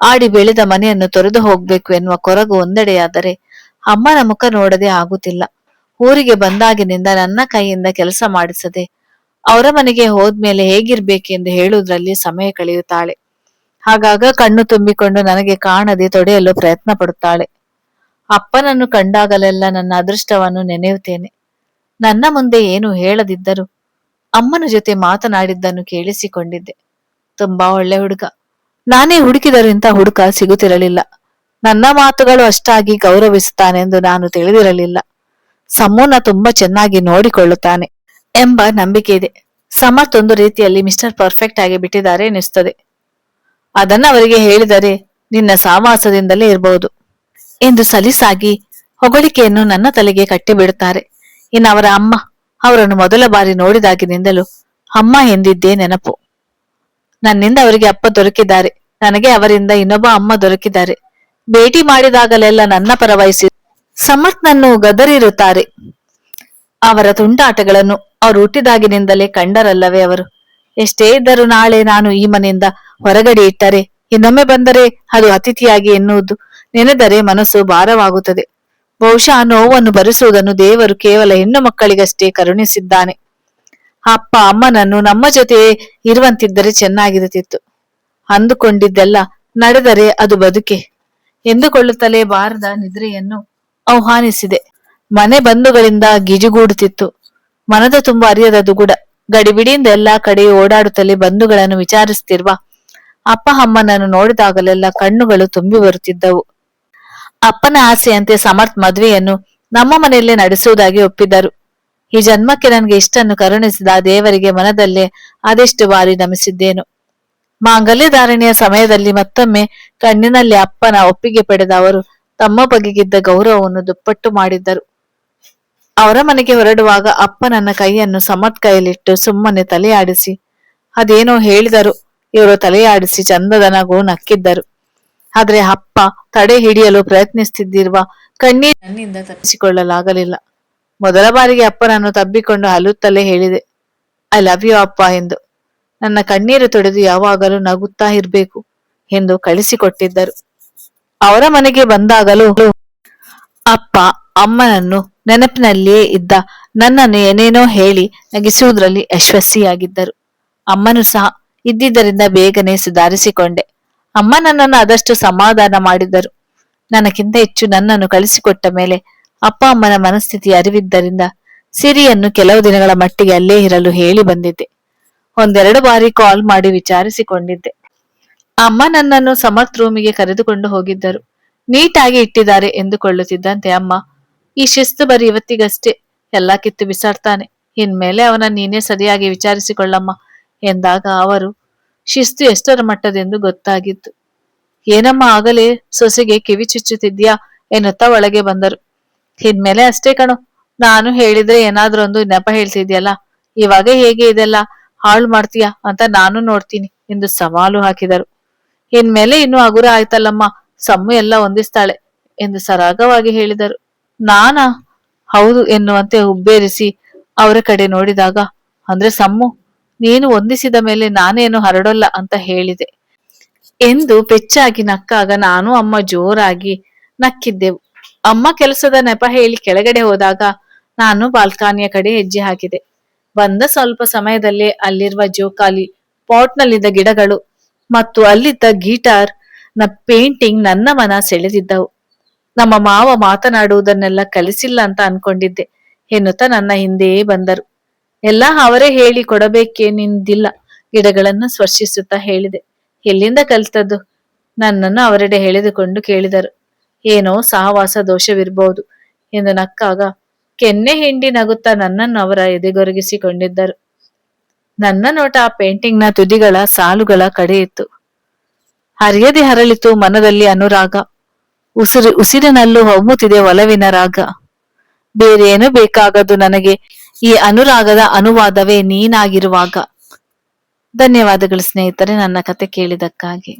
ಆಡಿ ಬೆಳೆದ ಮನೆಯನ್ನು ತೊರೆದು ಹೋಗ್ಬೇಕು ಎನ್ನುವ ಕೊರಗು ಒಂದೆಡೆಯಾದರೆ ಅಮ್ಮನ ಮುಖ ನೋಡದೆ ಆಗುತ್ತಿಲ್ಲ. ಊರಿಗೆ ಬಂದಾಗಿನಿಂದ ನನ್ನ ಕೈಯಿಂದ ಕೆಲಸ ಮಾಡಿಸದೆ ಅವರ ಮನೆಗೆ ಹೋದ್ಮೇಲೆ ಹೇಗಿರ್ಬೇಕೆಂದು ಹೇಳುವುದರಲ್ಲಿ ಸಮಯ ಕಳೆಯುತ್ತಾಳೆ. ಆಗಾಗ ಕಣ್ಣು ತುಂಬಿಕೊಂಡು ನನಗೆ ಕಾಣದೆ ತೊಡೆಯಲು ಪ್ರಯತ್ನ ಪಡುತ್ತಾಳೆ. ಅಪ್ಪನನ್ನು ಕಂಡಾಗಲೆಲ್ಲ ನನ್ನ ಅದೃಷ್ಟವನ್ನು ನೆನೆಯುತ್ತೇನೆ. ನನ್ನ ಮುಂದೆ ಏನು ಹೇಳದಿದ್ದರೂ ಅಮ್ಮನ ಜೊತೆ ಮಾತನಾಡಿದ್ದನ್ನು ಕೇಳಿಸಿಕೊಂಡಿದ್ದೆ. ತುಂಬಾ ಒಳ್ಳೆ ಹುಡುಗ. ನಾನೇ ಹುಡುಕಿದರೂ ಇಂಥ ಹುಡುಗ ಸಿಗುತ್ತಿರಲಿಲ್ಲ. ನನ್ನ ಮಾತುಗಳು ಅಷ್ಟಾಗಿ ಗೌರವಿಸುತ್ತಾನೆಂದು ನಾನು ತಿಳಿದಿರಲಿಲ್ಲ. ಸಮೂನ ತುಂಬಾ ಚೆನ್ನಾಗಿ ನೋಡಿಕೊಳ್ಳುತ್ತಾನೆ ಎಂಬ ನಂಬಿಕೆ ಇದೆ. ಸಮರ್ಥ್ ಒಂದು ರೀತಿಯಲ್ಲಿ ಮಿಸ್ಟರ್ ಪರ್ಫೆಕ್ಟ್ ಆಗಿ ಬಿಟ್ಟಿದ್ದಾರೆ ಎನಿಸ್ತದೆ. ಅದನ್ನು ಅವರಿಗೆ ಹೇಳಿದರೆ ನಿನ್ನ ಸಾವಾಸದಿಂದಲೇ ಇರಬಹುದು ಎಂದು ಸಲೀಸಾಗಿ ಹೊಗಳಿಕೆಯನ್ನು ನನ್ನ ತಲೆಗೆ ಕಟ್ಟಿಬಿಡುತ್ತಾರೆ. ಇನ್ನು ಅವರ ಅಮ್ಮ, ಅವರನ್ನು ಮೊದಲ ಬಾರಿ ನೋಡಿದಾಗಿನಿಂದಲೂ ಅಮ್ಮ ಎಂದಿದ್ದೇ ನೆನಪು. ನನ್ನಿಂದ ಅವರಿಗೆ ಅಪ್ಪ ದೊರಕಿದ್ದಾರೆ, ನನಗೆ ಅವರಿಂದ ಇನ್ನೊಬ್ಬ ಅಮ್ಮ ದೊರಕಿದ್ದಾರೆ. ಭೇಟಿ ಮಾಡಿದಾಗಲೆಲ್ಲ ನನ್ನ ಪರ ವಹಿಸಿ ಸಮರ್ಥ್ನನ್ನು ಗದರಿರುತ್ತಾರೆ. ಅವರ ತುಂಟಾಟಗಳನ್ನು ಅವ್ರು ಹುಟ್ಟಿದಾಗಿನಿಂದಲೇ ಕಂಡರಲ್ಲವೇ ಅವರು. ಎಷ್ಟೇ ಇದ್ದರೂ ನಾಳೆ ನಾನು ಈ ಮನೆಯಿಂದ ಹೊರಗಡೆ ಇಟ್ಟರೆ, ಇನ್ನೊಮ್ಮೆ ಬಂದರೆ ಅದು ಅತಿಥಿಯಾಗಿ ಎನ್ನುವುದು ನೆನೆದರೆ ಮನಸ್ಸು ಭಾರವಾಗುತ್ತದೆ. ಬಹುಶಃ ನೋವನ್ನು ಭರಿಸುವುದನ್ನು ದೇವರು ಕೇವಲ ಹೆಣ್ಣು ಮಕ್ಕಳಿಗಷ್ಟೇ ಕರುಣಿಸಿದ್ದಾನೆ. ಅಪ್ಪ ಅಮ್ಮನನ್ನು ನಮ್ಮ ಜೊತೆ ಇರುವಂತಿದ್ದರೆ ಚೆನ್ನಾಗಿರುತ್ತಿತ್ತು. ಅಂದುಕೊಂಡಿದ್ದೆಲ್ಲ ನಡೆದರೆ ಅದು ಬದುಕೆ ಎಂದುಕೊಳ್ಳುತ್ತಲೇ ಬಾರದ ನಿದ್ರೆಯನ್ನು ಆಹ್ವಾನಿಸಿದೆ. ಮನೆ ಬಂಧುಗಳಿಂದ ಗಿಜುಗೂಡುತ್ತಿತ್ತು. ಮನದ ತುಂಬ ಅರಿಯದ ದುಗುಡ. ಗಡಿಬಿಡಿಯಿಂದ ಎಲ್ಲಾ ಕಡೆ ಓಡಾಡುತ್ತಲೇ ಬಂಧುಗಳನ್ನು ವಿಚಾರಿಸುತ್ತಿರುವ ಅಪ್ಪ ಅಮ್ಮನನ್ನು ನೋಡಿದಾಗಲೆಲ್ಲ ಕಣ್ಣುಗಳು ತುಂಬಿ ಬರುತ್ತಿದ್ದವು. ಅಪ್ಪನ ಆಸೆಯಂತೆ ಸಮರ್ಥ್ ಮದುವೆಯನ್ನು ನಮ್ಮ ಮನೆಯಲ್ಲೇ ನಡೆಸುವುದಾಗಿ ಒಪ್ಪಿದ್ದರು. ಈ ಜನ್ಮಕ್ಕೆ ನನಗೆ ಇಷ್ಟನ್ನು ಕರುಣಿಸಿದ ದೇವರಿಗೆ ಮನದಲ್ಲೇ ಅದೆಷ್ಟು ಬಾರಿ ನಮಿಸಿದ್ದೇನು. ಮಾಂಗಲ್ಯ ಧಾರಣೆಯ ಸಮಯದಲ್ಲಿ ಮತ್ತೊಮ್ಮೆ ಕಣ್ಣಿನಲ್ಲಿ ಅಪ್ಪನ ಒಪ್ಪಿಗೆ ಪಡೆದ ಅವರು ತಮ್ಮ ಬಗೆಗಿದ್ದ ಗೌರವವನ್ನು ದುಪ್ಪಟ್ಟು ಮಾಡಿದ್ದರು. ಅವರ ಮನೆಗೆ ಹೊರಡುವಾಗ ಅಪ್ಪ ನನ್ನ ಕೈಯನ್ನು ಸಮರ್ಥ್ ಕೈಯಲ್ಲಿಟ್ಟು ಸುಮ್ಮನೆ ತಲೆಯಾಡಿಸಿ ಅದೇನೋ ಹೇಳಿದರು. ಇವರು ತಲೆಯಾಡಿಸಿ ಚಂದದ ನಗು ನಕ್ಕಿದ್ದರು. ಆದ್ರೆ ಅಪ್ಪ ತಡೆ ಹಿಡಿಯಲು ಪ್ರಯತ್ನಿಸುತ್ತಿದ್ದಿರುವ ಕಣ್ಣೀರು ನನ್ನಿಂದ ತಪ್ಪಿಸಿಕೊಳ್ಳಲಾಗಲಿಲ್ಲ. ಮೊದಲ ಬಾರಿಗೆ ಅಪ್ಪನನ್ನು ತಬ್ಬಿಕೊಂಡು ಅಳುತ್ತಲೇ ಹೇಳಿದೆ, ಐ ಲವ್ ಯು ಅಪ್ಪ ಎಂದು. ನನ್ನ ಕಣ್ಣೀರು ತೊಡೆದು ಯಾವಾಗಲೂ ನಗುತ್ತಾ ಇರ್ಬೇಕು ಎಂದು ಕಳಿಸಿಕೊಟ್ಟಿದ್ದರು. ಅವರ ಮನೆಗೆ ಬಂದಾಗಲೂ ಅಪ್ಪ ಅಮ್ಮನನ್ನು ನೆನಪಿನಲ್ಲಿಯೇ ಇದ್ದ ನನ್ನನ್ನು ಏನೇನೋ ಹೇಳಿ ನಗಿಸುವುದರಲ್ಲಿ ಯಶಸ್ವಿಯಾಗಿದ್ದರು. ಅಮ್ಮನು ಸಹ ಇದ್ದಿದ್ದರಿಂದ ಬೇಗನೆ ಸುಧಾರಿಸಿಕೊಂಡೆ. ಅಮ್ಮ ನನ್ನನ್ನು ಆದಷ್ಟು ಸಮಾಧಾನ ಮಾಡಿದ್ದರು. ನನಗಿಂತ ಹೆಚ್ಚು ನನ್ನನ್ನು ಕಳಿಸಿಕೊಟ್ಟ ಮೇಲೆ ಅಪ್ಪ ಅಮ್ಮನ ಮನಸ್ಥಿತಿ ಅರಿವಿದ್ದರಿಂದ ಸಿರಿಯನ್ನು ಕೆಲವು ದಿನಗಳ ಮಟ್ಟಿಗೆ ಅಲ್ಲೇ ಇರಲು ಹೇಳಿ ಬಂದಿದ್ದೆ. ಒಂದೆರಡು ಬಾರಿ ಕಾಲ್ ಮಾಡಿ ವಿಚಾರಿಸಿಕೊಂಡಿದ್ದೆ. ಅಮ್ಮ ನನ್ನನ್ನು ಸಮರ್ಥ್ ರೂಮಿಗೆ ಕರೆದುಕೊಂಡು ಹೋಗಿದ್ದರು. ನೀಟಾಗಿ ಇಟ್ಟಿದ್ದಾರೆ ಎಂದುಕೊಳ್ಳುತ್ತಿದ್ದಂತೆ ಅಮ್ಮ, ಈ ಶಿಸ್ತು ಬರೀ ಇವತ್ತಿಗಷ್ಟೇ, ಎಲ್ಲಾ ಕಿತ್ತು ಬಿಸಾಡ್ತಾನೆ, ಇನ್ಮೇಲೆ ಅವನ ನೀನೇ ಸರಿಯಾಗಿ ವಿಚಾರಿಸಿಕೊಳ್ಳಮ್ಮ ಎಂದಾಗ ಅವರು ಶಿಸ್ತು ಎಷ್ಟರ ಮಟ್ಟದೆಂದು ಗೊತ್ತಾಗಿತ್ತು. ಏನಮ್ಮ ಆಗಲೇ ಸೊಸೆಗೆ ಕಿವಿ ಚುಚ್ಚುತ್ತಿದ್ಯಾ ಎನ್ನುತ್ತಾ ಒಳಗೆ ಬಂದರು. ಇನ್ಮೇಲೆ ಅಷ್ಟೇ ಕಣು, ನಾನು ಹೇಳಿದ್ರೆ ಏನಾದ್ರೂ ಒಂದು ನೆಪ ಹೇಳ್ತಿದ್ಯಲ್ಲ, ಇವಾಗ ಹೇಗೆ ಇದೆಲ್ಲ ಹಾಳು ಮಾಡ್ತೀಯಾ ಅಂತ ನಾನು ನೋಡ್ತೀನಿ ಎಂದು ಸವಾಲು ಹಾಕಿದರು. ಇನ್ಮೇಲೆ ಇನ್ನೂ ಹಗುರ ಆಯ್ತಲ್ಲಮ್ಮ, ಸಮ್ಮು ಎಲ್ಲ ಹೊಂದಿಸ್ತಾಳೆ ಎಂದು ಸರಾಗವಾಗಿ ಹೇಳಿದರು. ನಾನಾ ಹೌದು ಎನ್ನುವಂತೆ ಹುಬ್ಬೇರಿಸಿ ಅವರ ಕಡೆ ನೋಡಿದಾಗ, ಅಂದ್ರೆ ಸಮ್ಮು, ನೀನು ಹೊಂದಿಸಿದ ಮೇಲೆ ನಾನೇನು ಹರಡೋಲ್ಲ ಅಂತ ಹೇಳಿದೆ ಎಂದು ಪೆಚ್ಚಾಗಿ ನಕ್ಕಾಗ ನಾನು ಅಮ್ಮ ಜೋರಾಗಿ ನಕ್ಕಿದ್ದೆವು. ಅಮ್ಮ ಕೆಲಸದ ನೆಪ ಹೇಳಿ ಕೆಳಗಡೆ ಹೋದಾಗ ನಾನು ಬಾಲ್ಕನಿಯ ಕಡೆ ಹೆಜ್ಜೆ ಹಾಕಿದೆ. ಬಂದ ಸ್ವಲ್ಪ ಸಮಯದಲ್ಲೇ ಅಲ್ಲಿರುವ ಜೋಕಾಲಿ, ಪಾಟ್ನಲ್ಲಿದ್ದ ಗಿಡಗಳು ಮತ್ತು ಅಲ್ಲಿದ್ದ ಗಿಟಾರ್ ನ ಪೇಂಟಿಂಗ್ ನನ್ನ ಮನ ಸೆಳೆದಿದ್ದವು. ನಮ್ಮ ಮಾವ ಮಾತನಾಡುವುದನ್ನೆಲ್ಲ ಕಲಿಸಿಲ್ಲ ಅಂತ ಅನ್ಕೊಂಡಿದ್ದೆ ಎನ್ನುತ್ತಾ ನನ್ನ ಹಿಂದೆಯೇ ಬಂದರು. ಎಲ್ಲ ಅವರೇ ಹೇಳಿ ಕೊಡಬೇಕೇನಿಂದಿಲ್ಲ, ಗಿಡಗಳನ್ನು ಸ್ಪರ್ಶಿಸುತ್ತಾ ಹೇಳಿದೆ. ಎಲ್ಲಿಂದ ಕಲಿತದ್ದು? ನನ್ನನ್ನು ಅವರೆಡೆ ಎಳೆದುಕೊಂಡು ಕೇಳಿದರು. ಏನೋ ಸಹವಾಸ ದೋಷವಿರಬಹುದು ಎಂದು ನಕ್ಕಾಗ ಕೆನ್ನೆ ಹಿಂಡಿ ನಗುತ್ತಾ ನನ್ನನ್ನು ಅವರ ಎದೆಗೊರಗಿಸಿಕೊಂಡಿದ್ದರು. ನನ್ನ ನೋಟ ಆ ಪೇಂಟಿಂಗ್ನ ತುದಿಗಳ ಸಾಲುಗಳ ಕಡೆ ಇತ್ತು. ಹರಿಯದೆ ಹರಳಿತು ಮನದಲ್ಲಿ ಅನುರಾಗ, ಉಸಿರಿನಲ್ಲೂ ಹೊಮ್ಮುತ್ತಿದೆ ಒಲವಿನ ರಾಗ. ಬೇರೇನು ಬೇಕಾಗದು ನನಗೆ ಈ ಅನುರಾಗದ ಅನುವಾದವೇ ನೀನಾಗಿರುವಾಗ. ಧನ್ಯವಾದಗಳು ಸ್ನೇಹಿತರೆ, ನನ್ನ ಕತೆ ಕೇಳಿದಕ್ಕಾಗಿ.